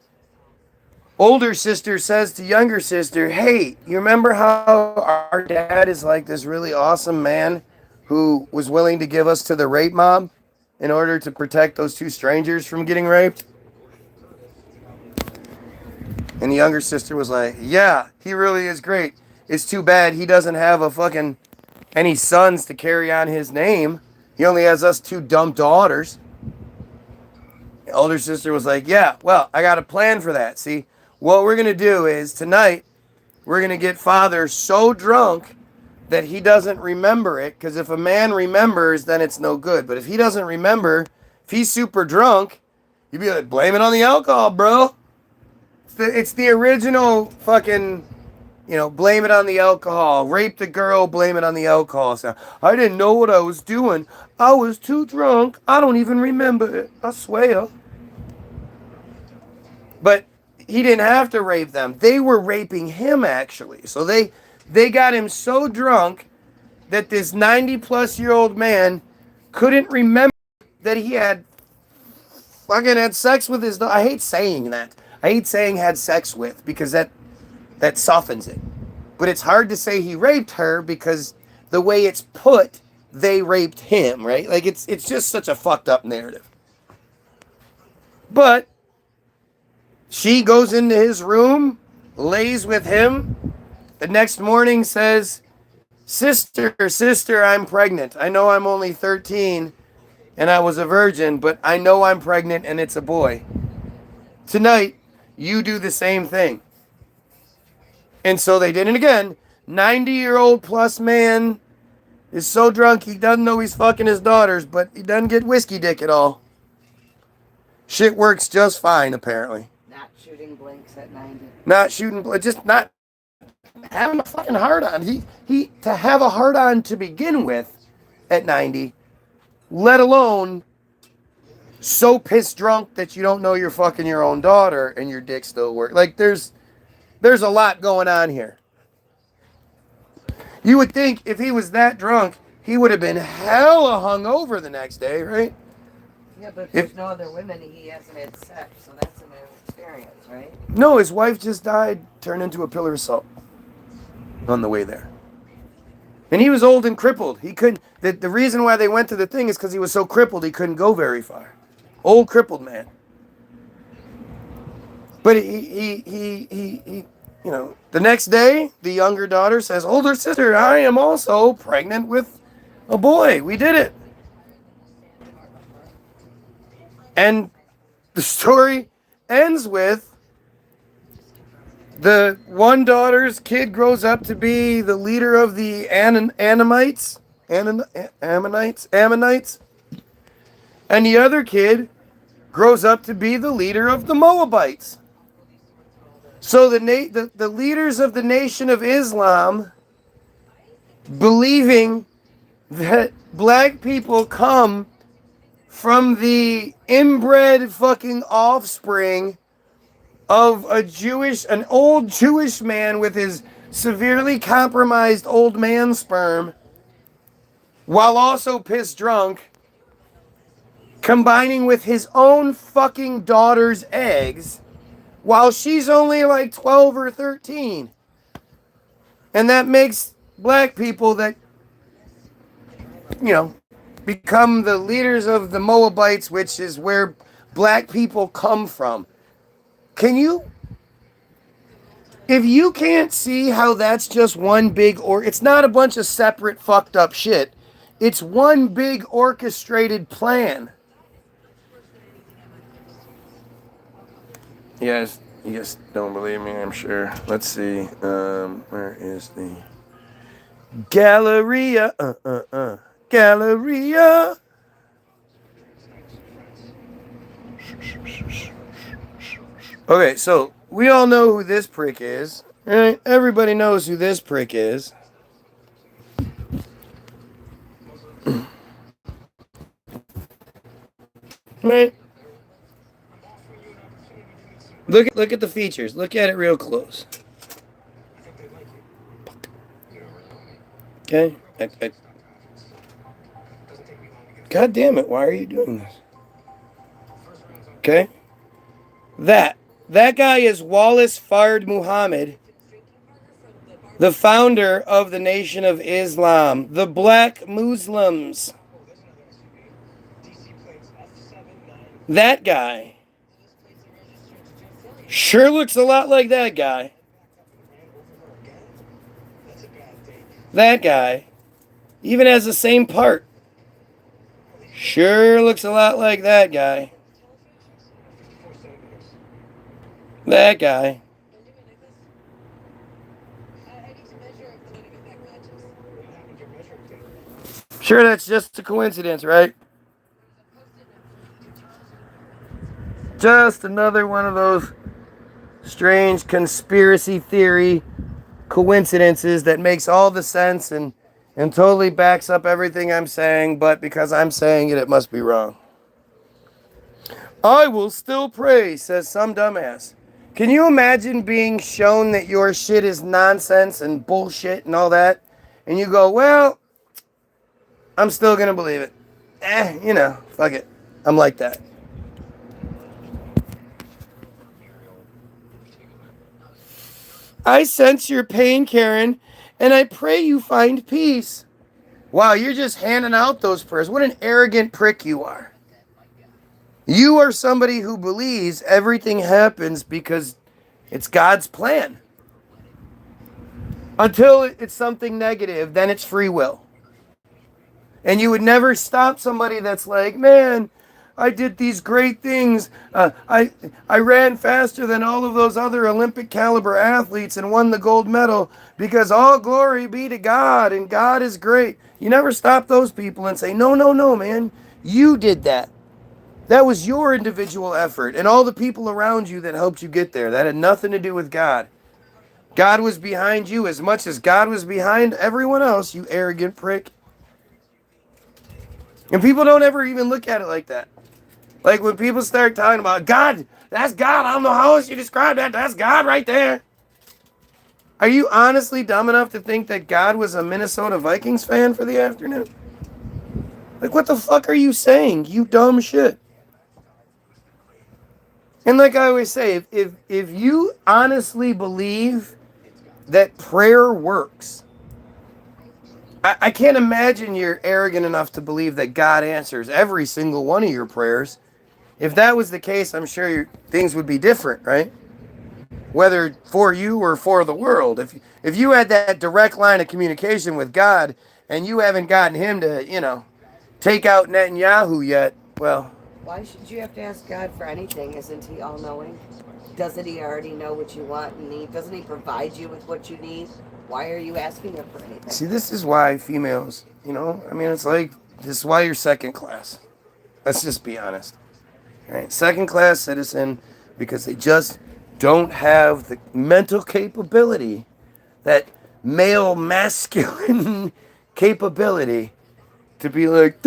older sister says to younger sister, hey, you remember how our dad is like this really awesome man who was willing to give us to the rape mob in order to protect those two strangers from getting raped? And the younger sister was like, yeah, he really is great. It's too bad he doesn't have any sons to carry on his name. He only has us two dumb daughters. The older sister was like, yeah, well, I got a plan for that. See, what we're going to do is tonight, we're going to get father so drunk that he doesn't remember it. Because if a man remembers, then it's no good. But if he doesn't remember, if he's super drunk, you'd be like, blame it on the alcohol, bro. It's the original fucking, you know, blame it on the alcohol. Rape the girl, blame it on the alcohol. So, I didn't know what I was doing. I was too drunk. I don't even remember it. I swear. But he didn't have to rape them. They were raping him, actually. So they got him so drunk that this 90-plus-year-old man couldn't remember that he had fucking had sex with his... I hate saying that. I hate saying had sex with, because that softens it. But it's hard to say he raped her because the way it's put, they raped him, right? Like, it's just such a fucked up narrative. But she goes into his room, lays with him. The next morning says, sister, I'm pregnant. I know I'm only 13 and I was a virgin, but I know I'm pregnant and it's a boy. Tonight, you do the same thing. And so they did. And again, 90-year-old plus man is so drunk he doesn't know he's fucking his daughters, but he doesn't get whiskey dick at all. Shit works just fine, apparently. Not shooting blanks at 90. Not shooting, just not having a fucking hard on. He to have a hard on to begin with at 90, let alone so pissed drunk that you don't know you're fucking your own daughter and your dick still works. Like there's a lot going on here. You would think if he was that drunk, he would have been hella hungover the next day, right? Yeah, but if there's no other women, he hasn't had sex, so that's a new experience, right? No, his wife just died, turned into a pillar of salt on the way there. And he was old and crippled. He couldn't. The reason why they went to the thing is because he was so crippled he couldn't go very far. Old crippled man. But he you know, the next day, the younger daughter says, older sister, I am also pregnant with a boy. We did it. And the story ends with the one daughter's kid grows up to be the leader of the Ammonites. And the other kid grows up to be the leader of the Moabites. So the leaders of the Nation of Islam, believing that black people come from the inbred fucking offspring of an old Jewish man with his severely compromised old man sperm, while also pissed drunk, combining with his own fucking daughter's eggs, while she's only like 12 or 13. And that makes black people that, you know, become the leaders of the Moabites, which is where black people come from. Can you, if you can't see how that's just one big, it's not a bunch of separate fucked up shit. It's one big orchestrated plan. Yes, you just don't believe me, I'm sure. Let's see. Where is the Galleria? Galleria. Okay, so we all know who this prick is. Right? Everybody knows who this prick is. Right? Look at the features. Look at it real close. Okay? God damn it, why are you doing this? Okay? That guy is Wallace Fard Muhammad, the founder of the Nation of Islam, the Black Muslims. That guy sure looks a lot like that guy. That guy even has the same part. Sure looks a lot like that guy. That guy. Sure, that's just a coincidence, right? Just another one of those strange conspiracy theory coincidences that makes all the sense and totally backs up everything I'm saying, but because I'm saying it, it must be wrong. I will still pray, says some dumbass. Can you imagine being shown that your shit is nonsense and bullshit and all that? And you go, well, I'm still going to believe it. You know, fuck it. I'm like that. I sense your pain, Karen, and I pray you find peace. Wow, you're just handing out those prayers. What an arrogant prick you are. You are somebody who believes everything happens because it's God's plan. Until it's something negative, then it's free will. And you would never stop somebody that's like, man, I did these great things. I ran faster than all of those other Olympic caliber athletes and won the gold medal because all glory be to God and God is great. You never stop those people and say, no, no, no, man. You did that. That was your individual effort and all the people around you that helped you get there. That had nothing to do with God. God was behind you as much as God was behind everyone else, you arrogant prick. And people don't ever even look at it like that. Like when people start talking about God, that's God. I don't know how else you describe that. That's God right there. Are you honestly dumb enough to think that God was a Minnesota Vikings fan for the afternoon? Like, what the fuck are you saying? You dumb shit. And like I always say, if you honestly believe that prayer works, I can't imagine you're arrogant enough to believe that God answers every single one of your prayers. If that was the case, I'm sure things would be different, right? Whether for you or for the world. If you had that direct line of communication with God and you haven't gotten him to, take out Netanyahu yet, well... Why should you have to ask God for anything? Isn't he all-knowing? Doesn't he already know what you want and need? Doesn't he provide you with what you need? Why are you asking him for anything? See, this is why females, it's like, this is why you're second class. Let's just be honest. All right? Second class citizen, because they just don't have the mental capability, that male masculine capability to be like,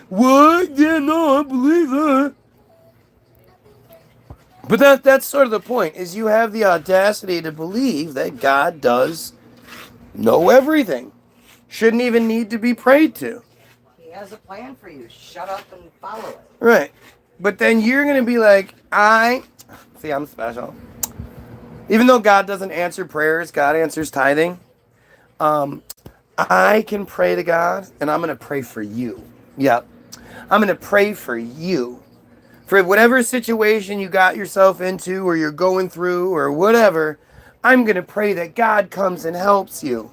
what? Yeah, no, I believe that. But that's sort of the point, is you have the audacity to believe that God does know everything. Shouldn't even need to be prayed to. He has a plan for you. Shut up and follow it. Right. But then you're going to be like, I'm special. Even though God doesn't answer prayers, God answers tithing. I can pray to God, and I'm going to pray for you. Yep. I'm going to pray for you. For whatever situation you got yourself into or you're going through or whatever, I'm going to pray that God comes and helps you.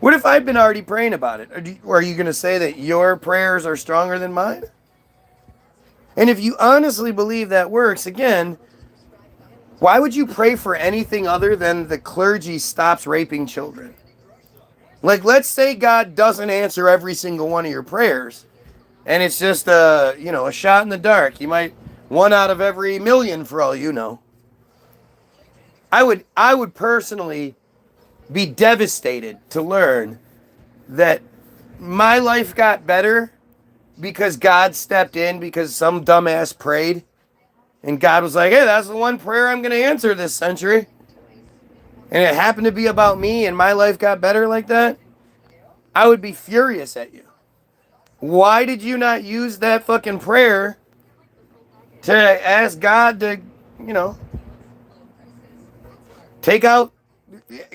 What if I've been already praying about it? Are you going to say that your prayers are stronger than mine? And if you honestly believe that works, again, why would you pray for anything other than the clergy stops raping children? Like, let's say God doesn't answer every single one of your prayers. And it's just a shot in the dark. You might, 1 out of every million for all you know. I would personally be devastated to learn that my life got better because God stepped in because some dumbass prayed. And God was like, hey, that's the one prayer I'm going to answer this century. And it happened to be about me and my life got better like that. I would be furious at you. Why did you not use that fucking prayer to ask God to,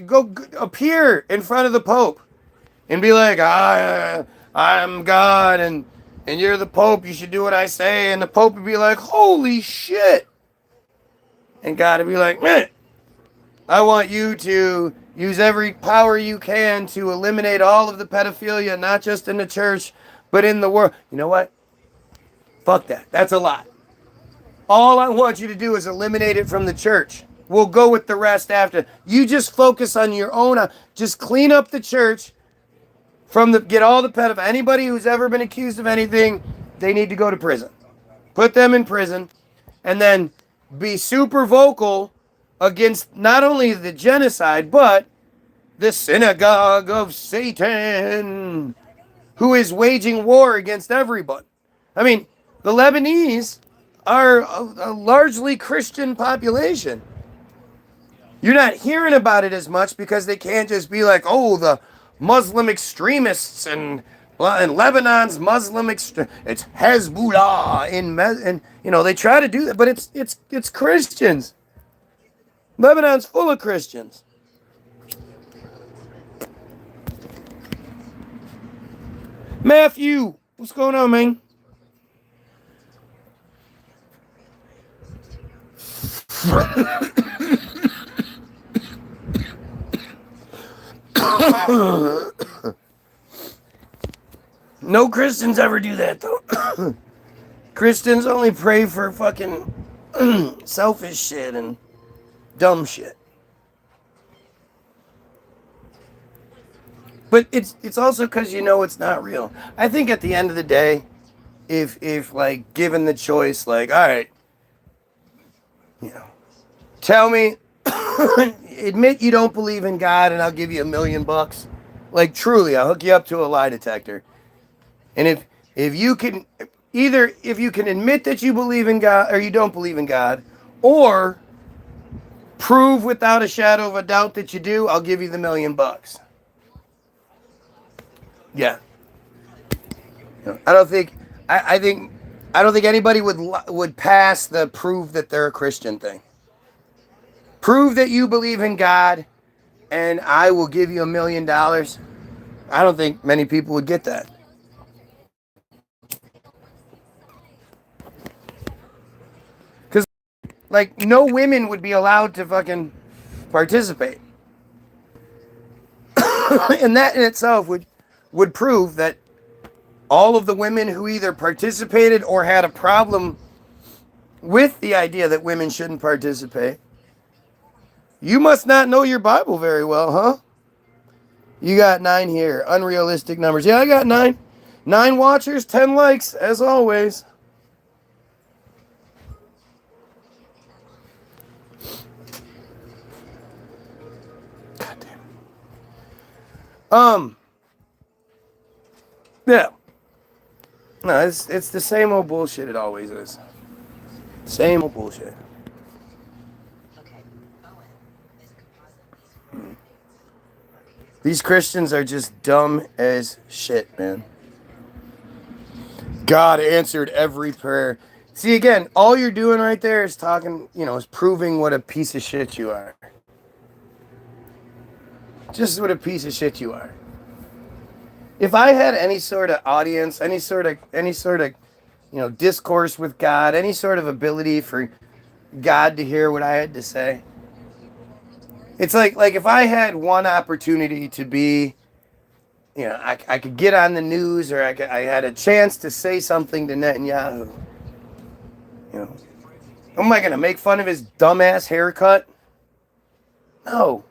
go appear in front of the Pope and be like, I'm God and you're the Pope, you should do what I say. And the Pope would be like, holy shit. And God would be like, man, I want you to use every power you can to eliminate all of the pedophilia, not just in the church, but in the world. You know what? Fuck that. That's a lot. All I want you to do is eliminate it from the church. We'll go with the rest after. You just focus on your own. Just clean up the church get all the pedophiles. Anybody who's ever been accused of anything, they need to go to prison. Put them in prison. And then be super vocal against not only the genocide, but the synagogue of Satan, who is waging war against everybody. I mean, the Lebanese are a largely Christian population. You're not hearing about it as much because they can't just be like, oh, the Muslim extremists and Lebanon's Muslim it's Hezbollah and they try to do that, but it's Christians. Lebanon's full of Christians. Matthew, what's going on, man? No Christians ever do that, though. Christians only pray for fucking selfish shit and dumb shit. But it's also because you know it's not real. I think at the end of the day, if like given the choice, like, all right, you know, tell me, admit you don't believe in God, and I'll give you $1 million. Like truly, I'll hook you up to a lie detector. And if you can either if you can admit that you believe in God or you don't believe in God, or prove without a shadow of a doubt that you do, I'll give you the $1 million. Yeah. I don't think I think I don't think anybody would pass the prove that they're a Christian thing. Prove that you believe in God and I will give you $1 million. I don't think many people would get that. Cuz like no women would be allowed to fucking participate. And that in itself would prove that all of the women who either participated or had a problem with the idea that women shouldn't participate, you must not know your Bible very well, huh? You got 9 here. Unrealistic numbers. Yeah, I got 9. 9 watchers, 10 likes, as always. God damn. Yeah. No, it's the same old bullshit it always is. Same old bullshit. These Christians are just dumb as shit, man. God answered every prayer. See, again, all you're doing right there is talking, is proving what a piece of shit you are. Just what a piece of shit you are. If I had any sort of audience, any sort of, discourse with God, any sort of ability for God to hear what I had to say, it's like if I had one opportunity to be, I could get on the news, or I had a chance to say something to Netanyahu. Am I gonna make fun of his dumbass haircut? No.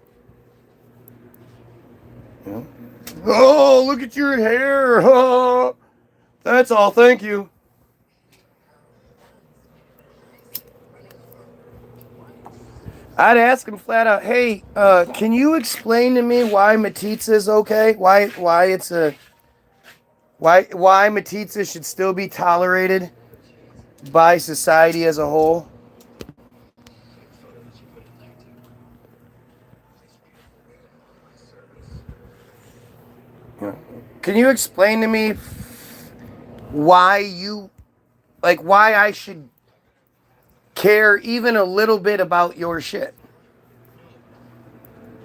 Oh, look at your hair. Oh, that's all. Thank you. I'd ask him flat out, hey, can you explain to me why metzitzia is okay? Why metzitzia should still be tolerated by society as a whole? Can you explain to me why I should care even a little bit about your shit?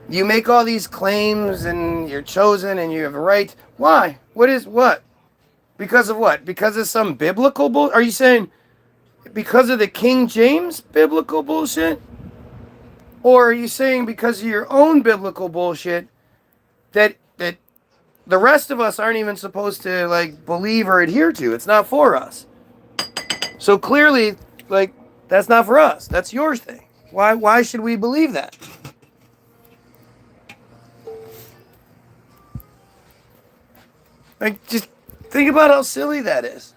You make all these claims and you're chosen and you have a right. Why? What? Because of what? Because of some biblical bull? Are you saying because of the King James biblical bullshit? Or are you saying because of your own biblical bullshit that the rest of us aren't even supposed to believe or adhere to? It's not for us. So clearly, that's not for us. That's your thing. Why should we believe that? Just think about how silly that is.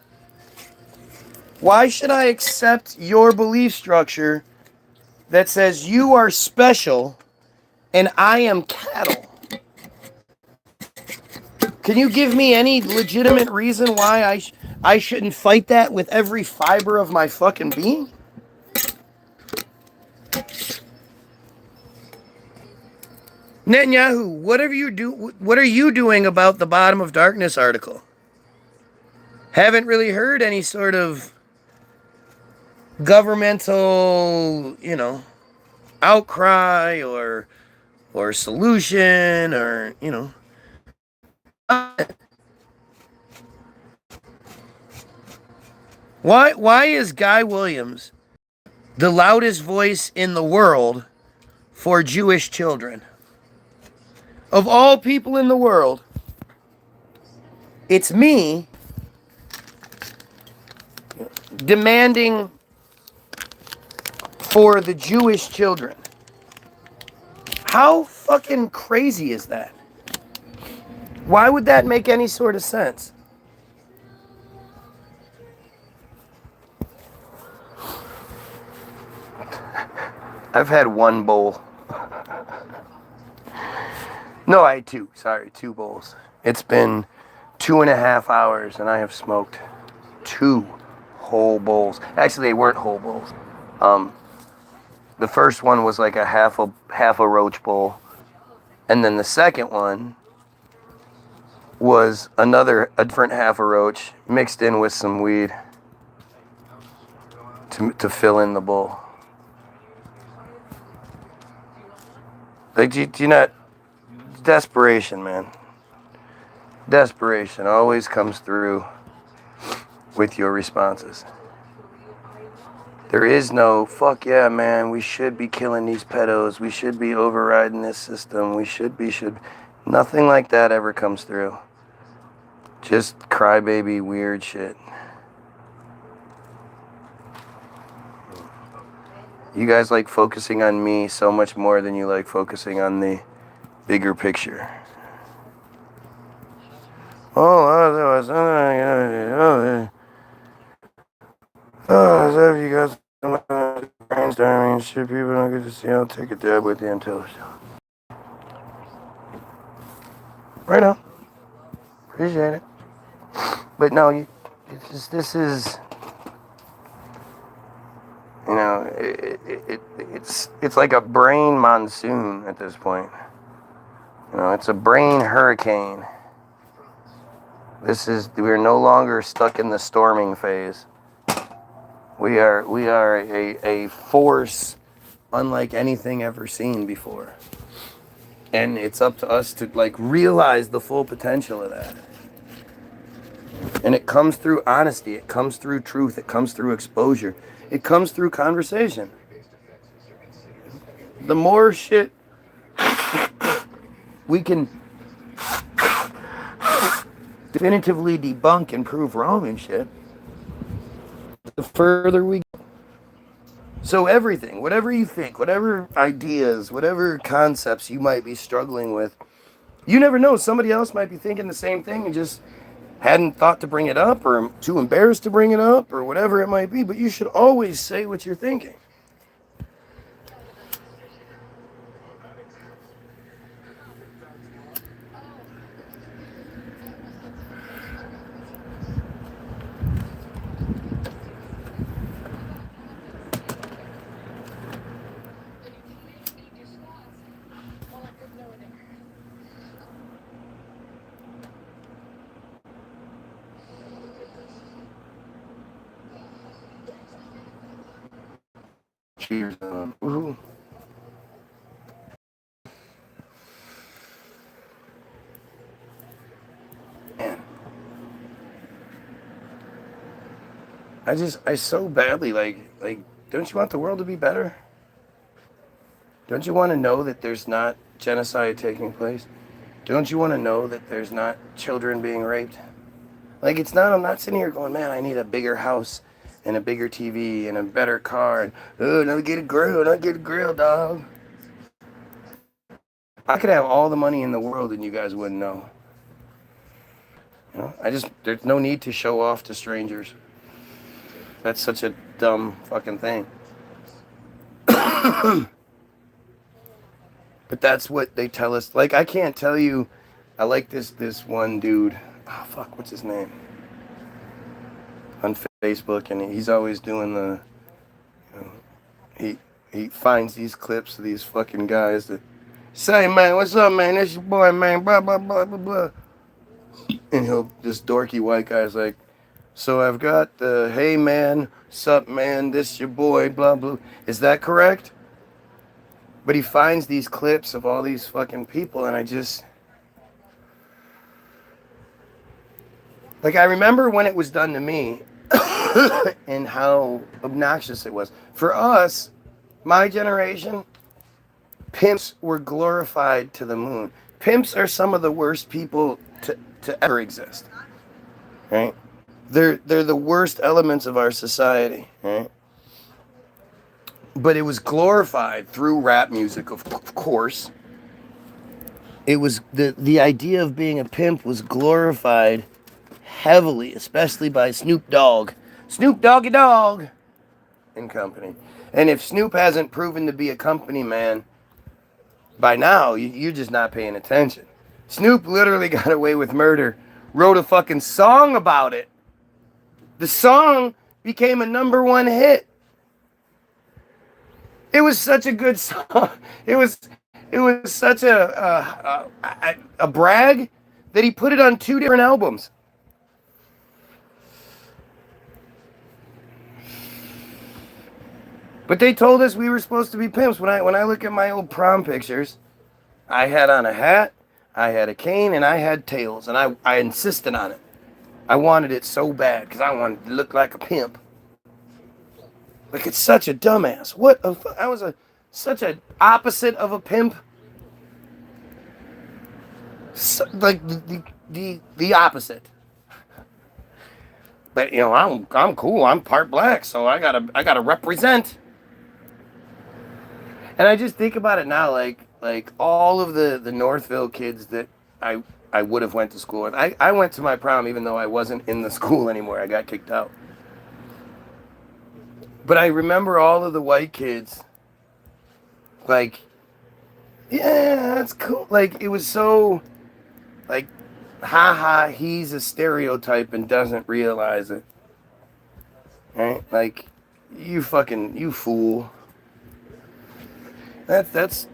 Why should I accept your belief structure that says you are special and I am cattle? Can you give me any legitimate reason why I shouldn't fight that with every fiber of my fucking being? Netanyahu, what are you doing about the Bottom of Darkness article? Haven't really heard any sort of governmental, outcry or solution or, Why is Guy Williams the loudest voice in the world for Jewish children? Of all people in the world, It's me demanding for the Jewish children. How fucking crazy is that? Why would that make any sort of sense? I've had one bowl. No, I had two. Sorry, two bowls. It's been 2.5 hours and I have smoked 2 whole bowls. Actually, they weren't whole bowls. The first one was like a half a roach bowl. And then the second one was a different half a roach mixed in with some weed to fill in the bowl. Like, do you not... Desperation, man. Desperation always comes through with your responses. There is no, fuck yeah, man, we should be killing these pedos. We should be overriding this system. We should. Nothing like that ever comes through. Just crybaby weird shit. You guys like focusing on me so much more than you like focusing on the bigger picture. You guys brainstorming shit people don't get to see. I'll take a dab with you until right now. Appreciate it. But no, this is, you know, it's like a brain monsoon at this point. You know, it's a brain hurricane. We're no longer stuck in the storming phase. We are a force unlike anything ever seen before. And it's up to us to like realize the full potential of that. And it comes through honesty, it comes through truth, it comes through exposure, it comes through conversation. The more shit we can definitively debunk and prove wrong and shit, the further we go. So everything, whatever you think, whatever ideas, whatever concepts you might be struggling with, you never know, somebody else might be thinking the same thing and just hadn't thought to bring it up or too embarrassed to bring it up or whatever it might be, but you should always say what you're thinking. Cheers. Woohoo. Man. I so badly like, don't you want the world to be better? Don't you want to know that there's not genocide taking place? Don't you want to know that there's not children being raped? Like, I'm not sitting here going, man, I need a bigger house and a bigger TV and a better car. And, oh, not get a grill, dog. I could have all the money in the world and you guys wouldn't know. You know, there's no need to show off to strangers. That's such a dumb fucking thing. But that's what they tell us. Like, I can't tell you, I like this one dude. Oh, fuck, what's his name? On Facebook, and he's always doing the, you know, he finds these clips of these fucking guys that say, man, what's up, man? That's your boy, man, blah, blah, blah, blah, blah. And this dorky white guy's like, so I've got the, hey, man, sup, man, this your boy, blah, blah. Is that correct? But he finds these clips of all these fucking people, and I just... Like, I remember when it was done to me and how obnoxious it was. For us, my generation, pimps were glorified to the moon. Pimps are some of the worst people to ever exist. right? They're the worst elements of our society, right? But it was glorified through rap music, of course. It was the idea of being a pimp was glorified heavily, especially by Snoop Dogg, Snoop Doggy Dogg, and company. And if Snoop hasn't proven to be a company man by now, you're just not paying attention. Snoop literally got away with murder, wrote a fucking song about it. The song became a #1 hit. It was such a good song. It was such a brag that he put it on 2 different albums. But they told us we were supposed to be pimps. When I look at my old prom pictures, I had on a hat, I had a cane, and I had tails, and I insisted on it. I wanted it so bad because I wanted to look like a pimp. Like, it's such a dumbass. What a I was such an opposite of a pimp. So, like the opposite. But you know, I'm cool. I'm part black, so I gotta represent. And I just think about it now, like all of the Northville kids that I would have went to school with. I went to my prom even though I wasn't in the school anymore. I got kicked out. But I remember all of the white kids, like, yeah, that's cool. Like, it was so, like, haha, he's a stereotype and doesn't realize it. Right? Like, you fool. That's,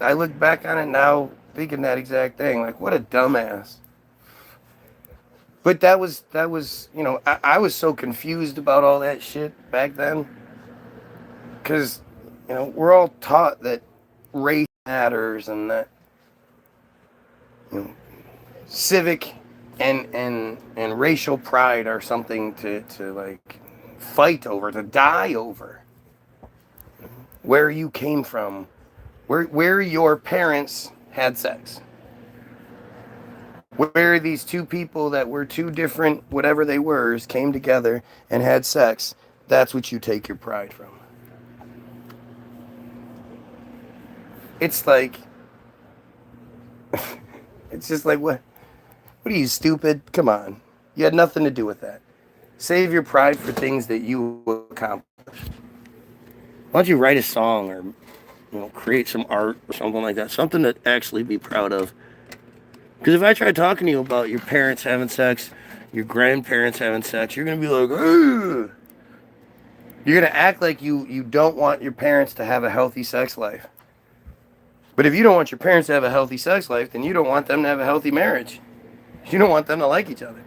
I look back on it now thinking that exact thing. Like, what a dumbass. But that was, you know, I was so confused about all that shit back then. Because, you know, we're all taught that race matters and that, you know, civic and racial pride are something to like fight over, to die over. Where you came from, where your parents had sex. Where these two people that were two different, whatever they were, came together and had sex, that's what you take your pride from. It's like, it's just like, what are you, stupid? Come on. You had nothing to do with that. Save your pride for things that you accomplished. Why don't you write a song or, you know, create some art or something like that, something to actually be proud of. Because if I try talking to you about your parents having sex, your grandparents having sex, you're going to be like, ugh. You're going to act like you don't want your parents to have a healthy sex life. But if you don't want your parents to have a healthy sex life, then you don't want them to have a healthy marriage. You don't want them to like each other.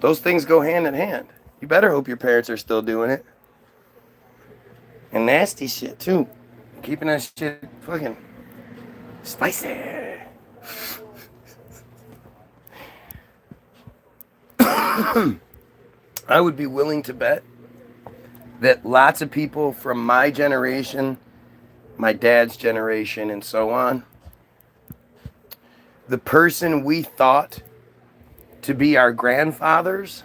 Those things go hand in hand. You better hope your parents are still doing it. And nasty shit, too. Keeping that shit fucking spicy. I would be willing to bet that lots of people from my generation, my dad's generation, and so on, the person we thought to be our grandfathers,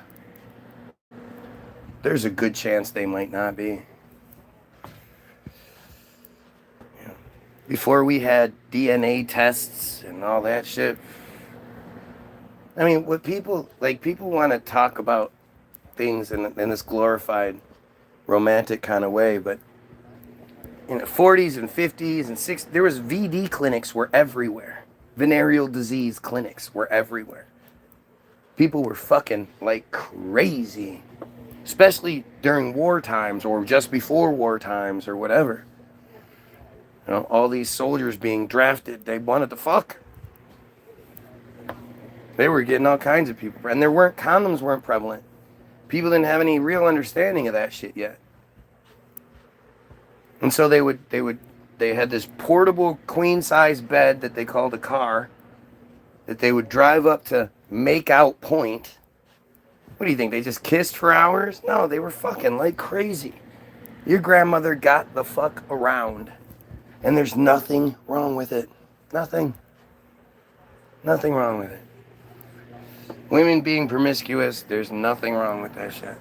there's a good chance they might not be. Before we had DNA tests and all that shit. I mean, what people want to talk about things in this glorified, romantic kind of way, but in the 40s and 50s and 60s, there was VD clinics were everywhere. Venereal disease clinics were everywhere. People were fucking like crazy, especially during war times or just before war times or whatever. You know, all these soldiers being drafted, they wanted to fuck. They were getting all kinds of people. And condoms weren't prevalent. People didn't have any real understanding of that shit yet. And so they had this portable queen-size bed that they called a car that they would drive up to make out point. What do you think? They just kissed for hours? No, they were fucking like crazy. Your grandmother got the fuck around. And there's nothing wrong with it. Nothing. Nothing wrong with it. Women being promiscuous, there's nothing wrong with that shit.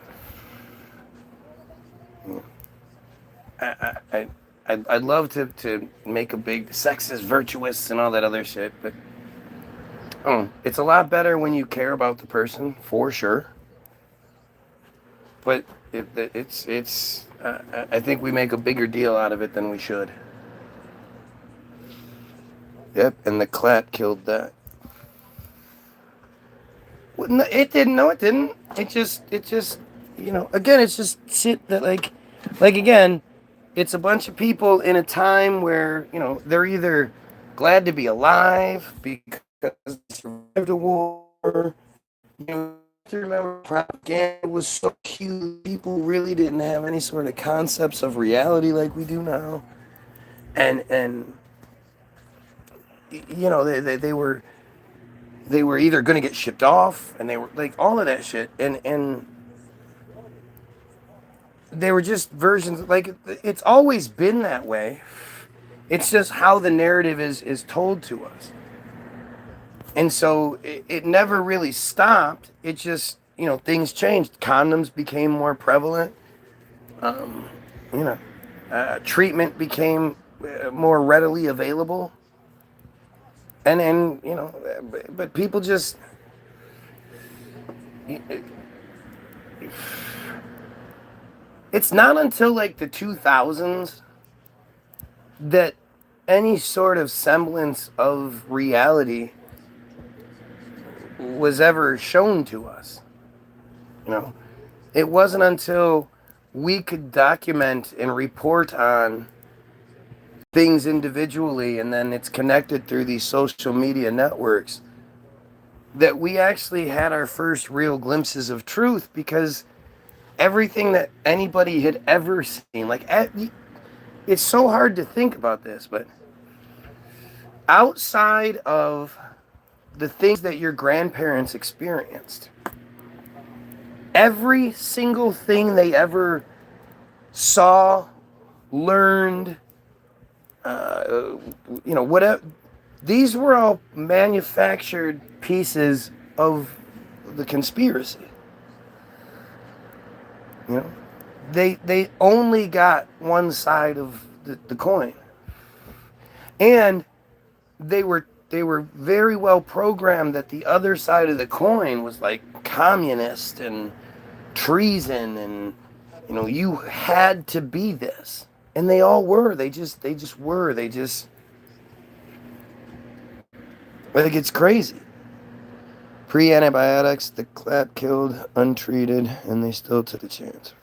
I'd love to make a big sex is virtuous and all that other shit, but it's a lot better when you care about the person, for sure. But I think we make a bigger deal out of it than we should. Yep, and the clap killed that. Well, no, it didn't. No, it didn't. It just, again, it's just shit that like again, it's a bunch of people in a time where, they're either glad to be alive because they survived a war. To remember, propaganda was so huge. People really didn't have any sort of concepts of reality like we do now, and they were either going to get shipped off, and they were like all of that shit, and they were just versions. Like, it's always been that way. It's just how the narrative is told to us. And so it never really stopped. It just, things changed. Condoms became more prevalent. Treatment became more readily available. And but people just, it's not until like the 2000s that any sort of semblance of reality was ever shown to us. It wasn't until we could document and report on things individually, and then it's connected through these social media networks, that we actually had our first real glimpses of truth, because everything that anybody had ever seen, like, it's so hard to think about this, but outside of the things that your grandparents experienced, every single thing they ever saw, learned, whatever, these were all manufactured pieces of the conspiracy. They only got one side of the coin, and they were very well programmed that the other side of the coin was like communist and treason, and you had to be this, and they all were. They just were. Like, it's crazy. Pre-antibiotics, the clap killed untreated, and they still took a chance.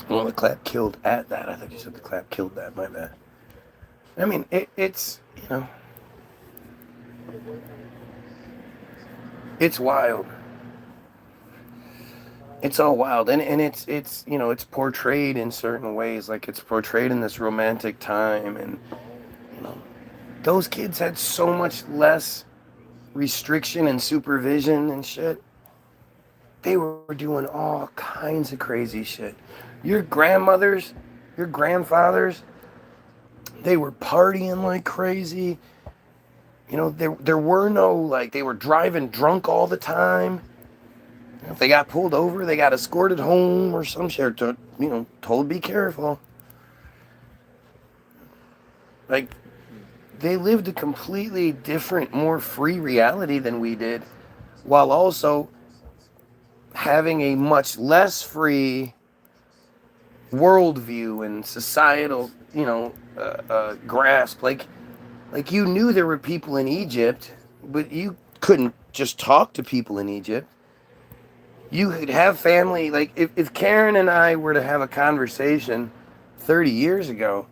Well, the clap killed at that. I thought you said the clap killed that. My bad. I mean, it's it's wild. It's all wild, and it's it's portrayed in certain ways, like it's portrayed in this romantic time, and those kids had so much less restriction and supervision and shit. They were doing all kinds of crazy shit. Your grandmothers, your grandfathers, they were partying like crazy. There were no, like, they were driving drunk all the time. If they got pulled over, they got escorted home or some shit, told be careful. Like, they lived a completely different, more free reality than we did, while also having a much less free worldview and societal, grasp. Like you knew there were people in Egypt, but you couldn't just talk to people in Egypt. You could have family. Like, if Karen and I were to have a conversation 30 years ago,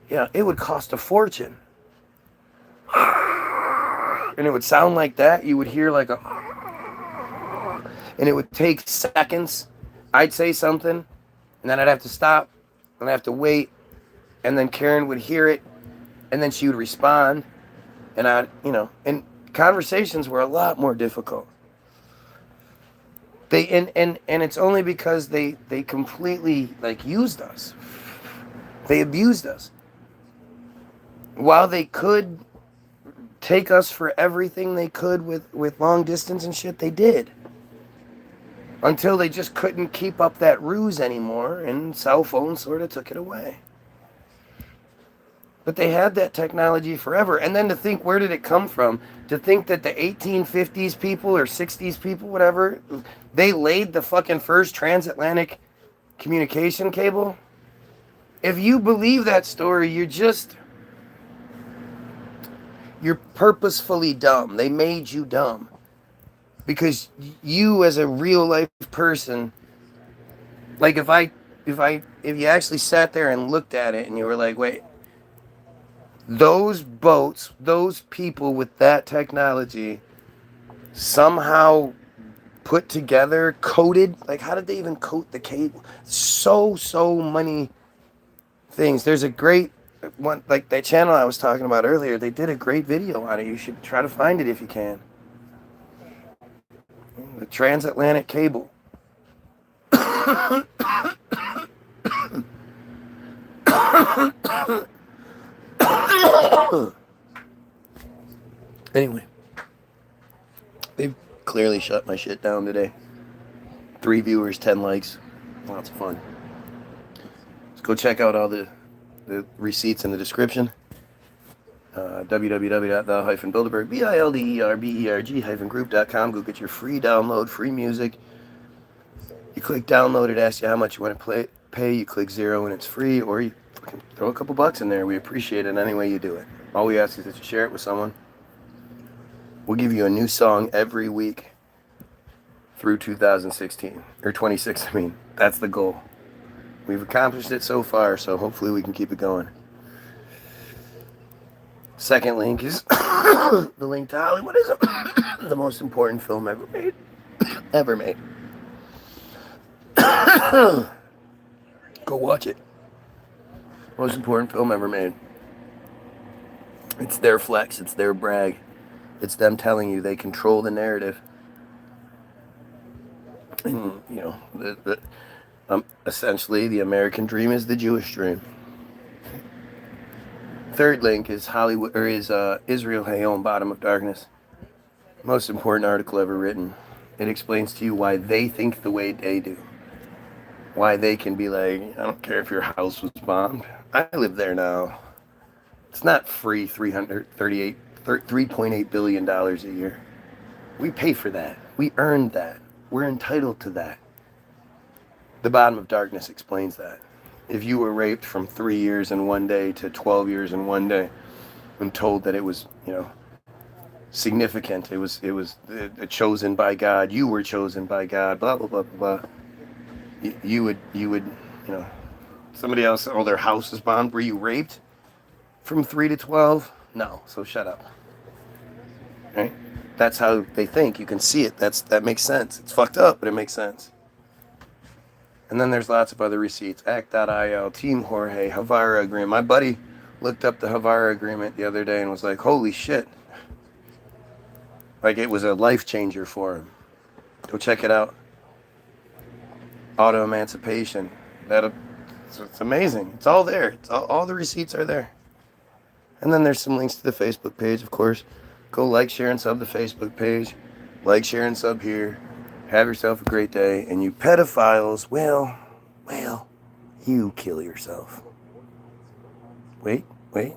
it would cost a fortune. And it would sound like that. You would hear like a... And it would take seconds. I'd say something, and then I'd have to stop, and I'd have to wait, and then Karen would hear it, and then she would respond, and and conversations were a lot more difficult. And it's only because they completely, like, used us. They abused us. while they could take us for everything they could with long distance and shit, they did. Until they just couldn't keep up that ruse anymore, and cell phones sort of took it away. But they had that technology forever. And then to think, where did it come from? To think that the 1850s people or 60s people, whatever, they laid the fucking first transatlantic communication cable. If you believe that story, you're purposefully dumb. They made you dumb. Because you as a real life person, like if you actually sat there and looked at it and you were like, wait, those boats, those people with that technology somehow put together, coated, like how did they even coat the cable? So many things. There's a great one, like that channel I was talking about earlier, they did a great video on it. You should try to find it if you can. The transatlantic cable. Anyway, they've clearly shut my shit down today. 3 viewers, 10 likes. Lots of fun. Let's go check out all the receipts in the description. www.thou-bilderberg, bilderberg-group.com. Go get your free download, free music. You click download, it asks you how much you want to pay. You click 0 and it's free, or you fucking throw a couple bucks in there. We appreciate it any way you do it. All we ask is that you share it with someone. We'll give you a new song every week through 2016, or 26, I mean. That's the goal. We've accomplished it so far, so hopefully we can keep it going. Second link is the link to Hollywood is the most important film ever made. Ever made. Go watch it. Most important film ever made. It's their flex. It's their brag. It's them telling you they control the narrative. And, you know, essentially the American dream is the Jewish dream. Third link is Hollywood, or is Israel Hayom, Bottom of Darkness. Most important article ever written. It explains to you why they think the way they do. Why they can be like, I don't care if your house was bombed. I live there now. It's not free. $3.8 billion a year. We pay for that. We earned that. We're entitled to that. The Bottom of Darkness explains that. If you were raped from 3 years in one day to 12 years in one day, and told that it was, you know, significant, it was chosen by God, you were chosen by God, blah blah blah blah blah. You would, you know, somebody else, oh, their house is bombed. Were you raped from 3 to 12? No. So shut up. Right? That's how they think. You can see it. That makes sense. It's fucked up, but it makes sense. And then there's lots of other receipts. Act.il, Team Jorge, Havara Agreement. My buddy looked up the Havara Agreement the other day and was like, holy shit. Like it was a life changer for him. Go check it out. Auto emancipation. It's amazing. It's all there. It's all the receipts are there. And then there's some links to the Facebook page, of course. Go like, share, and sub the Facebook page. Like, share, and sub here. Have yourself a great day. And you pedophiles, well, you kill yourself. Wait. Okay.